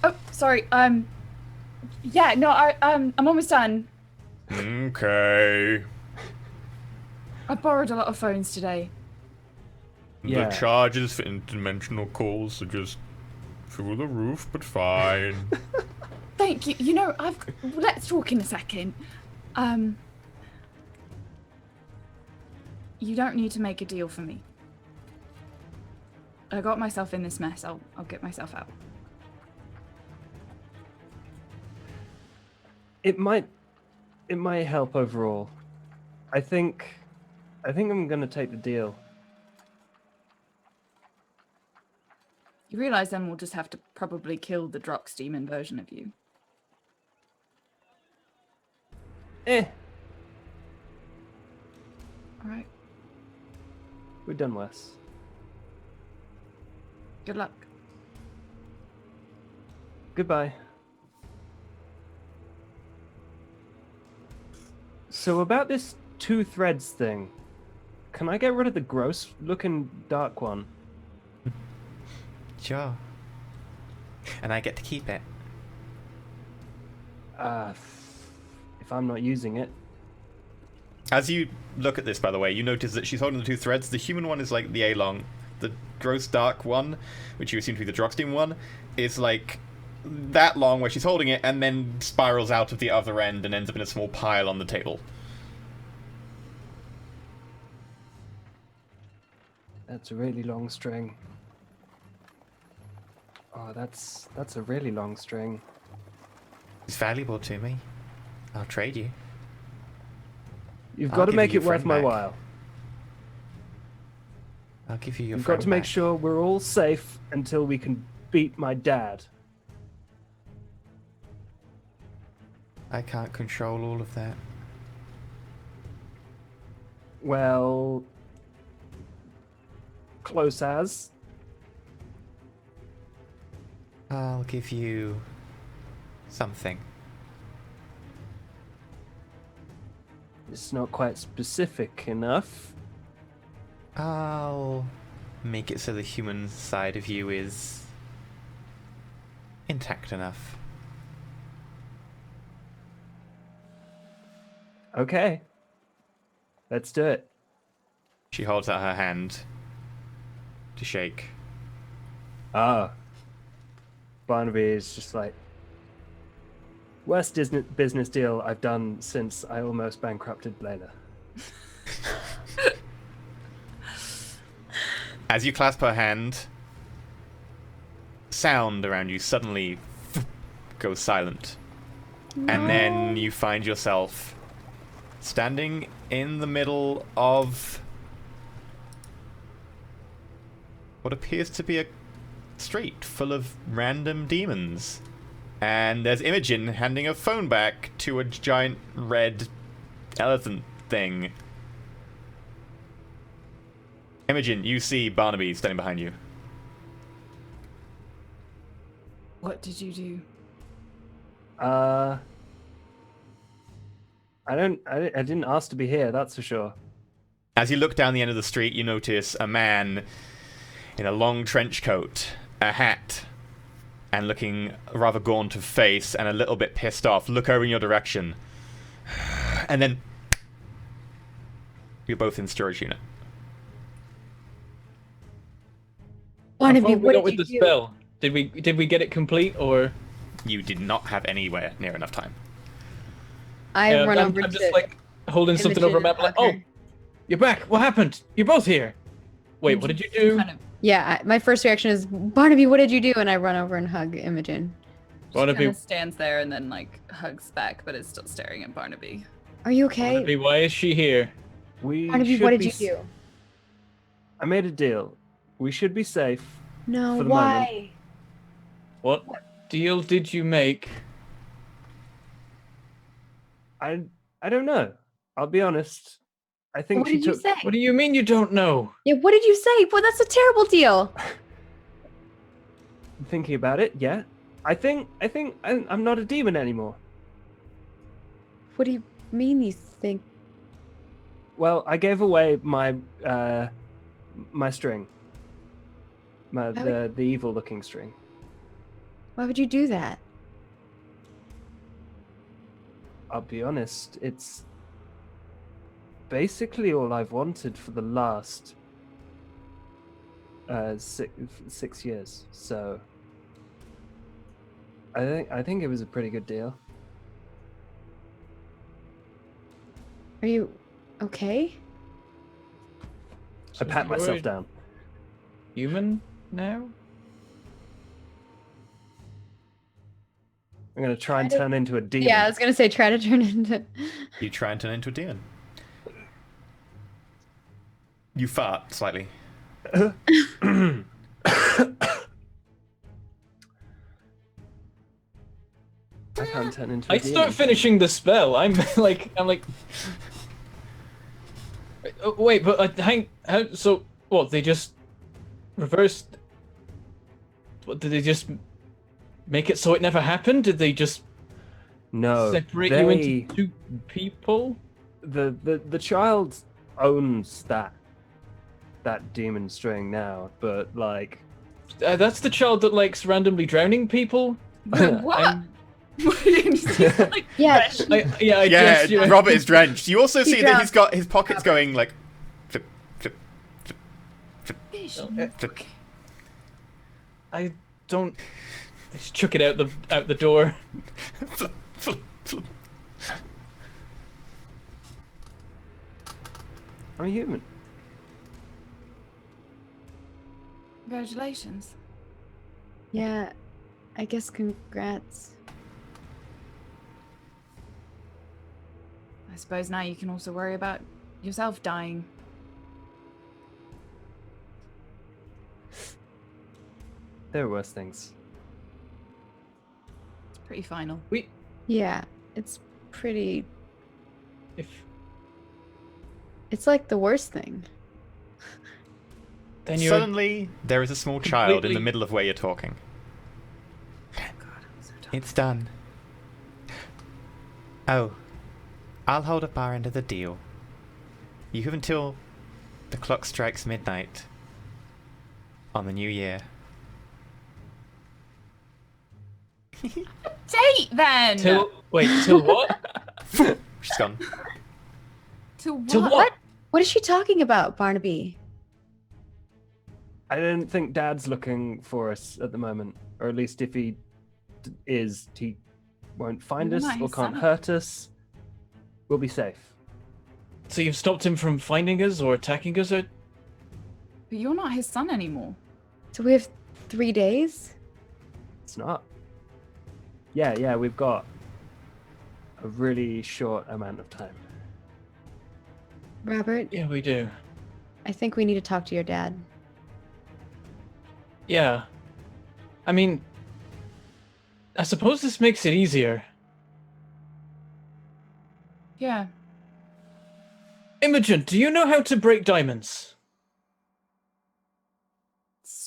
Oh, sorry. Yeah, no, I'm almost done. Okay. I borrowed a lot of phones today. Yeah. The charges for interdimensional calls are just through the roof, but fine. Thank you. You know, let's talk in a second. You don't need to make a deal for me. I got myself in this mess. I'll get myself out. It might help overall. I think I'm going to take the deal. You realize then we'll just have to probably kill the Drox demon version of you. Eh, All right. we're done, Wes. Good luck. Goodbye. So about this two threads thing, can I get rid of the gross looking dark one? Sure. And I get to keep it. If I'm not using it. As you look at this, by the way, you notice that she's holding the two threads. The human one is like the A-long. The gross dark one, which you assume to be the Droxteam one, is like that long where she's holding it and then spirals out of the other end and ends up in a small pile on the table. That's a really long string. Oh, that's a really long string. It's valuable to me. I'll trade you. You've I'll got to give make you it your worth friend my back. while. I'll give you your You've friend got to make back. sure we're all safe until we can beat my dad. I can't control all of that. Well, close as. I'll give you something. It's not quite specific enough. I'll make it so the human side of you is intact enough. Okay. Let's do it. She holds out her hand to shake. Ah. Barnaby is just like, worst business deal I've done since I almost bankrupted Layla. As you clasp her hand, sound around you suddenly goes silent. And then you find yourself standing in the middle of what appears to be a street full of random demons. And there's Imogen handing a phone back to a giant red elephant thing. Imogen, you see Barnaby standing behind you. What did you do? I didn't ask to be here, that's for sure. As you look down the end of the street, you notice a man in a long trench coat, a hat, and looking rather gaunt of face and a little bit pissed off, look over in your direction. And then you're both in storage unit. Barnaby, How far we what got did with you the do? spell? Did we get it complete or? You did not have anywhere near enough time. I run I'm, over I'm to just like holding something over a Imogen map, like, and hug oh, her. you're back. What happened? You're both here. Wait, what did you do? Kind of, Yeah, my first reaction is, Barnaby, what did you do? And I run over and hug Imogen. Barnaby, kind of stands there and then like hugs back, but is still staring at Barnaby. Are you okay? Barnaby, why is she here? We Barnaby, should what did be you s- do? I made a deal. We should be safe. No, For the why? What deal did you make? I don't know. I'll be honest. I think What she did you took. say? What do you mean you don't know? Yeah, what did you say? Well, that's a terrible deal. Thinking about it, yeah. I think I'm not a demon anymore. What do you mean you think? Well, I gave away my my string. The evil looking string. Why would you do that? I'll be honest, it's basically all I've wanted for the last 6 years. So I think it was a pretty good deal. Are you okay? I pat myself You're down. Human now? I'm gonna try and Try to- turn into a demon. Yeah, I was gonna say try to turn into. You try and turn into a demon. You fart slightly. I can't turn into a I demon. start finishing the spell. I'm like. Oh, wait, but how? So what? They just reversed. What did they just make it so it never happened? Did they just No, separate you into two people? the child owns that demon string now, but like That's the child that likes randomly drowning people. What? I'm- Like, Yeah, fresh. I guess. You know. Robert is drenched. You also He see that drowned. he's got his pockets going like flip, flip, flip, Vision. flip. I don't. Just chuck it out the door. Flip, flip, flip. I'm a human. Congratulations. yeah. I guess congrats. I suppose now you can also worry about yourself dying. There are worse things. It's pretty final. Yeah, it's pretty. If It's like the worst thing. then you're Suddenly, there is a small child in the completely- middle of where you're talking. It's done. Oh, I'll hold up our end of the deal. You have until the clock strikes midnight on the new year. Date then. till what? She's gone. To what? To what? What is she talking about, Barnaby? I don't think Dad's looking for us at the moment, or at least if he is, he won't find You're us not or his can't son. hurt us. We'll be safe. So you've stopped him from finding us or attacking us? Or... But you're not his son anymore. So we have 3 days? It's not. Yeah, we've got a really short amount of time. Robert, Yeah, we do. I think we need to talk to your dad. Yeah. I mean, I suppose this makes it easier. Yeah. Imogen, do you know how to break diamonds?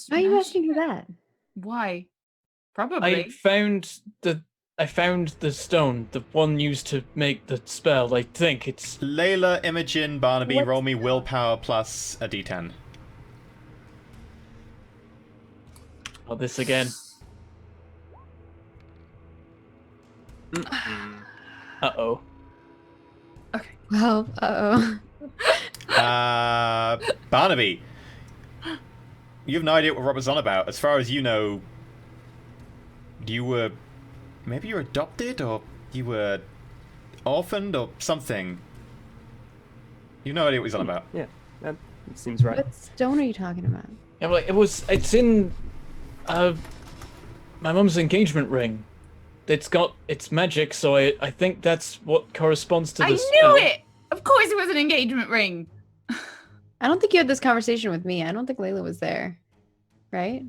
Why are you asking her that? Why? Probably. I found the stone, the one used to make the spell. I think it's Layla, Imogen, Barnaby, What roll me spell? willpower plus a d10. oh, this again. Uh-oh. Okay. Well, Barnaby, you have no idea what Rob was on about. As far as you know, maybe you were adopted, or you were orphaned, or something. You have no idea what he's on about. Yeah, that seems right. what stone are you talking about? Yeah, like it's in my mum's engagement ring. It's magic, so I think that's what corresponds to the I spell. knew it! Of course it was an engagement ring. I don't think you had this conversation with me. I don't think Layla was there. Right?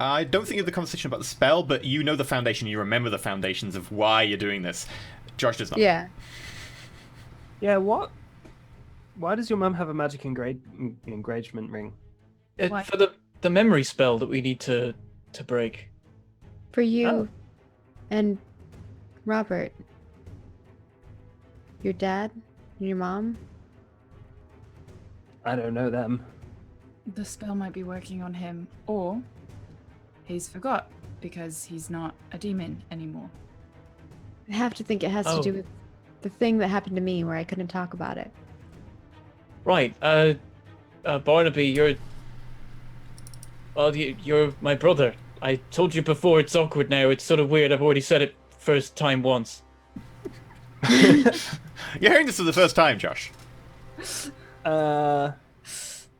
I don't think you have the conversation about the spell, but you know the foundation. You remember the foundations of why you're doing this. Josh does not. Yeah. Yeah, what? Why does your mum have a magic engagement ring? Why? For the memory spell that we need to break. For you Oh. and Robert. Your dad and your mom. I don't know them. The spell might be working on him, or he's forgot because he's not a demon anymore. I have to think it has to Oh. do with the thing that happened to me where I couldn't talk about it. Right. Barnaby, you're my brother. I told you before. It's awkward now. It's sort of weird. I've already said it first time once. You're hearing this for the first time, Josh.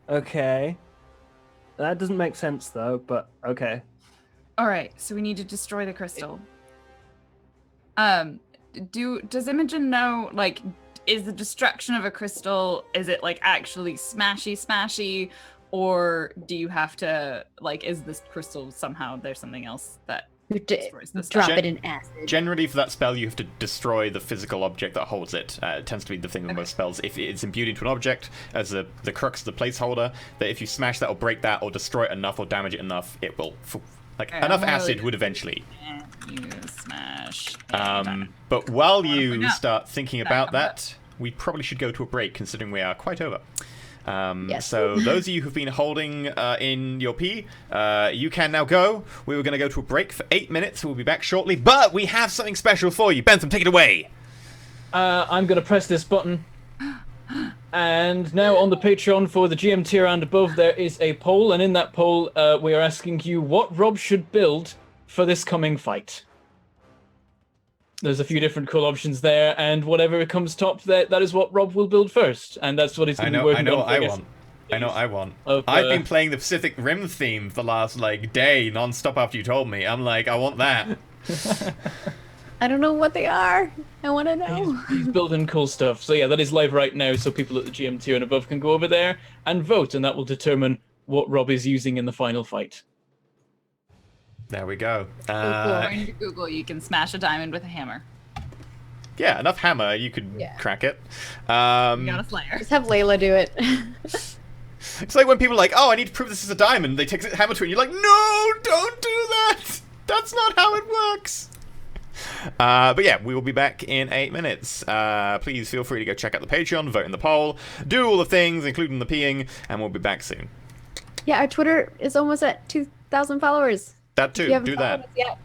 Okay. That doesn't make sense though, but okay. Alright, so we need to destroy the crystal. Does Imogen know, like, is the destruction of a crystal, is it like actually smashy, or do you have to, like, is this crystal somehow, there's something else that You destroys the drop stuff? it in acid. Generally, for that spell, you have to destroy the physical object that holds it. It tends to be the thing with most spells. If it's imbued into an object as the crux, the placeholder, that if you smash that or break that or destroy it enough or damage it enough, it will... Alright, enough I'm gonna acid really- would eventually. You smash. But while Wanna you bring up start thinking that about number. that, we probably should go to a break, considering we are quite over. Yes. So those of you who've been holding in your pee, you can now go. We were going to go to a break for 8 minutes. We'll be back shortly, but we have something special for you. Bentham, take it away. I'm gonna press this button. And now on the Patreon for the GM tier and above, there is a poll, and in that poll, we are asking you what Rob should build for this coming fight. There's a few different cool options there, and whatever comes top, that is what Rob will build first, and that's what he's going to be working on. I know what I want. Of, I've been playing the Pacific Rim theme for the last day non-stop after you told me. I'm like, I want that. I don't know what they are. I want to know. He's building cool stuff. So yeah, that is live right now, so people at the GM tier and above can go over there and vote, and that will determine what Rob is using in the final fight. There we go. According to Google, you can smash a diamond with a hammer. Yeah, enough hammer, you could crack it. You got a Slayer. Just have Layla do it. It's like when people are like, oh, I need to prove this is a diamond. They take a hammer to it, and you're like, no, don't do that. That's not how it works. But yeah, we will be back in 8 minutes. Please feel free to go check out the Patreon, vote in the poll, do all the things, including the peeing, and we'll be back soon. Yeah, our Twitter is almost at 2,000 followers. That If you too, haven't do followed that. us yet.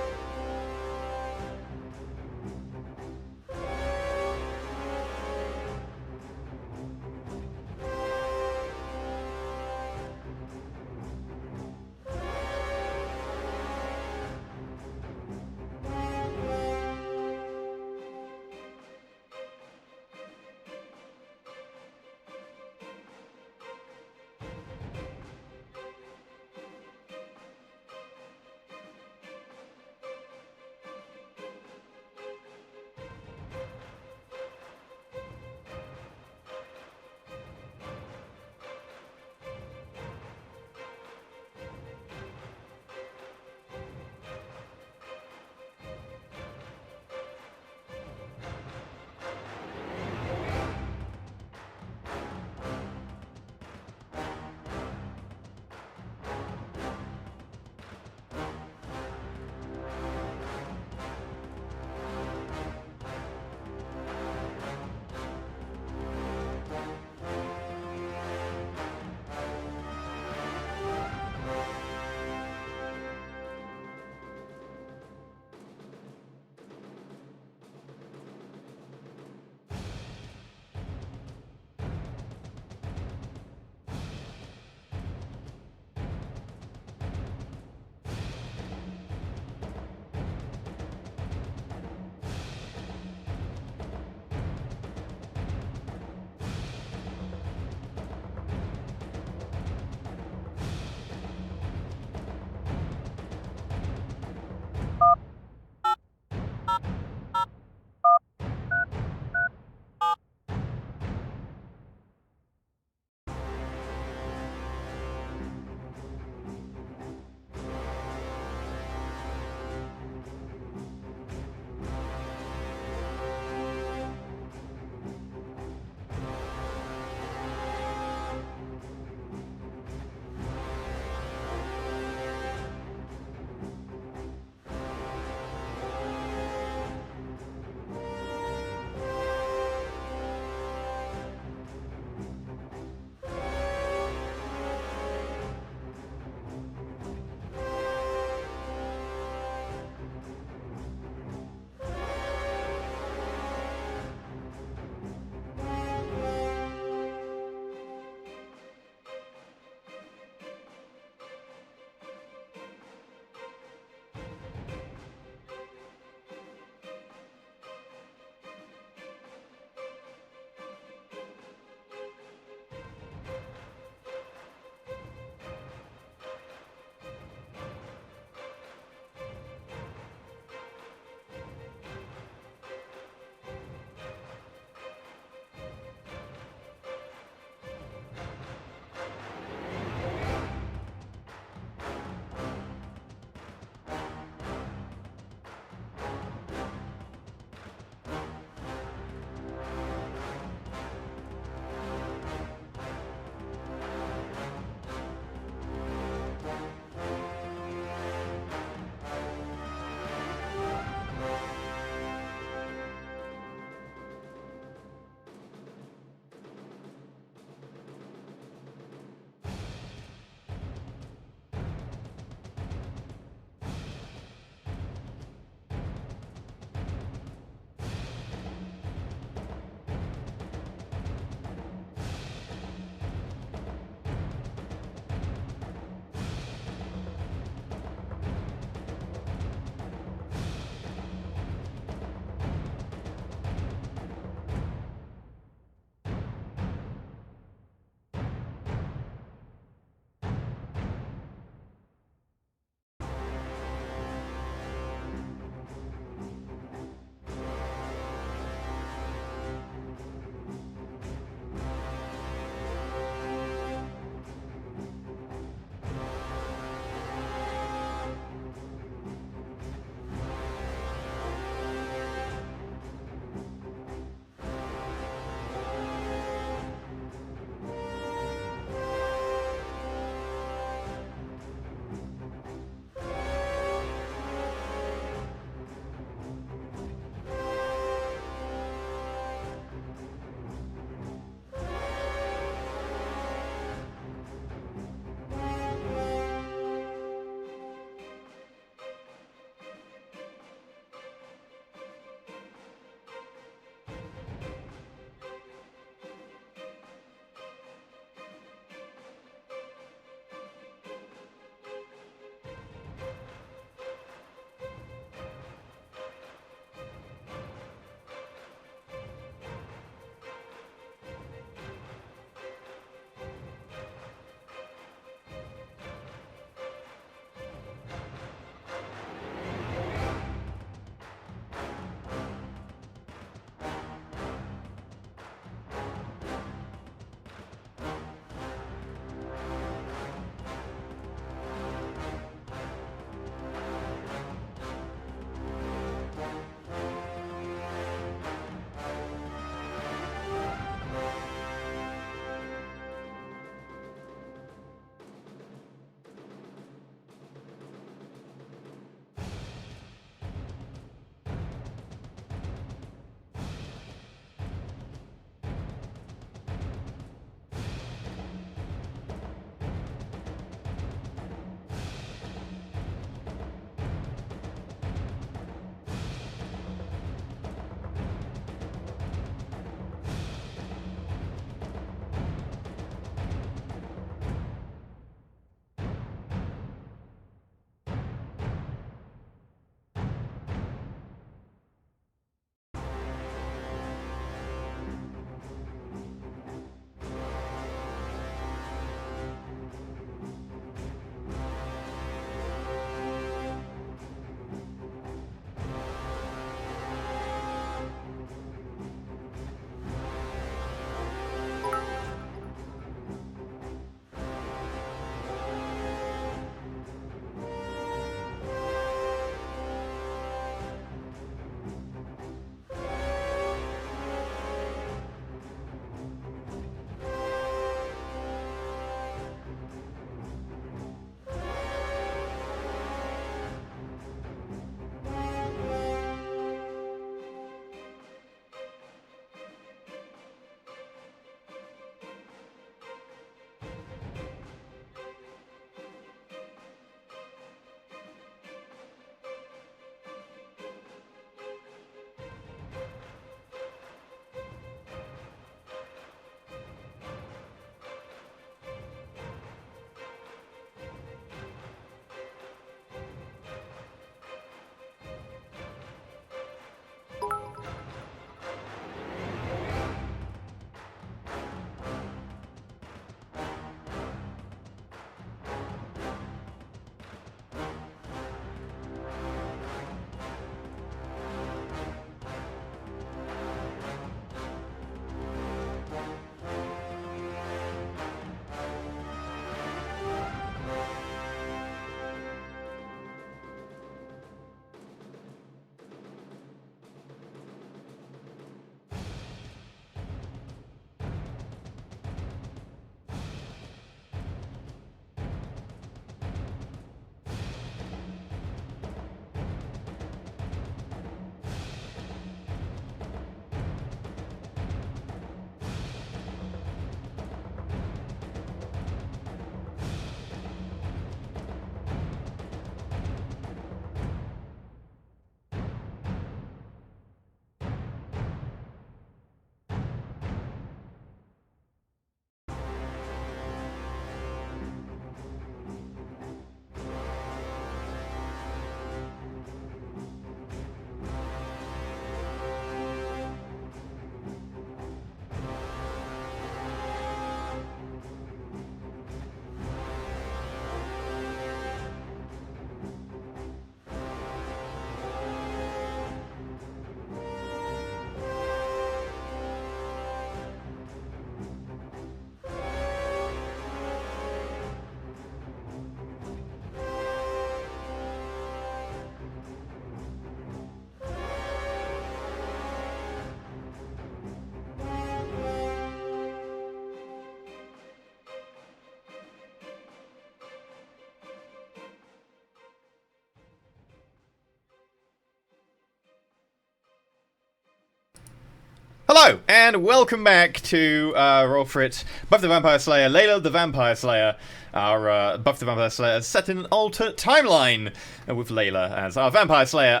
Hello, and welcome back to Roll4It, Buffy the Vampire Slayer, Layla the Vampire Slayer. Our Buffy the Vampire Slayer is set in an alternate timeline with Layla as our Vampire Slayer.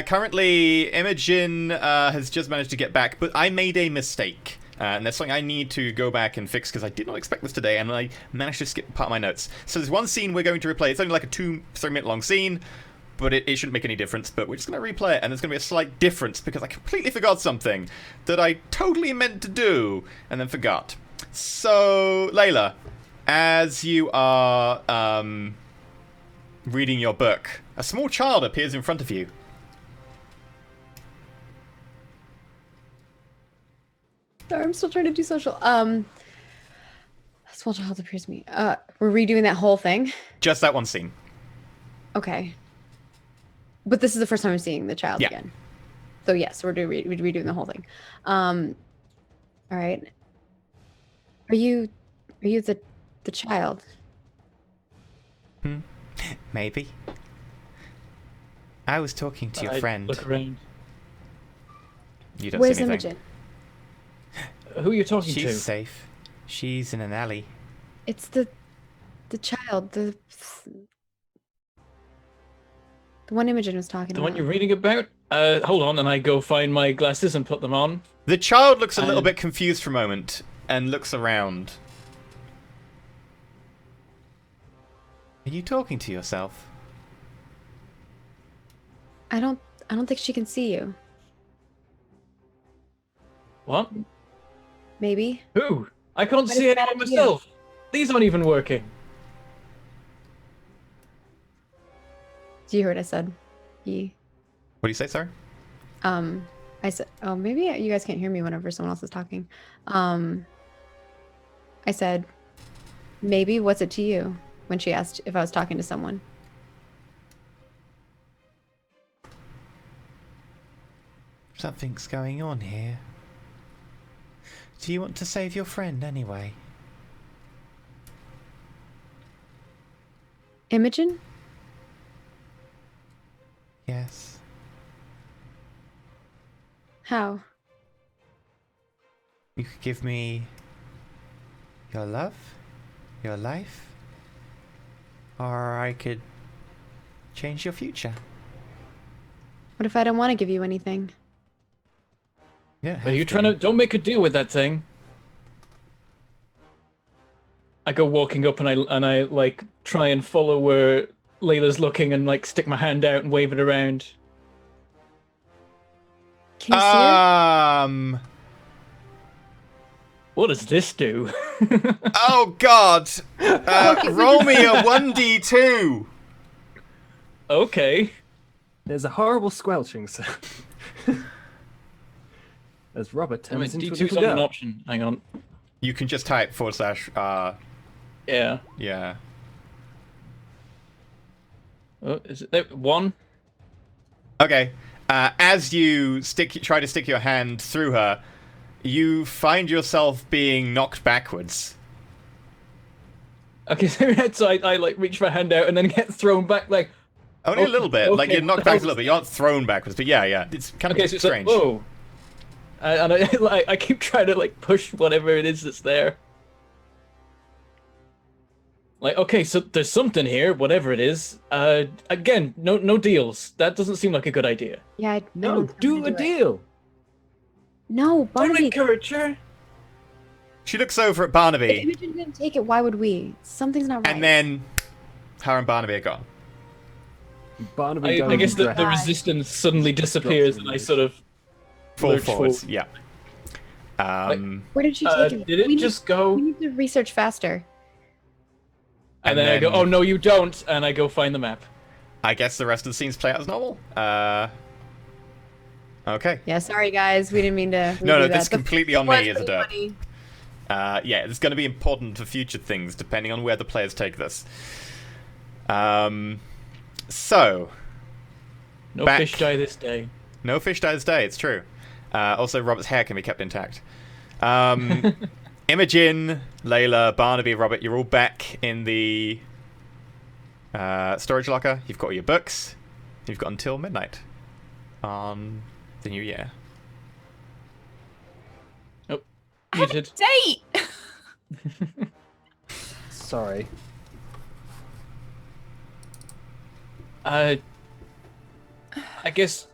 Currently, Imogen has just managed to get back, but I made a mistake. And there's something I need to go back and fix because I did not expect this today, and I managed to skip part of my notes. So there's one scene we're going to replay. It's only like a 2-3 minute long scene, but it shouldn't make any difference. But we're just going to replay it, and there's going to be a slight difference because I completely forgot something that I totally meant to do and then forgot. So, Layla, as you are reading your book, a small child appears in front of you. Sorry, I'm still trying to do social. Small child appears to me. We're redoing that whole thing. Just that one scene. Okay. But this is the first time I'm seeing the child Yeah. again. So yes, we're redoing the whole thing. All right. Are you the child? Maybe. I was talking to your I friend. Look around. You don't Where's see anything. Imogen? Who are you talking to? She's safe. She's in an alley. It's the child, the one Imogen was talking The about. one you're reading about? Hold on, and I go find my glasses and put them on. The child looks a little bit confused for a moment and looks around. Are you talking to yourself? I don't think she can see you. What? Maybe. Who? I can't What see is that anyone idea? myself. These aren't even working. Do you hear what I said? What do you say, sorry? I said, oh, maybe you guys can't hear me whenever someone else is talking. I said, maybe, what's it to you? When she asked if I was talking to someone. Something's going on here. Do you want to save your friend anyway? Imogen? Yes. How? You could give me your love, your life, or I could change your future. What if I don't want to give you anything? Yeah. Are you trying to... Don't make a deal with that thing. I go walking up and I like try and follow where Layla's looking and like stick my hand out and wave it around. Can you see her? What does this do? Oh God! Roll me a 1d2. Okay. There's a horrible squelching sound. As Robert I mean, turns into a D2's little not an girl. option. Hang on. You can just type / Yeah. yeah. Oh, is it there? 1? Okay. As you try to stick your hand through her, you find yourself being knocked backwards. Okay, so I like reach my hand out and then get thrown back like... Only a little bit. Like okay. you're knocked back a little bit. You aren't thrown backwards, but yeah. It's kind of Okay, so it's like, strange. whoa. And I keep trying to like push whatever it is that's there. Like, okay, so there's something here, whatever it is. Again, no deals. That doesn't seem like a good idea. Yeah, I No, don't do wanna a it. deal. No, Don't Barnaby. encourage her. She looks over at If Barnaby, Imogen didn't take it, why would we? Something's not right. and then her and Barnaby are gone. Barnaby I guess the dress. resistance suddenly disappears and I sort of... Fall lurch forwards. forward. Yeah. Where did she take it? Did it We need- just go? We need to research faster. And then I go, oh no, you don't, and I go find the map. I guess the rest of the scenes play out as normal. Okay. Yeah, sorry guys, we didn't mean to. No, redo that. that's The completely on was me as a really derp. funny. Yeah, it's going to be important for future things, depending on where the players take this. So, No Back. fish die this day. no fish dies day, it's true. Also, Robert's hair can be kept intact. Imogen, Layla, Barnaby, Robert, you're all back in the storage locker. You've got all your books. You've got until midnight on the new year. muted. Date. Sorry. I guess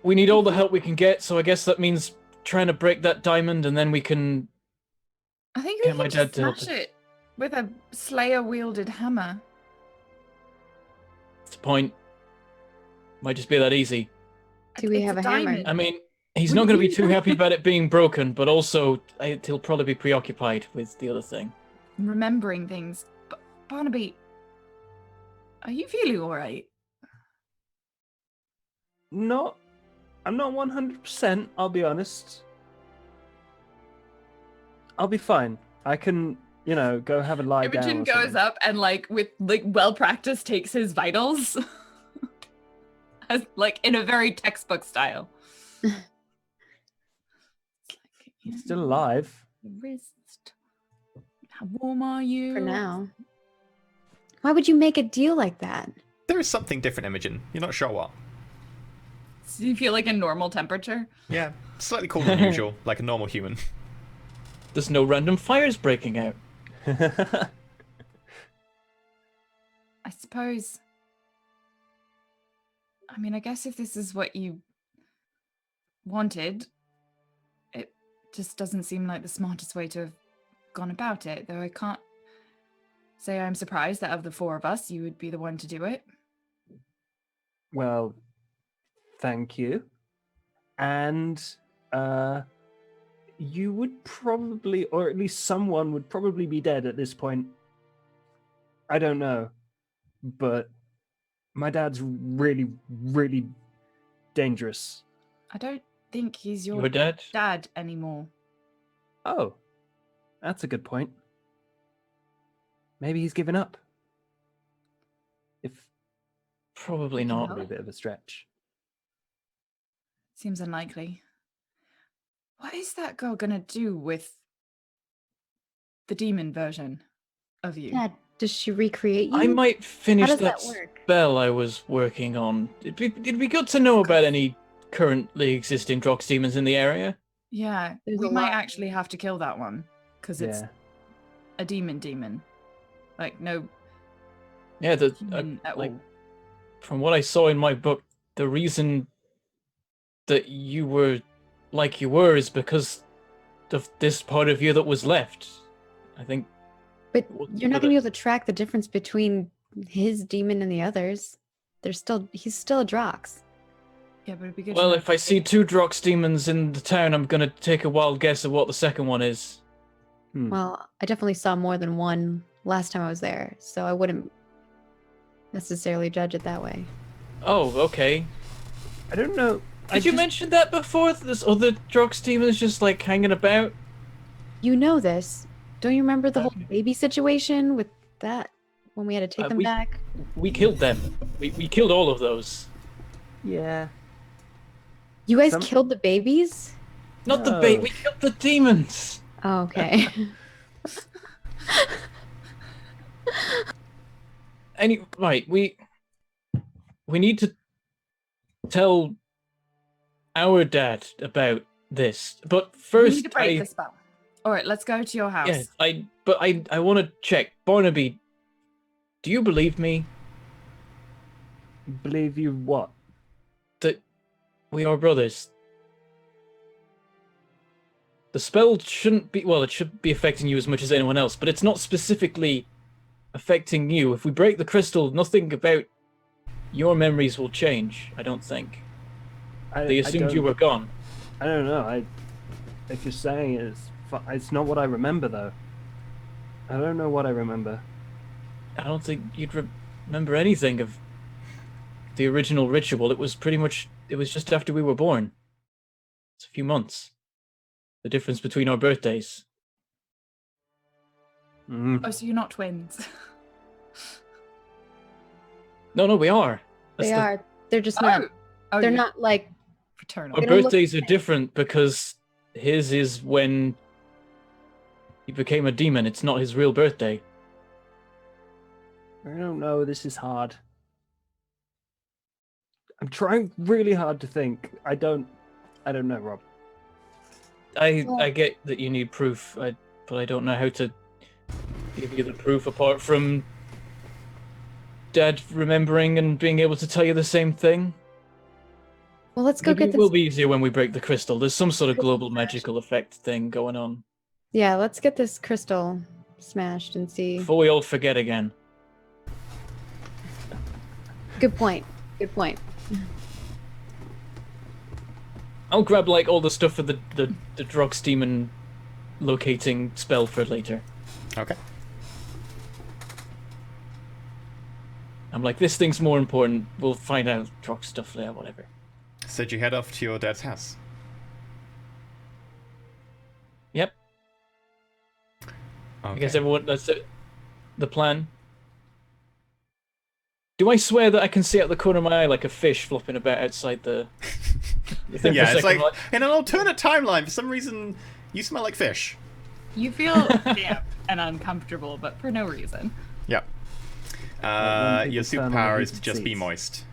we need all the help we can get, so I guess that means trying to break that diamond, and then we can I think we get my can dad just to help smash us. it with a Slayer-wielded hammer. That's the point. Might just be that easy. Do we It's have a diamond. hammer? I mean, he's Would not going to be you- too happy about it being broken, but also he'll probably be preoccupied with the other thing. Remembering things. Barnaby, are you feeling all right? I'm not 100%, I'll be honest. I'll be fine. I can, go have a lie down. Imogen or goes something. up and with well practiced takes his vitals. As in a very textbook style. He's still alive. Wrist. How warm are you? For now. Why would you make a deal like that? There is something different, Imogen. You're not sure what. Do you feel like a normal temperature? Yeah, slightly colder than usual, like a normal human. There's no random fires breaking out. I suppose. I mean, I guess if this is what you wanted, it just doesn't seem like the smartest way to have gone about it. Though I can't say I'm surprised that of the four of us, you would be the one to do it. Well, thank you. And you would probably, or at least someone would probably be dead at this point. I don't know. But my dad's really, really dangerous. I don't think he's your Your dad? dad anymore. Oh, that's a good point. Maybe he's given up. If Probably No. not. probably a bit of a stretch. Seems unlikely. What is that girl gonna do with the demon version of you? Dad, does she recreate you? I might finish does that that work? spell I was working on. It'd be good to know about any currently existing Drox demons in the area. Yeah, There's we a might lot. actually have to kill that one because it's Yeah. a demon. No Yeah, human at like all. from what I saw in my book, the reason that you were like you were is because of this part of you that was left. I think. But Well, you're not but gonna be able to track the difference between his demon and the others. He's still a Drox. Yeah, but it'd be good. Well, to know if I see two Drox demons in the town, I'm gonna take a wild guess at what the second one is. Well, I definitely saw more than one last time I was there, so I wouldn't necessarily judge it that way. Oh, okay. I don't know. Did you mention that before? That this other Drox demon is just hanging about? You know this. Don't you remember the whole baby situation with that when we had to take them we- back? We killed them. We killed all of those. Yeah. You guys Some- killed the babies? Not the No. bait. We killed the demons. Oh, okay. Right, we need to tell our dad about this. But we first, need to break the spell. All right, let's go to your house. yeah, I want to check. Barnaby, do you believe me Believe you what? that we are brothers? The spell shouldn't be, well, it should be affecting you as much as anyone else, but it's not specifically affecting you. If we break the crystal, nothing about your memories will change, I don't think. They assumed you were gone. I don't know. If you're saying it's not what I remember though. I don't know what I remember. I don't think you'd remember anything of the original ritual. It was just after we were born. It's a few months. The difference between our birthdays. Oh, so you're not twins. No, we are. They the- are. They're just not. Oh, They're you're not like. fraternal. Our They don't look birthdays the are same. different because his is when he became a demon. It's not his real birthday. I don't know. This is hard. I'm trying really hard to think. I don't know, Rob. I get that you need proof, but I don't know how to give you the proof apart from Dad remembering and being able to tell you the same thing. Well, let's go Maybe get it this. will be easier when we break the crystal. There's some sort of global magical effect thing going on. Yeah, let's get this crystal smashed and see. Before we all forget again. Good point. Good point. I'll grab like all the stuff for the Drox demon locating spell for later. Okay. I'm like, this thing's more important. We'll find out Drox stuff later, whatever. So did you head off to your dad's house? Yep. Okay. I guess everyone, that's it. The plan. Do I swear that I can see out the corner of my eye like a fish flopping about outside the thing Yeah, for a it's second, like in an alternate timeline. For some reason, you smell like fish. You feel damp and uncomfortable, but for no reason. Yep. when Your people stand on the superpower is to heated just be seats. moist.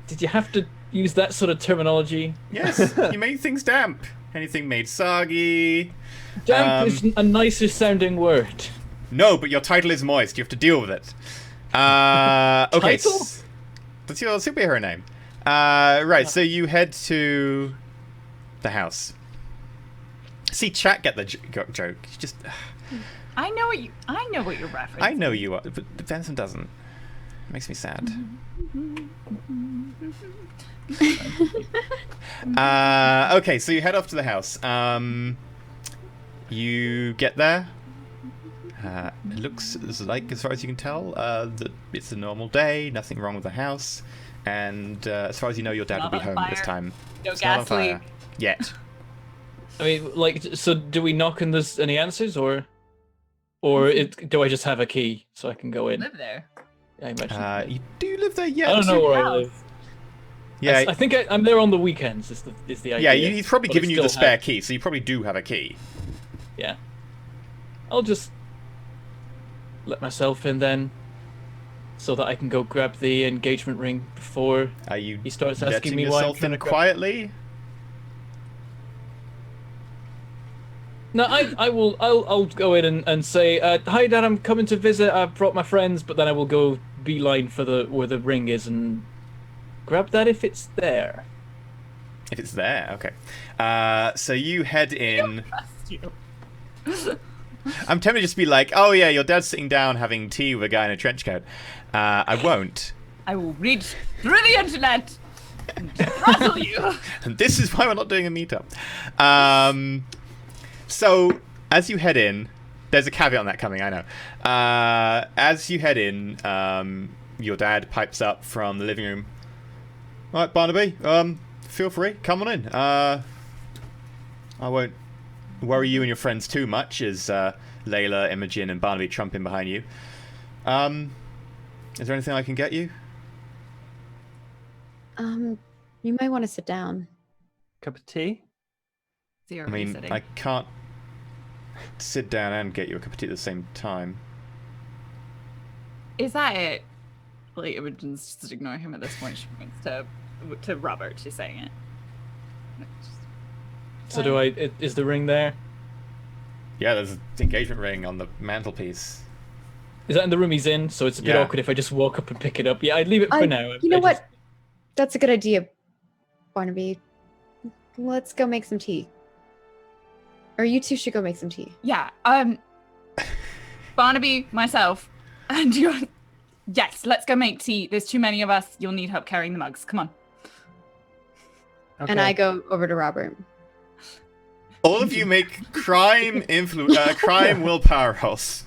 Did you have to use that sort of terminology? Yes, you made things damp. Anything made soggy. Damp is a nicer sounding word. No, but your title is moist. You have to deal with it. Okay. Title? That's your superhero name. Right, so you head to the house. See, chat get the joke. You just... I know what you're referencing. I know you are, but Benson doesn't. It makes me sad. Okay, so you head off to the house. You get there. It looks like, as far as you can tell, that it's a normal day. Nothing wrong with the house. And as far as you know, your dad will Not be on home at this fire. time. No It's not on gas fire. leak. Yet. I mean, like, so do we knock and there's any answers, or do I just have a key so I can go in? Live there. I imagine. You do live there yet? I don't know where I house. live. Yeah, I think I'm there on the weekends. Is the idea? yeah. He's probably But I given you the still spare have- key, so you probably do have a key. Yeah. I'll just let myself in then, so that I can go grab the engagement ring before Are you he starts asking letting me why I'm yourself trying in to grab. quietly? No, I'll go in and say, hi Dad, I'm coming to visit. I've brought my friends, but then I will go beeline for where the ring is and grab that if it's there. If it's there, okay. So you head in. Trust you. I'm tempted to just be like, oh yeah, your dad's sitting down having tea with a guy in a trench coat. I won't. I will reach through the internet and puzzle you. And this is why we're not doing a meetup. So, as you head in, there's a caveat on that coming, I know. As you head in, your dad pipes up from the living room. All right, Barnaby, feel free, come on in. I won't worry you and your friends too much as Layla, Imogen, and Barnaby trump in behind you. Is there anything I can get you? You might want to sit down. Cup of tea? Zero I mean, sitting. I can't sit down and get you a cup of tea at the same time. Is that it? Like, Imogen's just ignore him at this point. She points to Robert. She's saying it. So do I? Is the ring there? Yeah, there's an engagement ring on the mantelpiece. Is that in the room he's in? So it's a bit Yeah. awkward if I just walk up and pick it up. Yeah, I'd leave it for now. You know I what? just- That's a good idea, Barnaby. Let's go make some tea. Or you two should go make some tea. Yeah. Barnaby, myself, and you. Yes, let's go make tea. There's too many of us. You'll need help carrying the mugs. Come on. Okay. And I go over to Robert. All of you make crime willpower rolls.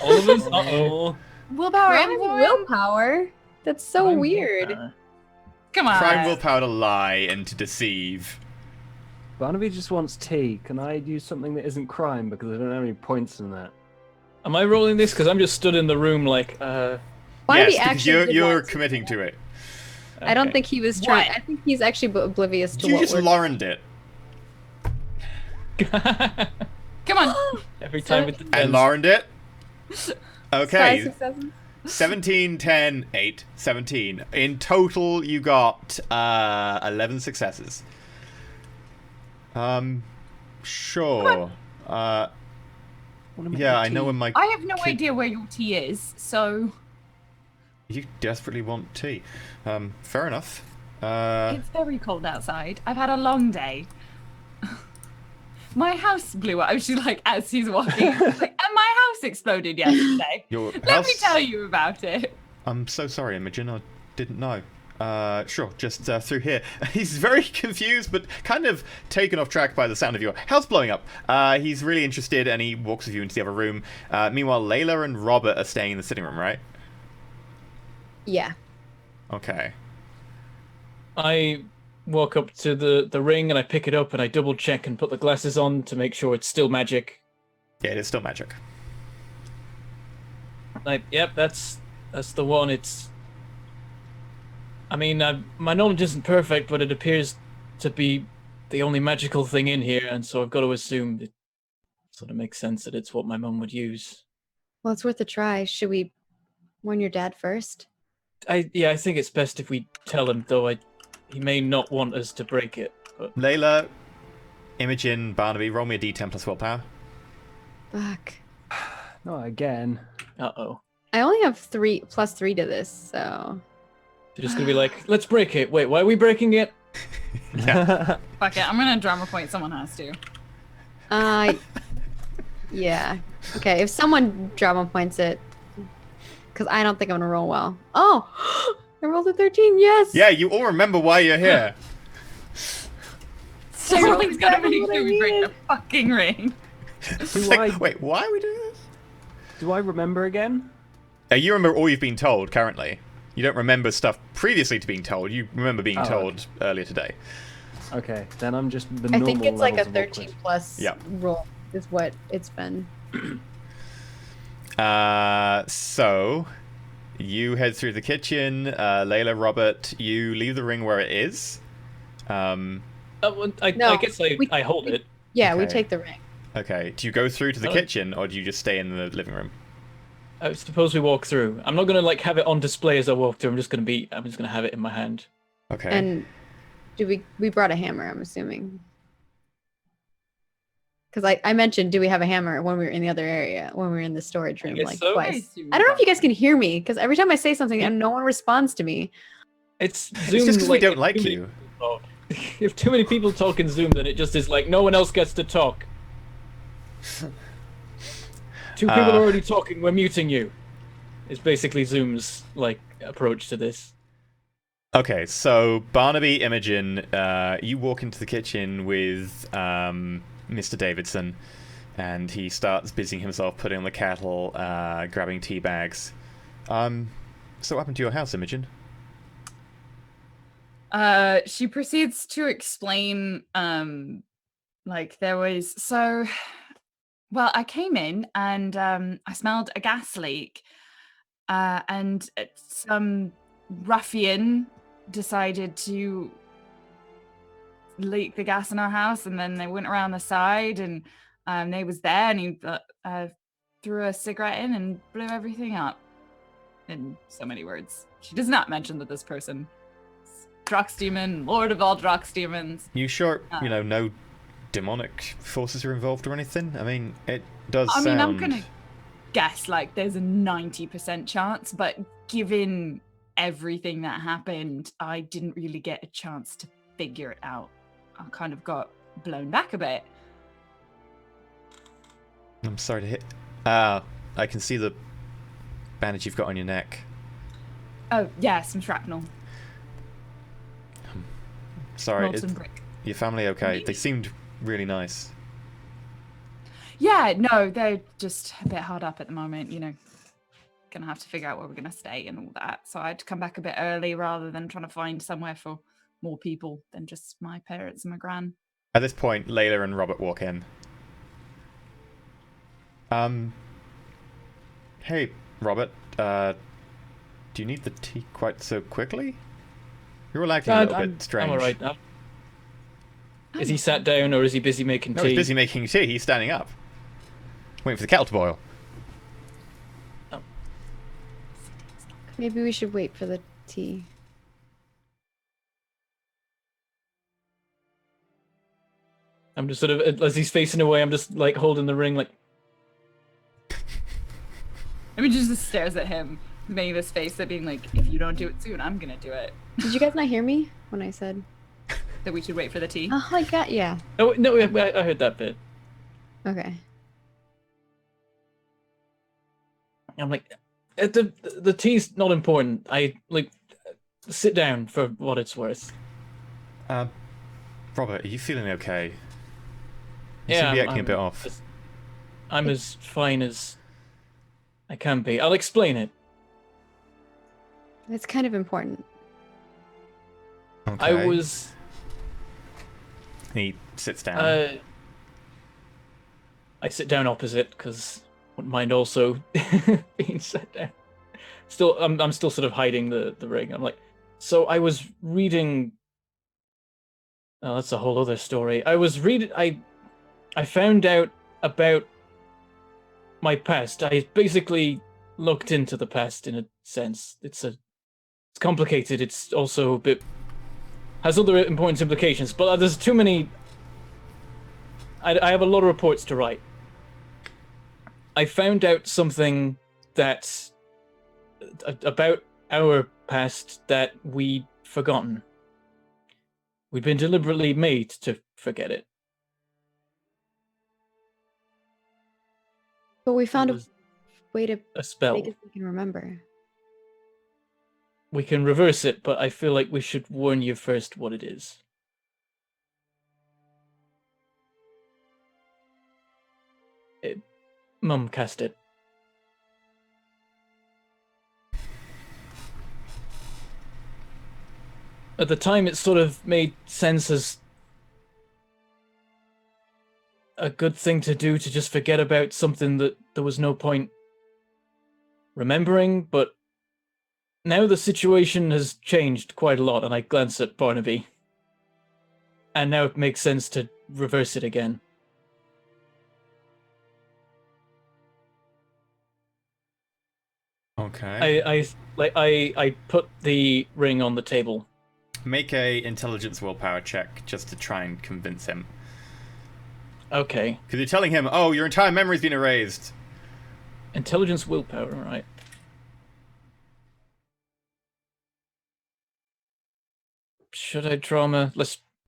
All of us? Uh-oh. Willpower. Crime with willpower? That's so Crime weird. willpower. Come on. Crime willpower to lie and to deceive. Barnaby just wants tea. Can I use something that isn't crime because I don't have any points in that? Am I rolling this? Because I'm just stood in the room like, Barnaby Yes, because actually did you're want to- committing to it. I don't okay. think he was trying. What? I think he's actually oblivious to You what just we're... Lauren'd it. Come on. Every time it And depends. Lauren'd it? 5 Okay. successes. 17, 10, 8, 17. In total, you got 11 successes. Sure. Yeah, I know when my I have no kid- idea where your tea is, so You desperately want tea. Fair enough. it's very cold outside. I've had a long day. My house blew up. She's like, as he's walking, like, and my house exploded yesterday. Let me tell you about it. I'm so sorry, Imogen. I didn't know. Sure, just through here. He's very confused, but kind of taken off track by the sound of your house blowing up. He's really interested, and he walks with you into the other room. Meanwhile, Layla and Robert are staying in the sitting room, right? Yeah. Okay. I walk up to the ring and I pick it up and I double check and put the glasses on to make sure it's still magic. Yeah, it is still magic. Yep, that's the one. I mean, my knowledge isn't perfect, but it appears to be the only magical thing in here, and so I've got to assume it sort of makes sense that it's what my mum would use. Well, it's worth a try. Should we warn your dad first? I think it's best if we tell him, though he may not want us to break it. But Layla, Imogen, Barnaby, roll me a d10 plus willpower. Fuck. Not again. uh-oh. I only have 3 plus 3 to this, so. They're just going to be like, let's break it. Wait, why are we breaking it? Yeah. Fuck it, I'm gonna drama point. Someone has to. Yeah. Okay, if someone drama points it, because I don't think I'm gonna roll well. Oh, I rolled a 13. Yes. Yeah, you all remember why you're here. Someone's gonna Exactly make what sure I we break the needed. fucking ring. It's Do like, I- wait, why are we doing this? Do I remember again? You remember all you've been told currently. You don't remember stuff previously to being told. You remember being told earlier today. Okay, then I'm just the I normal think it's like a levels of 13 awkward. plus Yeah. roll is what it's been. So you head through the kitchen. Layla, Robert, you leave the ring where it is. I No, guess we- I hold it. Yeah, we Okay. take the ring. Okay. Do you go through to the Oh. kitchen, or do you just stay in the living room? I suppose we walk through. I'm not gonna have it on display as I walk through. I'm just gonna have it in my hand. Okay. And we brought a hammer, I'm assuming. Because I mentioned, do we have a hammer when we were in the other area, when we were in the storage room, guess like so. twice. I don't know if you guys can hear me, because every time I say something and no one responds to me. It's It's Zoom. just because we don't if like too many you. people talk- If too many people talk in Zoom, then it just is like no one else gets to talk. Two people are already talking. We're muting you. It's basically Zoom's approach to this. Okay, so Barnaby, Imogen, you walk into the kitchen with Mr. Davidson, and he starts busying himself putting on the kettle, grabbing tea bags. So what happened to your house, Imogen? She proceeds to explain, there was I came in and I smelled a gas leak, and some ruffian decided to leak the gas in our house, and then they went around the side, and they was there, and he threw a cigarette in and blew everything up. In so many words, she does not mention that this person. Drox demon, Lord of all Drox demons. You sure, no demonic forces are involved or anything? I mean, it does sound... I'm gonna guess there's a 90% chance, but given everything that happened, I didn't really get a chance to figure it out. I kind of got blown back a bit. I'm sorry to hit... I can see the bandage you've got on your neck. Oh, yeah, some shrapnel. Sorry, Molten brick. your family okay? They seemed really nice. Yeah, no, they're just a bit hard up at the moment, Gonna have to figure out where we're gonna stay and all that. So I had to come back a bit early rather than trying to find somewhere for more people than just my parents and my gran. At this point, Layla and Robert walk in. Hey, Robert, do you need the tea quite so quickly? You're all acting a little bit strange. I'm alright now. Is he sat down or is he busy making No, tea? he's busy making tea. He's standing up. Waiting for the kettle to boil. Maybe we should wait for the tea. I'm just sort of, as he's facing away, I'm just like holding the ring, like. Imogen just stares at him, making this face of being like, if you don't do it soon, I'm gonna do it. Did you guys not hear me when I said That we should wait for the tea? Oh my god, yeah. Oh no, I heard that bit. Okay. I'm like, the tea's not important. I like sit down for what it's worth. Robert, are you feeling okay? You Yeah, seem to be acting a bit off. I'm as fine as I can be. I'll explain it. It's kind of important. Okay. I was. He sits down. I sit down opposite because I wouldn't mind also being sat down. Still, I'm still sort of hiding the ring. I'm like, so I was reading. Oh, that's a whole other story. I was reading. I found out about my past. I basically looked into the past in a sense. It's complicated. It's also a bit has other important implications. But there's too many. I have a lot of reports to write. I found out something that's about our past that we'd forgotten. We'd been deliberately made to forget it. But we found a way to A spell. make it so we can remember. We can reverse it, but I feel like we should warn you first what it is. Mum cast it. At the time, it sort of made sense as a good thing to do to just forget about something that there was no point remembering, but now the situation has changed quite a lot, and I glance at Barnaby. And now it makes sense to reverse it again. Okay. I put the ring on the table. Make a intelligence willpower check just to try and convince him. Okay. Because you're telling him, oh, your entire memory's been erased. Intelligence willpower, right. Should I drama?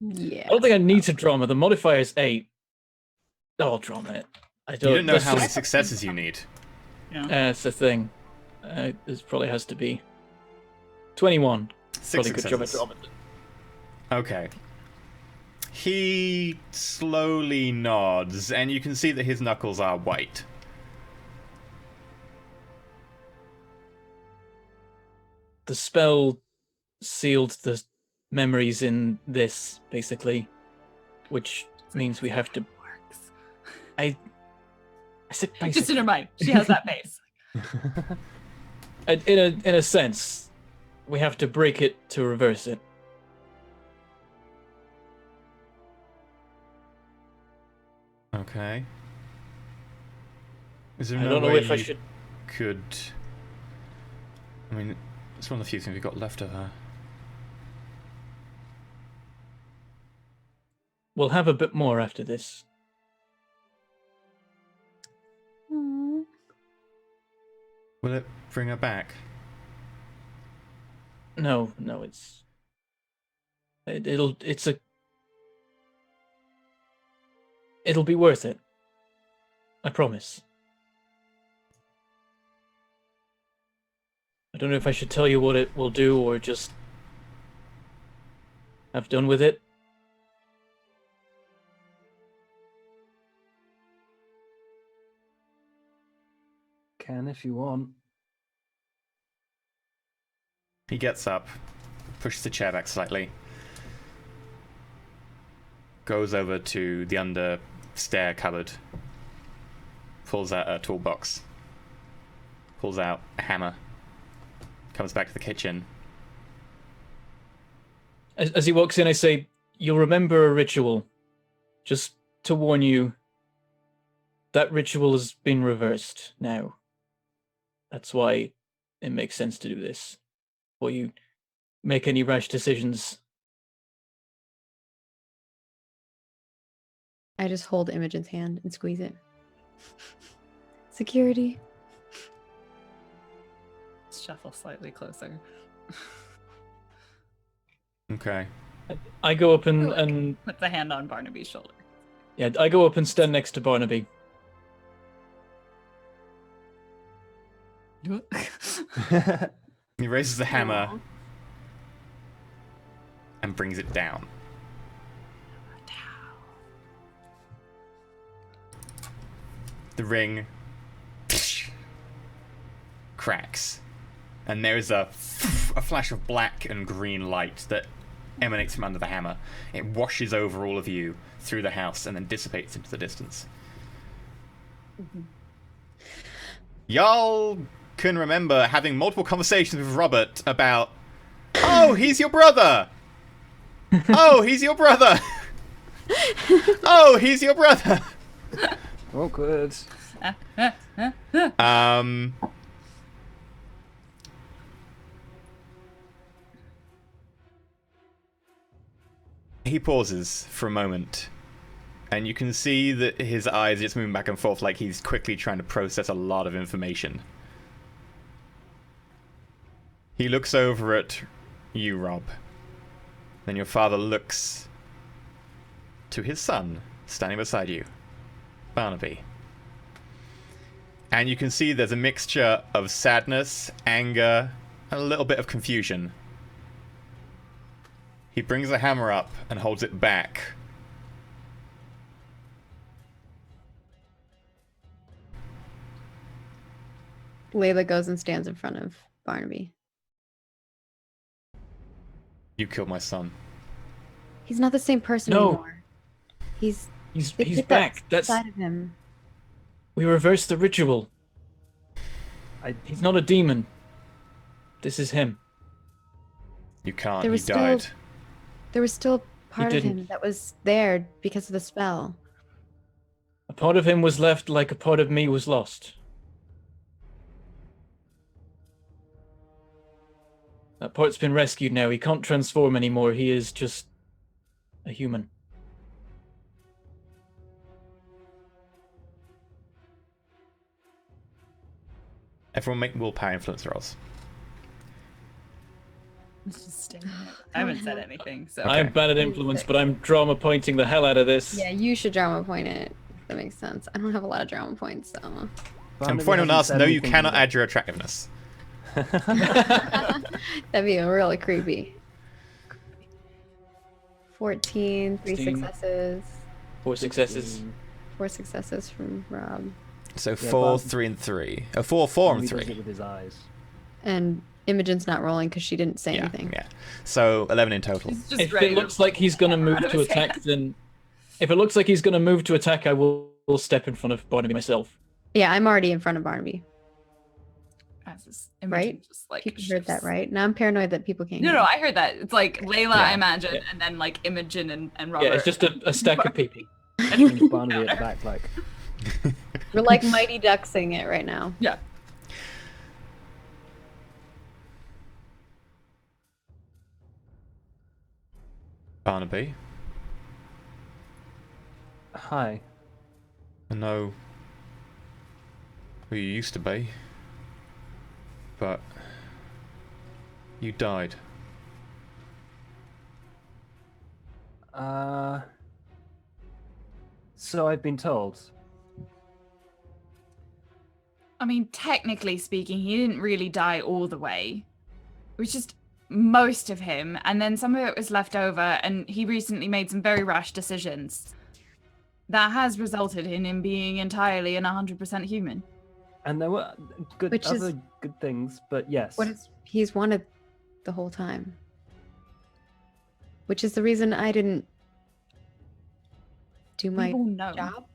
Yeah. I don't think I need to drama. The modifier is 8. Oh, I'll drama it. You don't know how many successes you need. Yeah. That's the thing. This probably has to be 21. 6 Probably a good job at successes. drama. Okay. He slowly nods, and you can see that his knuckles are white. The spell sealed the memories in this, basically, which means we have to. Works. I said basically. Just in her mind, she has that face. In a sense, we have to break it to reverse it. Okay. Is there I no don't know way if I you should. could... I mean, it's one of the few things we've got left of her. We'll have a bit more after this. Aww. Will it bring her back? No, it'll be worth it. I promise. I don't know if I should tell you what it will do or just have done with it. Can if you want. He gets up, pushes the chair back slightly, goes over to the under stair cupboard, pulls out a toolbox, pulls out a hammer, comes back to the kitchen. As he walks in, I say, "You'll remember a ritual. Just to warn you, that ritual has been reversed now. That's why it makes sense to do this. Before you make any rash decisions." I just hold Imogen's hand and squeeze it. Security. Shuffle slightly closer. Okay. I go up and Put the hand on Barnaby's shoulder. yeah, I go up and stand next to Barnaby. He raises the hammer and brings it down. The ring cracks, and there is a flash of black and green light that emanates from under the hammer. It washes over all of you through the house and then dissipates into the distance. Y'all can remember having multiple conversations with Robert about, oh, he's your brother! Oh, he's your brother! Oh, he's your brother! Awkward. He pauses for a moment, and you can see that his eyes are just moving back and forth like he's quickly trying to process a lot of information. He looks over at you, Rob. Then your father looks to his son, standing beside you, Barnaby. And you can see there's a mixture of sadness, anger, and a little bit of confusion. He brings the hammer up and holds it back. Layla goes and stands in front of Barnaby. You killed my son. He's not the same person No. anymore. He's He's took back. that That's side of him. we reversed the ritual. I He's not a demon. This is him. You can't. There He was died. still- There was still part of him didn't. that was there because of the spell. A part of him was left like a part of me was lost. That part's been rescued now. He can't transform anymore. He is just a human. Everyone make willpower influence rolls. Just staring at it. I haven't said anything, so. I'm bad at influence, but I'm drama pointing the hell out of this. Yeah, you should drama point it. That makes sense. I don't have a lot of drama points, so. And Barnaby before anyone hasn't asks, said no, you anything cannot either. add your attractiveness. That'd be really creepy. 14, 3 16. successes. 4 successes. 4 successes from Rob. So Yeah, 4, Barn- 3, and 3. 4, and He does 3. it with his eyes. And Imogen's not rolling because she didn't say Yeah, anything. yeah. So 11 in total. He's just If ready it to looks like he's gonna hammer move out of to his attack, hand. then if it looks like he's gonna move to attack, I will step in front of Barnaby myself. Yeah, I'm already in front of Barnaby. As his Imogen Right? Just, like, People heard that, shifts. right? Now I'm paranoid that people can't No, hear. no, I heard that. It's like Layla, I imagine, yeah. and then like Imogen and Robert. Yeah, it's just a stack of people. And Barnaby at the back, like, We're like Mighty Ducksing it right now. Yeah. Barnaby, hi. I know who you used to be, but you died. So I've been told. I mean, technically speaking, he didn't really die all the way. It was just most of him, and then some of it was left over, and he recently made some very rash decisions. That has resulted in him being entirely and 100% human. And there were good Which is- other good things, but yes. What is he's wanted the whole time. Which is the reason I didn't do my We've all known. job.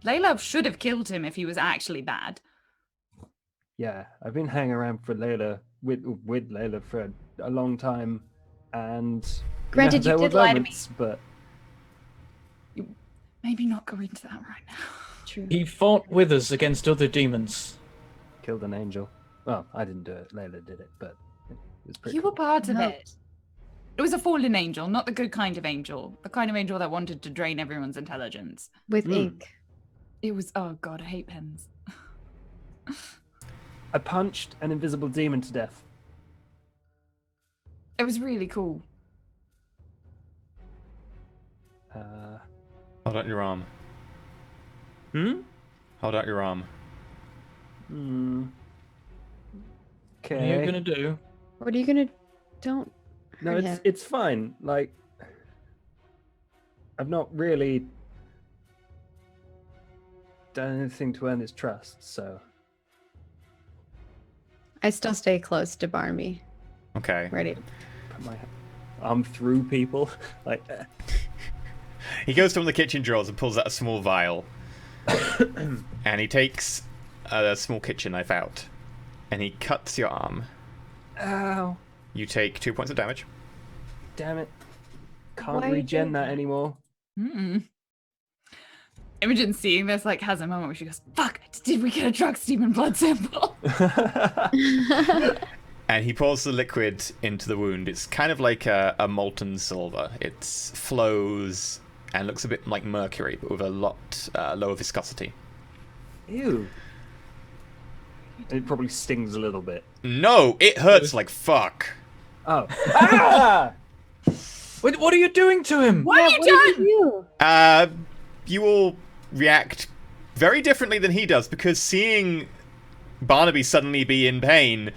Layla should have killed him if he was actually bad. Yeah, I've been hanging around for Layla with Layla for a long time, and Granted, there you were did lie to me. moments, but Maybe not go into that right now. True. He fought with us against other demons. killed an angel. Well, I didn't do it. Layla did it, but it was pretty. You were cool. part of No. it. It was a fallen angel, not the good kind of angel. The kind of angel that wanted to drain everyone's intelligence. With ink. It was, oh god, I hate pens. I punched an invisible demon to death. It was really cool. Hold out your arm. Hold out your arm. Okay. What are you gonna do? What are you gonna? Don't. No, hurt him. it's fine. Like, I've not really done anything to earn his trust, so. I still stay close to Barnaby. Okay. Ready. Put my arm through people. Like, He goes to one of the kitchen drawers and pulls out a small vial. And he takes a small kitchen knife out. And he cuts your arm. ow. You take 2 points of damage. Damn it. Can't Why are you regen doing that that? anymore. Imogen seeing this like has a moment where she goes, fuck, did we get a drugs demon blood sample? And he pours the liquid into the wound. It's kind of like a molten silver. It flows and looks a bit like mercury, but with a lot lower viscosity. Ew. It probably stings a little bit. No, it hurts like fuck. Oh. Ah! What are you doing to him? What have you done? You all react very differently than he does, because seeing Barnaby suddenly be in pain,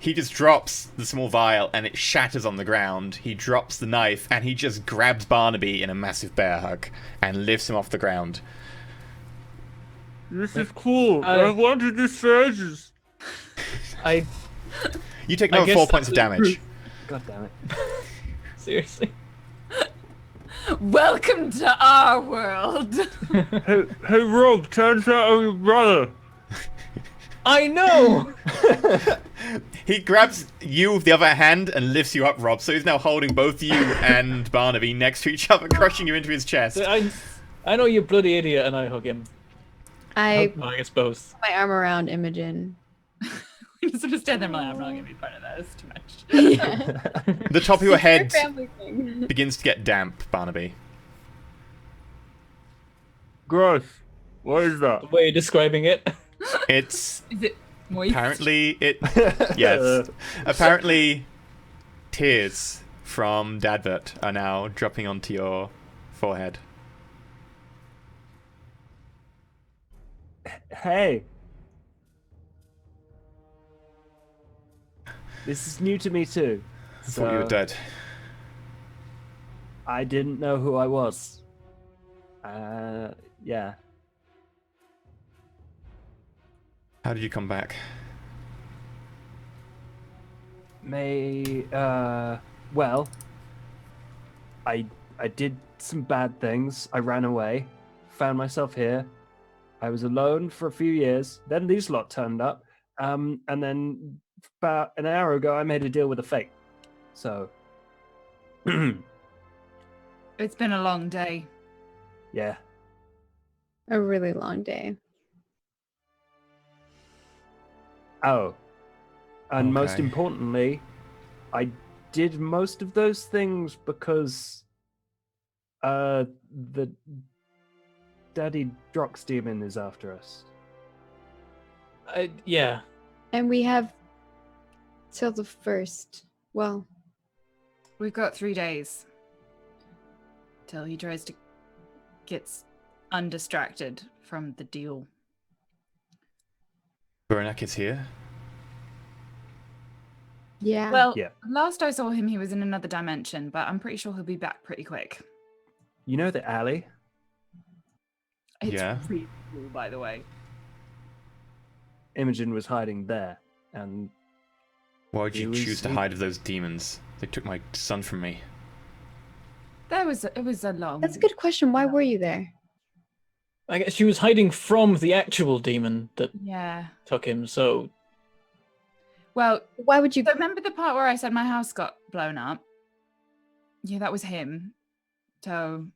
he just drops the small vial and it shatters on the ground. He drops the knife and he just grabs Barnaby in a massive bear hug and lifts him off the ground. This is cool. I wanted this for ages. I You take I another guess 4 that points of was damage. God damn it. seriously. Welcome to our world. Hey, Rob, turns out I'm your brother. I know. He grabs you with the other hand and lifts you up, Rob. So he's now holding both you and Barnaby next to each other, crushing you into his chest. I know you bloody idiot, and I hug him. I Well, I guess both. put my arm around Imogen. We just sort of stand there and I'm like, I'm not going to be part of that. It's too much. Yeah. The top of your head Family thing. begins to get damp, Barnaby. Gross. What is that? The way you're describing it. Is It's it moist? apparently yes. Apparently, tears from Dadvert are now dropping onto your forehead. Hey. This is new to me too. I thought you were dead. I didn't know who I was. Yeah. How did you come back? Well, I did some bad things. I ran away, found myself here. I was alone for a few years. Then these lot turned up. And then about an hour ago, I made a deal with a fate. So, It's been a long day. yeah. A really long day. Oh. And most Okay. importantly, I did most of those things because the Daddy Drox demon is after us. Yeah. And we have till the 1st. Well, We've got 3 days till he tries to gets undistracted from the deal. Beranek is here. yeah. Well, Yeah. last I saw him, he was in another dimension, but I'm pretty sure he'll be back pretty quick. You know the alley? It's Yeah. really cool, by the way. Imogen was hiding there, and Why would you It was- choose to hide of those demons? They took my son from me. It was a long. That's a good question. Why were you there? I guess she was hiding from the actual demon that Yeah. took him, so Well, Why would you? so remember the part where I said my house got blown up? Yeah, that was him. So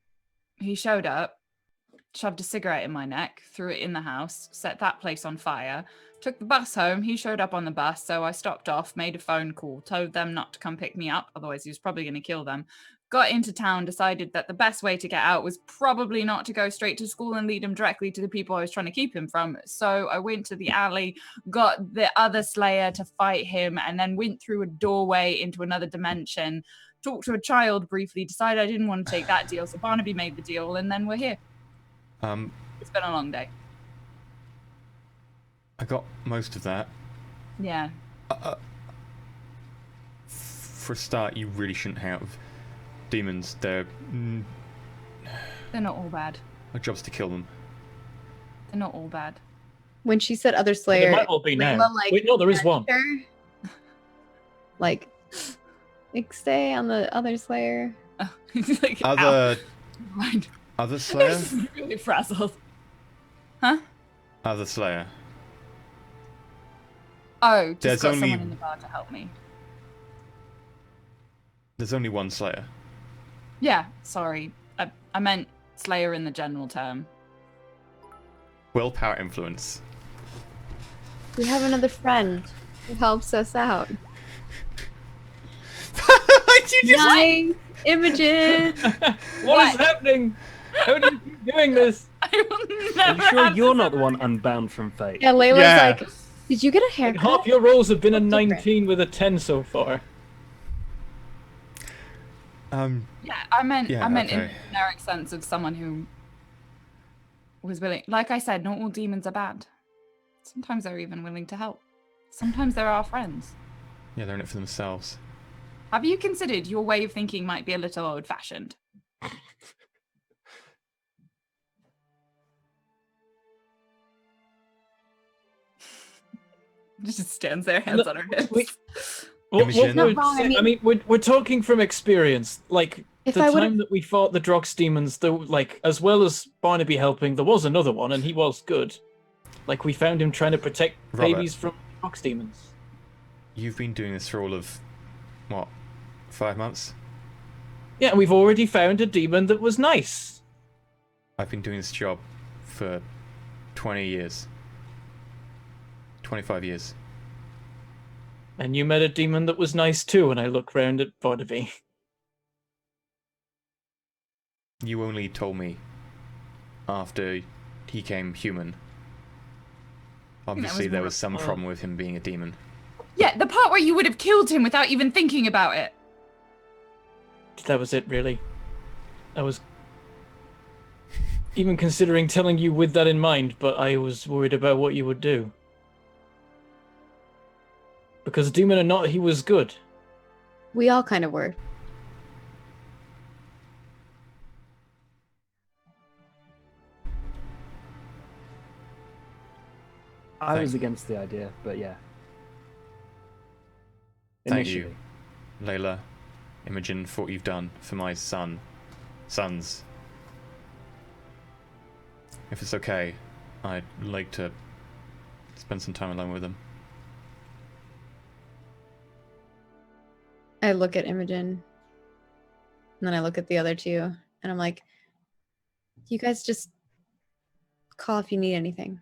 he showed up, shoved a cigarette in my neck, threw it in the house, set that place on fire, took the bus home. He showed up on the bus, so I stopped off, made a phone call, told them not to come pick me up, otherwise he was probably going to kill them. Got into town, decided that the best way to get out was probably not to go straight to school and lead him directly to the people I was trying to keep him from. So I went to the alley, got the other Slayer to fight him, and then went through a doorway into another dimension, talked to a child briefly, decided I didn't want to take that deal, so Barnaby made the deal, and then we're here. It's been a long day. I got most of that. Yeah. For a start, you really shouldn't have demons. They're They're not all bad. our job's to kill them. They're not all bad. When she said other Well, Slayer, there might all be now. Layla, like, Wait, no, there is one. her, like stay on the other Slayer. He's like, Other mind. other Slayer? Really frazzled. Huh? Other Slayer. Oh, just There's got only- someone in the bar to help me. There's only one Slayer. Yeah, sorry. I meant Slayer in the general term. Willpower influence. We have another friend who helps us out. Nice, Imogen. What is happening? How do you keep doing this? I will Are never you sure have you're this not the ever one again. unbound from fate? Yeah, Layla's Yeah. like, did you get a Like, haircut? half your rolls have been a What's different? 19 with a 10 so far. Yeah, I meant Yeah, in okay. the generic sense of someone who was willing. Like I said, not all demons are bad. Sometimes they're even willing to help. Sometimes they're our friends. Yeah, they're in it for themselves. Have you considered your way of thinking might be a little old-fashioned? Just stands there, hands Look, on her hips. What Imogen. would Not wrong, I say- mean- we're talking from experience. Like If the I would've- time that we fought the Drox demons, there, like as well as Barnaby helping, there was another one, and he was good. Like we found him trying to protect Robert. babies from Drox demons. You've been doing this for all of, what, 5 months? Yeah, and we've already found a demon that was nice. I've been doing this job for 20 years. 25 years. And you met a demon that was nice too. And I look round at Barnaby. You only told me after he came human. Obviously, was there more was some of- problem with him being a demon. Yeah, the part where you would have killed him without even thinking about it. That was it, really. I was even considering telling you with that in mind, but I was worried about what you would do. Because demon or not, he was good. We all kind of were. I was Thank- against the idea, but yeah. Thank you, Initially. Layla, Imogen, for what you've done for my sons. If it's okay, I'd like to spend some time alone with them. I look at Imogen, and then I look at the other two, and I'm like, you guys just call if you need anything.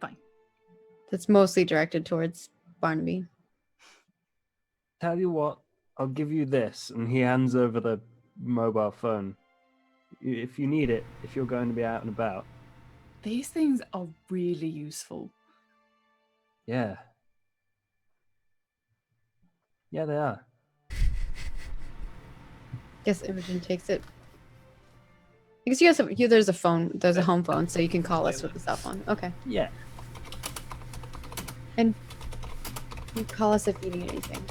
Fine. That's mostly directed towards Barnaby. Tell you what, I'll give you this, and he hands over the mobile phone. If you need it, if you're going to be out and about. These things are really useful. Yeah. Yeah, they are. Guess Imogen takes it. I guess you guys have, there's a phone, there's a home phone, so you can call us with the cell phone. Okay. Yeah. And you call us if you need anything.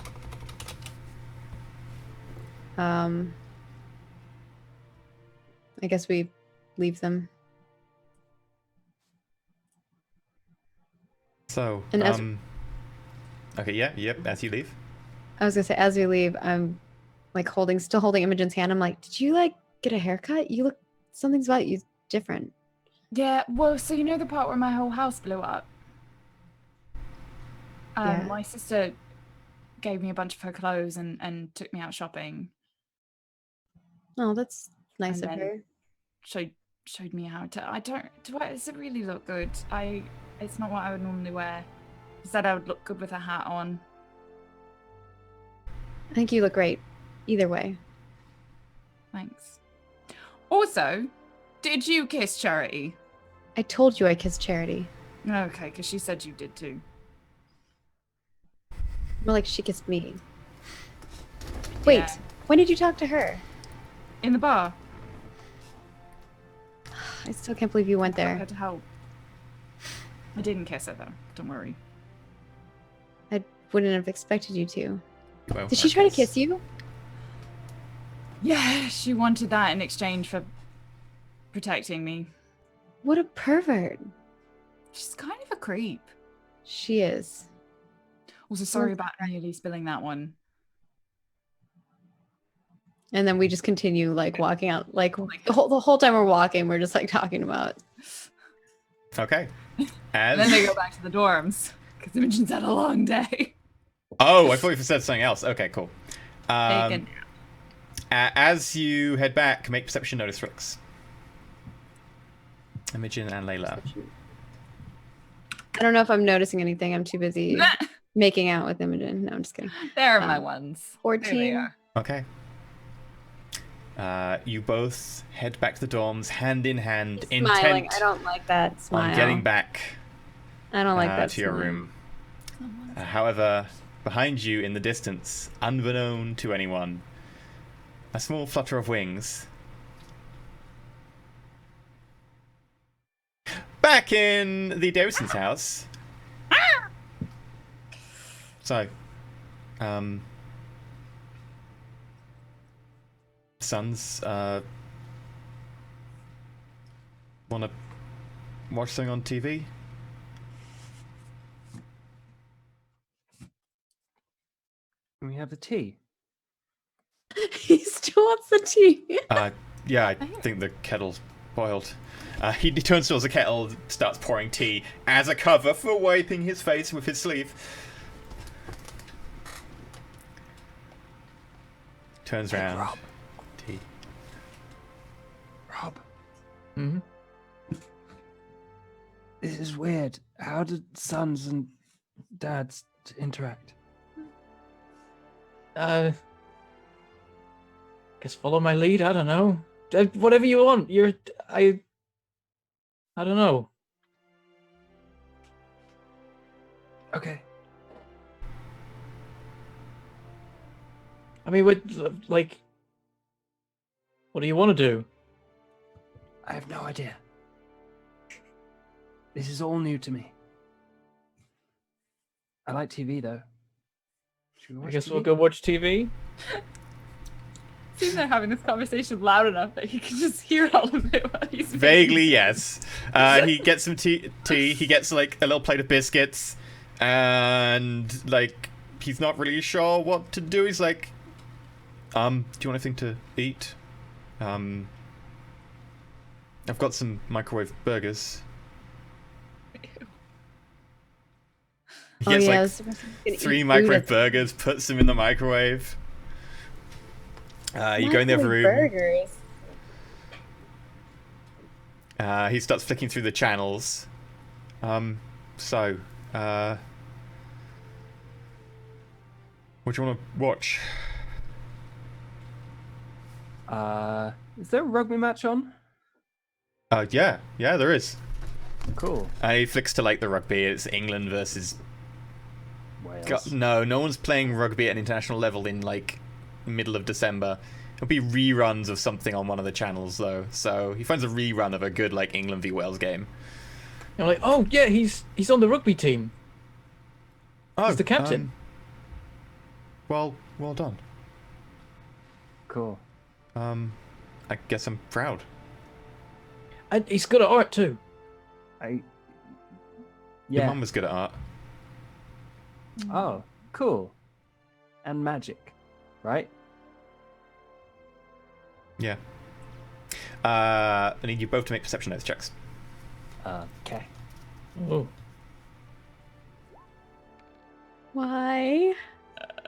I guess we leave them. So, And as- okay, yep, as you leave. I was gonna say, as we leave, I'm like still holding Imogen's hand. I'm like, did you like get a haircut? You look, something's about you different. Yeah, well, so you know the part where my whole house blew up? Yeah. My sister gave me a bunch of her clothes and took me out shopping. Oh, that's nice And of then- her. Showed me how to. Does it really look good? It's not what I would normally wear. He said I would look good with a hat on. I think you look great. Either way. Thanks. Also, did you kiss Charity? I told you I kissed Charity. Okay, because she said you did too. More like she kissed me. Wait, Yeah. when did you talk to her? In the bar. I still can't believe you went I there. had to help. I didn't kiss her though. Don't worry. I wouldn't have expected you to. Well, Did she I try to guess. kiss you? Yeah, she wanted that in exchange for protecting me. What a pervert. She's kind of a creep. She is. Also, sorry about nearly spilling that one. And then we just continue like walking out. Like the whole time we're walking, we're just like talking about. Okay. And then they go back to the dorms because Imogen's had a long day. Oh, I thought you said something else. Okay, cool. Taken. As you head back, make perception notice rolls. Imogen and Layla. I don't know if I'm noticing anything. I'm too busy making out with Imogen. No, I'm just kidding. There are my ones. There they 14. are. Okay. You both head back to the dorms, hand in hand, Smiling. intent I don't like that smile. on getting back I don't like that to your smile. room. However, behind you in the distance, unbeknown to anyone, a small flutter of wings. Back in the Davison's house. So, sons, wanna watch something on TV? Can we have the tea? He still wants the tea. Yeah, I think the kettle's boiled. He turns towards the kettle, starts pouring tea as a cover for wiping his face with his sleeve. Turns around. Rob. Tea. Rob, Mm-hmm. this is weird. How did sons and dads interact? Guess follow my lead. I don't know. Whatever you want. I don't know. Okay. I mean, what do you want to do? I have no idea. This is all new to me. I like TV though. Should we I watch guess TV? we'll go watch TV. Seems they're having this conversation loud enough that you can just hear all of it while he's Vaguely, yes. He gets some tea. He gets like a little plate of biscuits, and like he's not really sure what to do. He's like, "Do you want anything to eat? I've got some microwave burgers." He gets I like was supposed to be gonna eat 3 food microwave at- burgers, puts them in the microwave. You go in the other room. Burgers. He starts flicking through the channels. What do you want to watch? Is there a rugby match on? Yeah, there is. Cool. He flicks to like the rugby. It's England versus. Wales. No one's playing rugby at an international level in like middle of December. It'll be reruns of something on one of the channels though. So he finds a rerun of a good like England v Wales game. I'm like, oh yeah, he's on the rugby team. Oh, He's the captain. Well done. Cool. I guess I'm proud. And he's good at art too. Your Yeah. mum was good at art. Oh, cool. And magic, right? Yeah. I need you both to make perception notes checks. Okay. Oh, Why?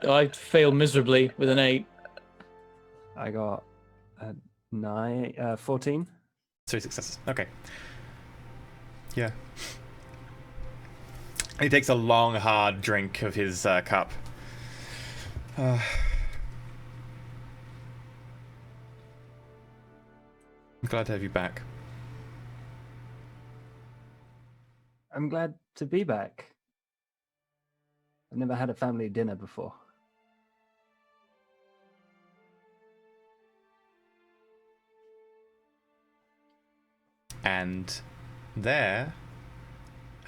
I failed miserably with an 8. I got 14. 3 successes. Okay. Yeah. He takes a long, hard drink of his cup. I'm glad to have you back. I'm glad to be back. I've never had a family dinner before. And there,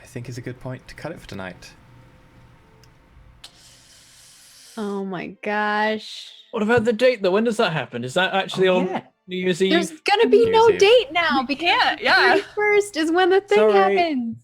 I think, is a good point to cut it for tonight. Oh my gosh. What about the date though? When does that happen? Is that actually on yeah. New Year's Eve? There's gonna be New no Year's Eve. date now because Yeah. 31st is when the thing Sorry. happens.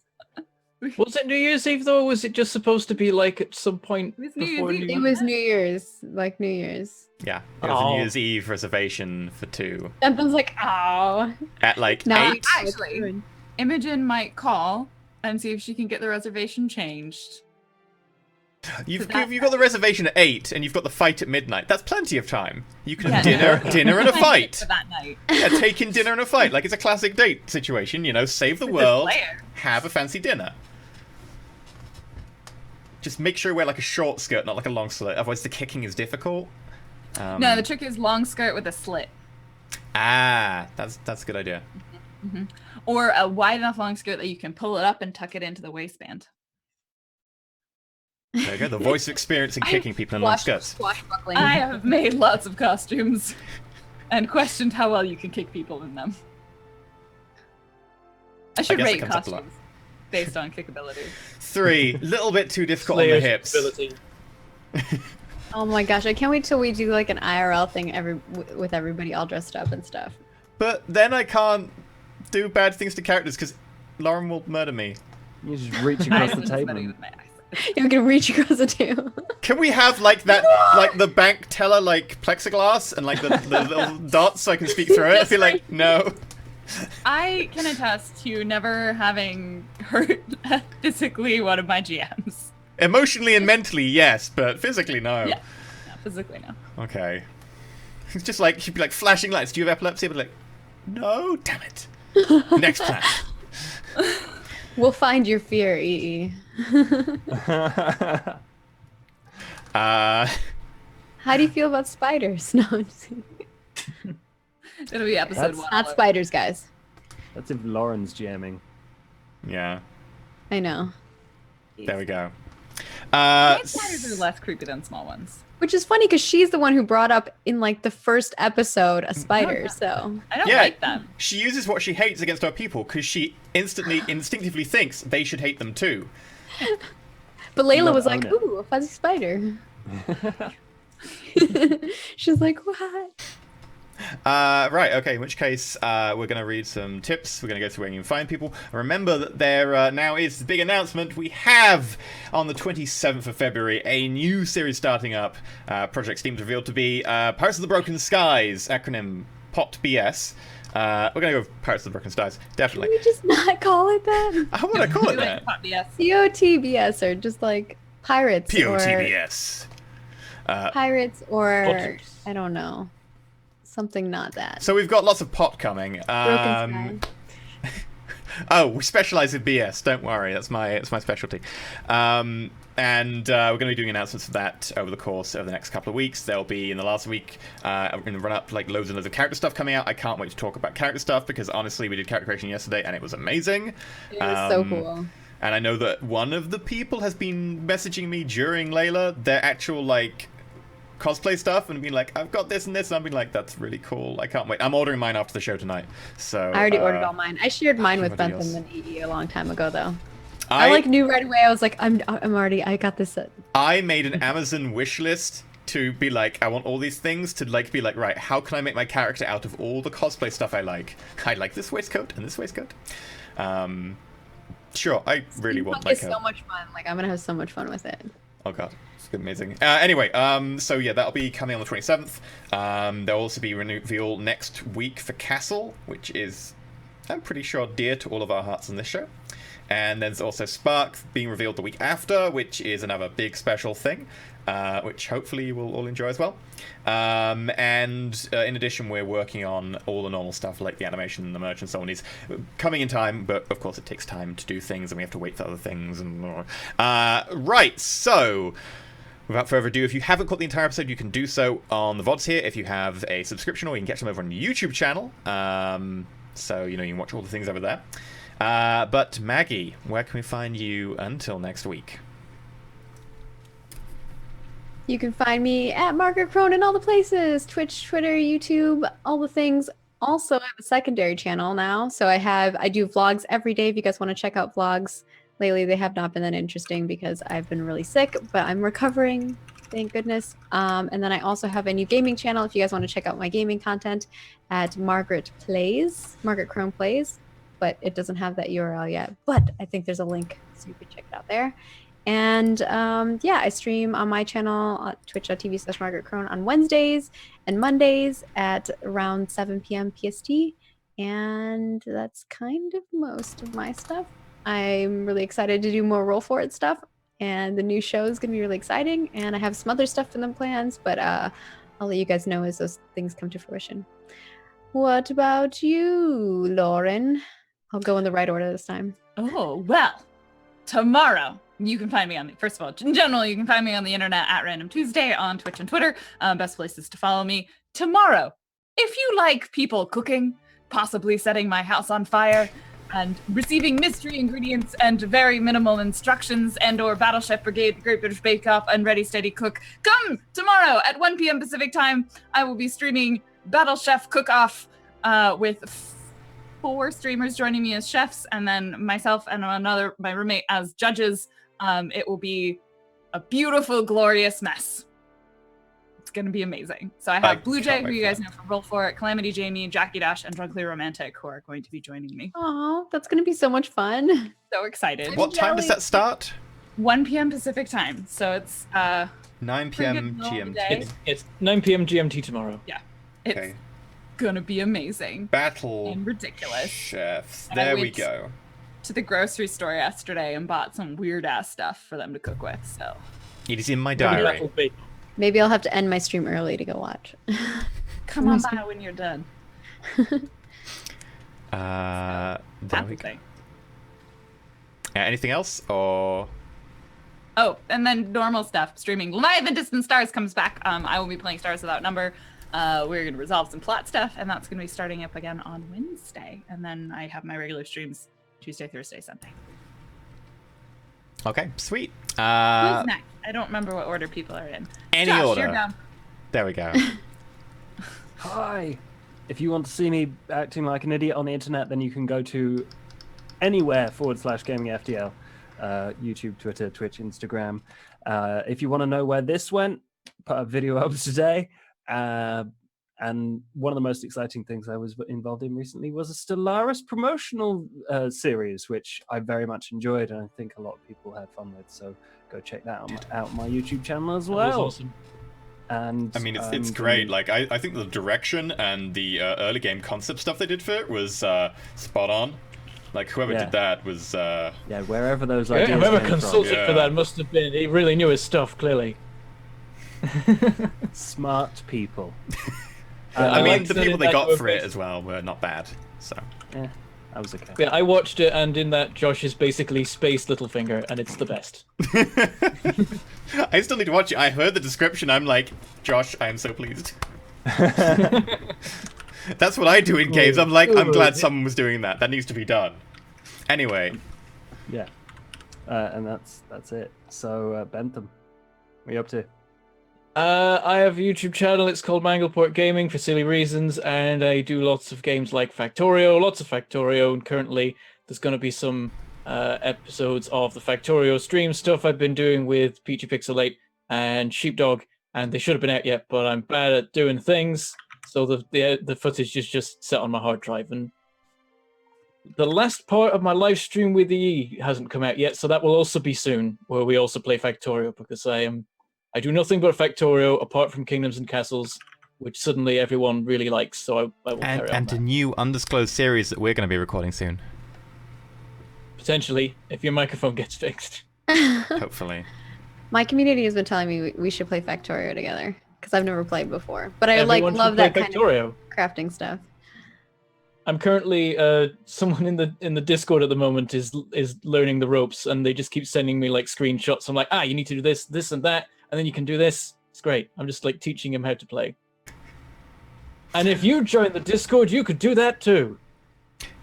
Was it New Year's Eve though, or was it just supposed to be like at some point It was New before Year's Eve. It was New Year's, like New Year's. Yeah, it was a Oh. New Year's Eve reservation for 2 Something's like, oh. at like No, 8. Actually, Imogen might call and see if she can get the reservation changed. You've So that- got the reservation at 8, and you've got the fight at midnight. That's plenty of time. You can have Yeah. dinner and a fight. For that night. Yeah, take in dinner and a fight. Like, it's a classic date situation, you know, save the With world, Slayer. have a fancy dinner. Just make sure you wear like a short skirt, not like a long skirt, otherwise the kicking is difficult. No, the trick is long skirt with a slit. That's a good idea. Or a wide enough long skirt that you can pull it up and tuck it into the waistband. There you go, the voice of experience in kicking people in long skirts. Swashbuckling. I have made lots of costumes and questioned how well you can kick people in them. I should guess it rate comes up a lot. costumes based on kickability. 3, little bit too difficult on the Slayer's hips. ability? Oh my gosh, I can't wait till we do like an IRL thing with everybody all dressed up and stuff. But then I can't do bad things to characters because Lauren will murder me. You just reach I across the was table. sweating with my eyes. You're gonna reach across the table. Can we have like that, like the bank teller, like plexiglass and like the little dots so I can speak through it? I feel like no. I can attest to never having hurt physically one of my GMs. Emotionally and mentally, yes, but physically, no. Yeah. No, physically, no. Okay. It's just like she'd be like flashing lights. Do you have epilepsy? I'd be like, no, damn it. Next plan. We'll find your fear, EE. Uh, How do you feel about spiders? No, I'm just kidding. It'll be episode That's- 1. Not spiders, guys. That's if Lauren's jamming. yeah. I know. There we go. Big spiders are less creepy than small ones. Which is funny because she's the one who brought up in like the first episode a spider. So I don't Yeah. like them. She uses what she hates against her people because she instinctively thinks they should hate them too. but Layla Not was like, own it. ooh, a fuzzy spider. She's like, what? Right, okay, in which case we're going to read some tips. We're going to go through where you can find people. Remember that there now is the big announcement. We have, on the 27th of February, a new series starting up. Project Steam's revealed to be Pirates of the Broken Skies, acronym POTBS. We're going to go with Pirates of the Broken Skies, Can definitely. we just not call it that? How would I call it We that? like yes. POTBS or just like pirates POTBS. or pirates or Potters. I don't know. Something not that. So we've got lots of pot coming. Broken Sky. Oh, we specialize in BS. Don't worry, that's my specialty. And we're going to be doing announcements for that over the course of the next couple of weeks. There'll be in the last week, in the run-up, like loads and loads of character stuff coming out. I can't wait to talk about character stuff because honestly, we did character creation yesterday and it was amazing. It was so cool. And I know that one of the people has been messaging me during Layla their actual like cosplay stuff and being like, I've got this and this, and I've been like, that's really cool. I can't wait. I'm ordering mine after the show tonight. So I already ordered all mine. I shared mine with everybody Bentham else. and EE a long time ago, though. I like knew right away. I was like, I'm already. I got this. I made an Amazon wish list to be like, I want all these things to like be like, right, how can I make my character out of all the cosplay stuff I like? I like this waistcoat and this waistcoat. Sure, I really want like It's so much fun. Like I'm gonna have so much fun with it. Oh god, it's amazing. Anyway, so yeah, that'll be coming on the 27th. There'll also be reveal next week for Castle, which is I'm pretty sure dear to all of our hearts on this show. And there's also Spark being revealed the week after, which is another big special thing, which hopefully you will all enjoy as well. And in addition, we're working on all the normal stuff like the animation and the merch and so on is coming in time, but of course it takes time to do things and we have to wait for other things. And right, so without further ado, if you haven't caught the entire episode, you can do so on the VODs here if you have a subscription, or you can catch them over on the YouTube channel. So, you can watch all the things over there. But Maggie, where can we find you until next week? You can find me at Margaret Crone in all the places. Twitch, Twitter, YouTube, all the things. Also, I have a secondary channel now. So I do vlogs every day if you guys want to check out vlogs. Lately, they have not been that interesting because I've been really sick, but I'm recovering, thank goodness. And then I also have a new gaming channel if you guys want to check out my gaming content at Margaret Crone Plays. But it doesn't have that URL yet. But I think there's a link, so you can check it out there. And I stream on my channel at twitch.tv/Margaret Crone on Wednesdays and Mondays at around 7 p.m. PST. And that's kind of most of my stuff. I'm really excited to do more Roll4It stuff. And the new show is going to be really exciting. And I have some other stuff in the plans, but I'll let you guys know as those things come to fruition. What about you, Lauren? I'll go in the right order this time. Oh, well, tomorrow you can find me first of all, in general, you can find me on the internet at Random Tuesday on Twitch and Twitter. Best places to follow me. Tomorrow, if you like people cooking, possibly setting my house on fire, and receiving mystery ingredients and very minimal instructions and/or Battle Chef Brigade, The Great British Bake Off, and Ready Steady Cook, come tomorrow at 1 p.m. Pacific time. I will be streaming Battle Chef Cook Off with 4 streamers joining me as chefs, and then myself and my roommate as judges. It will be a beautiful, glorious mess. It's going to be amazing. So I have Blue Jay, who you guys know from Roll4It, Calamity Jamie, Jackie Dash, and Drunkly Romantic, who are going to be joining me. Oh, that's going to be so much fun. So excited. What time does that start? 1 p.m. Pacific time. So it's 9 p.m. GMT. It's 9 p.m. GMT tomorrow. Yeah. It's gonna be amazing. Battle and ridiculous. Chefs. And there we go. To the grocery store yesterday and bought some weird ass stuff for them to cook with. So it is in my diary. Maybe I'll have to end my stream early to go watch. Come on by when you're done. There we go. Anything else or? Oh, and then normal stuff. Streaming Live and Distant Stars comes back. I will be playing Stars Without Number. We're going to resolve some plot stuff, and that's going to be starting up again on Wednesday. And then I have my regular streams Tuesday, Thursday, Sunday. Okay, sweet. Who's next? I don't remember what order people are in. Any Josh, order. You're down. There we go. Hi. If you want to see me acting like an idiot on the internet, then you can go to anywhere/GamingFTL. YouTube, Twitter, Twitch, Instagram. If you want to know where this went, put a video up today. And one of the most exciting things I was involved in recently was a Stellaris promotional series, which I very much enjoyed, and I think a lot of people had fun with. So go check that out on my YouTube channel as well. That was awesome. And I mean, it's great. Like I think the direction and the early game concept stuff they did for it was spot on. Like whoever did that was wherever those ideas whoever came consulted from. for that must have been, he really knew his stuff, clearly. Smart people. I mean, the people they got for it as well were not bad. So yeah, that was okay. Yeah, I watched it, and in that, Josh is basically Space Littlefinger, and it's the best. I still need to watch it. I heard the description. I'm like, Josh, I am so pleased. That's what I do in games. I'm like, I'm glad someone was doing that. That needs to be done. Anyway. Yeah. And that's it. So, Bentham, what are you up to? I have a YouTube channel. It's called Mangleport Gaming for silly reasons, and I do lots of games like Factorio, and currently there's going to be some episodes of the Factorio stream stuff I've been doing with Peachy Pixelate and Sheepdog, and they should have been out yet, but I'm bad at doing things, so the footage is just set on my hard drive, and the last part of my live stream with EE hasn't come out yet, so that will also be soon, where we also play Factorio, because I do nothing but Factorio apart from Kingdoms and Castles, which suddenly everyone really likes. So I will carry on And a that. new undisclosed series that we're going to be recording soon. Potentially, if your microphone gets fixed. Hopefully. My community has been telling me we should play Factorio together because I've never played before. But I Everyone love should play that kind Factorio. of crafting stuff. I'm currently someone in the Discord at the moment is learning the ropes, and they just keep sending me like screenshots. I'm like, you need to do this, this, and that, and then you can do this. It's great. I'm just like teaching him how to play. And if you join the Discord, you could do that too.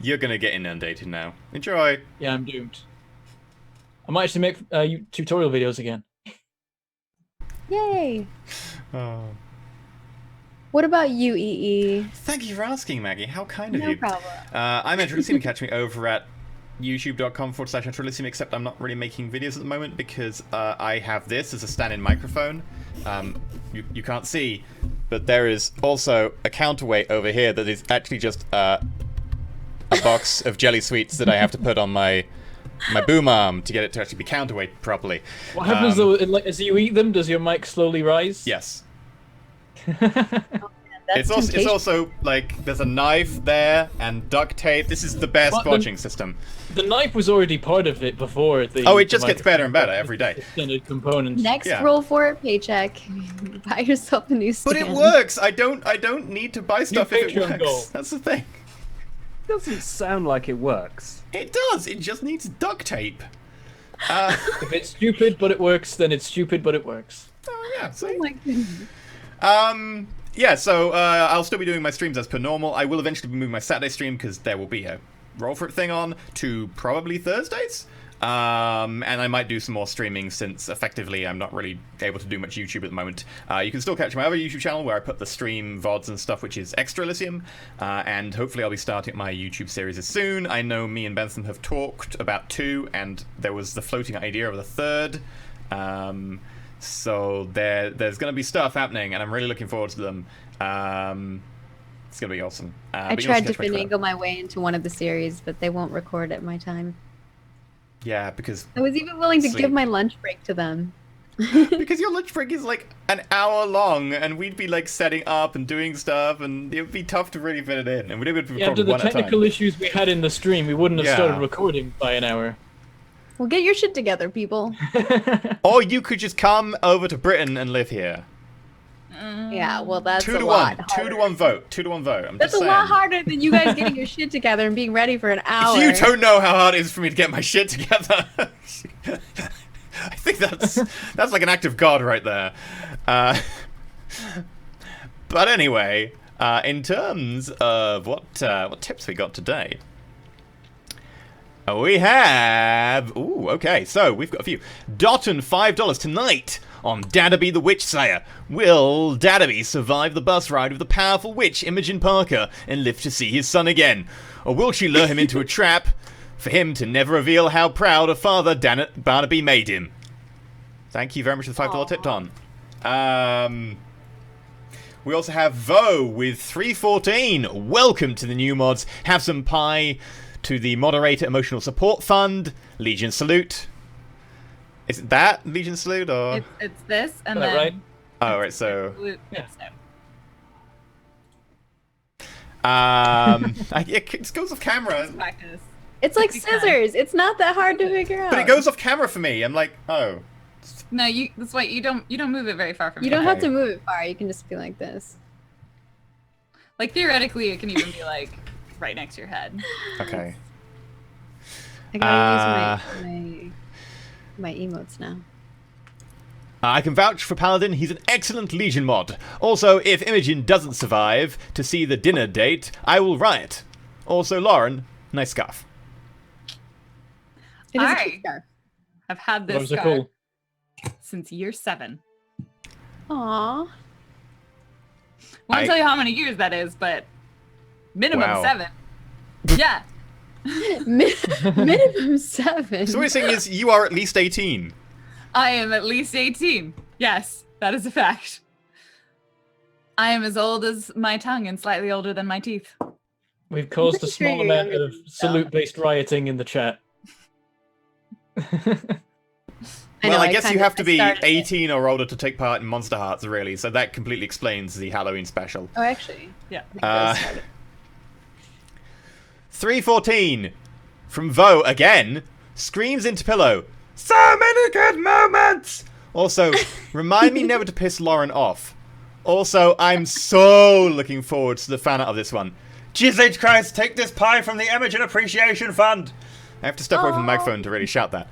You're going to get inundated now. Enjoy. Yeah, I'm doomed. I might actually make tutorial videos again. Yay! Oh. What about you, EE? Thank you for asking, Maggie. How kind of No you. problem. I'm Intermission. You can catch me over at youtube.com/Intermission, except I'm not really making videos at the moment because I have this as a stand-in microphone. You can't see, but there is also a counterweight over here that is actually just a box of jelly sweets that I have to put on my boom arm to get it to actually be counterweight properly. What happens though? Like, as you eat them, does your mic slowly rise? Yes. That's It's also like there's a knife there and duct tape. This is the best What, watching system. The knife was already part of it before the. Oh, it just the gets better and better microphone. every day. Extended components. Next Yeah. Roll4It paycheck. Buy yourself a new stand. But it works. I don't need to buy stuff if it Patreon works. goal. That's the thing. Doesn't sound like it works. It does. It just needs duct tape. If it's stupid but it works, then it's stupid but it works. Oh yeah. See? Oh my goodness. Yeah, so I'll still be doing my streams as per normal. I will eventually be moving my Saturday stream because there will be a Roll4It thing on to probably Thursdays. And I might do some more streaming since effectively I'm not really able to do much YouTube at the moment. You can still catch my other YouTube channel where I put the stream VODs and stuff, which is Extra Elysium. And hopefully I'll be starting my YouTube series soon. I know me and Benson have talked about 2, and there was the floating idea of the 3rd. So there's going to be stuff happening, and I'm really looking forward to them. It's going to be awesome. I but you can also tried to catch my Twitter. finagle my way into one of the series, but they won't record at my time. Yeah, because I was even willing to Sleep. give my lunch break to them. because your lunch break is like an hour long, and we'd be like setting up and doing stuff, and it would be tough to really fit it in. And we'd be able to Yeah, record after the one at a technical time. issues we had in the stream, we wouldn't have Yeah. started recording by an hour. Well, get your shit together, people. Or you could just come over to Britain and live here. Yeah, well, that's 2 a to lot 1. harder. 2 to 1 vote. 2 to 1 vote. I'm That's just a saying. lot harder than you guys getting your shit together and being ready for an hour. You don't know how hard it is for me to get my shit together. I think that's like an act of God right there. But anyway, in terms of what tips we got today, we have... Ooh, okay, so we've got a few. Dotton, $5 tonight on Barnaby the Witch Slayer. Will Barnaby survive the bus ride with the powerful witch Imogen Parker and live to see his son again? Or will she lure him into a trap for him to never reveal how proud a father Barnaby made him? Thank you very much for the $5 tip, Ton. We also have Vo with 314. Welcome to the new mods. Have some pie to the Moderator Emotional Support Fund. Legion Salute. Is it that Legion Salute or? It's this, and Is that then right? Oh, right. So, Yeah. it goes off camera, Practice. It's like Take your time. scissors. It's not that hard to figure out. but it goes off camera for me. I'm like, oh. No, that's why you don't move it very far from You me. don't have Okay. to move it far. You can just be like this. Like theoretically, it can even be like right next to your head. Okay. I gotta use my emotes now. I can vouch for Paladin. He's an excellent Legion mod. Also, if Imogen doesn't survive to see the dinner date, I will riot. Also, Lauren, nice scarf. It is a Alright. cute scarf. I've had this Those are scarf cool. since year 7. Aww. Won't I- tell you how many years that is, but minimum Wow. 7. Yeah. Minimum 7. So what you're saying is you are at least 18. I am at least 18. Yes, that is a fact. I am as old as my tongue and slightly older than my teeth. We've caused a pretty sure small you're amount younger of than yourself. salute-based rioting in the chat. Well, I guess you have to be started it. 18 or older to take part in Monster Hearts, really, so that completely explains the Halloween special. Oh, actually, Yeah. 314 from Vo again screams into pillow. So many good moments. Also, remind me never to piss Lauren off. Also, I'm so looking forward to the fan art of this one. Jesus H. Christ, take this pie from the Imogen Appreciation Fund. I have to step away from the microphone to really shout that.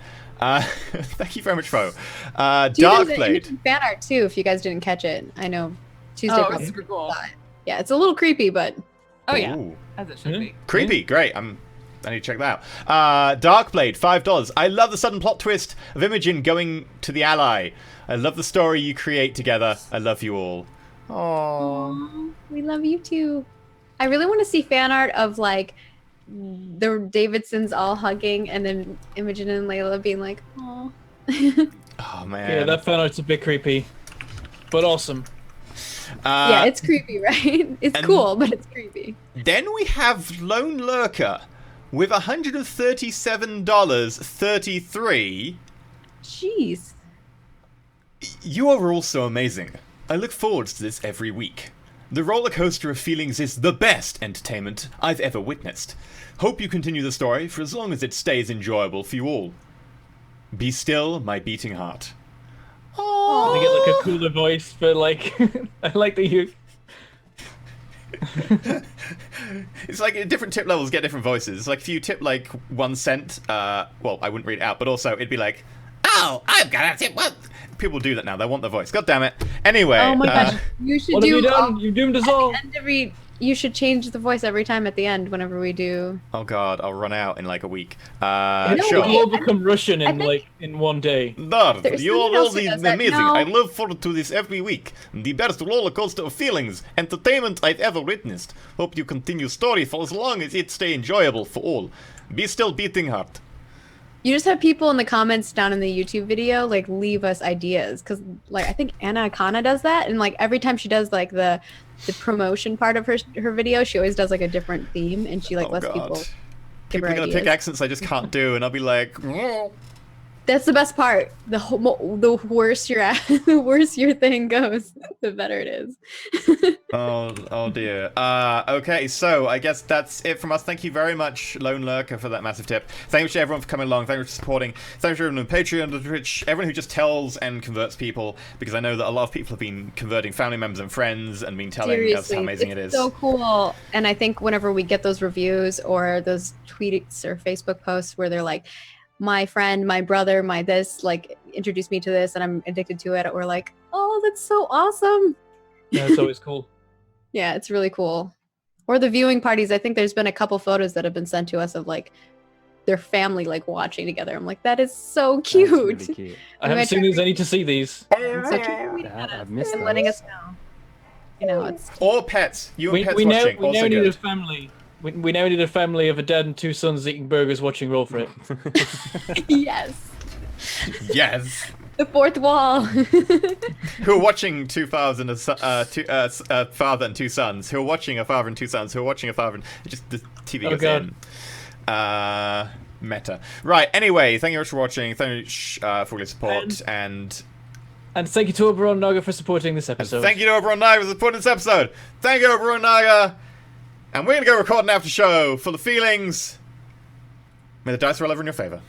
Thank you very much, Fo. Darkblade. Fan art too. If you guys didn't catch it, I know Tuesday. Oh, probably it's super cool. saw it. Yeah, it's a little creepy, but Oh yeah, Ooh. as it should be. Creepy, great. I need to check that out. Darkblade, $5. I love the sudden plot twist of Imogen going to the Ally. I love the story you create together. I love you all. Aww. Aw, we love you too. I really want to see fan art of like the Davidsons all hugging, and then Imogen and Layla being like, "Oh." Oh man. Yeah, that fan art's a bit creepy, but awesome. Yeah, it's creepy, right? It's and- cool, but it's creepy. Then we have Lone Lurker with $137.33. Jeez. You are all so amazing. I look forward to this every week. The roller coaster of feelings is the best entertainment I've ever witnessed. Hope you continue the story for as long as it stays enjoyable for you all. Be still, my beating heart. I get like a cooler voice, but like, I like that you. It's like different tip levels get different voices. It's like if you tip like 1 cent, well, I wouldn't read it out, but also it'd be like, oh, I've got to tip one. People do that now. They want the voice. God damn it. Anyway. Oh my gosh, you should What have do. you done? You doomed us all. You should change the voice every time at the end whenever we do. Oh god, I'll run out in like a week. It'll Sure. all become Russian in think- like in one day. Lord, There's you someone are all else who the does that. amazing. No. I look forward to this every week. The best roller coaster of feelings, entertainment I've ever witnessed. Hope you continue story for as long as it stay enjoyable for all. Be still beating heart. You just have people in the comments down in the YouTube video like leave us ideas, because like I think Anna Akana does that, and like every time she does like the promotion part of her video, she always does like a different theme, and she like Oh lets god. people give People her are gonna ideas. pick accents I just can't do, and I'll be like, "Mm." That's the best part. The worse the worse your thing goes, the better it is. oh dear. Okay, so I guess that's it from us. Thank you very much, Lone Lurker, for that massive tip. Thank you to everyone for coming along. Thank you for supporting. Thank you to everyone on Patreon, on Twitch, everyone who just tells and converts people, because I know that a lot of people have been converting family members and friends and been telling us how amazing it is. So cool. And I think whenever we get those reviews or those tweets or Facebook posts where they're like, my friend, my brother, my this, like introduced me to this and I'm addicted to it, we're like, oh, that's so awesome. Yeah, it's always cool. Yeah, it's really cool. Or the viewing parties. I think there's been a couple photos that have been sent to us of like their family like watching together. I'm like, that is so cute. That's really cute. I haven't seen these. I need to see these. Such a tweet Yeah, at us I've missed and letting those. us know. You know, it's Or pets. You and pets We now watching. Also need a good. family. We now need a family of a dad and 2 sons eating burgers, watching Roll for It. yes. Yes. The fourth wall. Who are watching two fathers and a father and 2 sons. Who are watching a father and 2 sons. Who are watching a father and just the TV Oh, goes God. in. Meta. Right. Anyway, thank you very much for watching. Thank you for all your support and And thank you to Oberon Naga for supporting this episode. thank you to Oberon Naga for supporting this episode. Thank you, Oberon Naga. And we're gonna go record an after show full of feelings. May the dice roll over in your favor.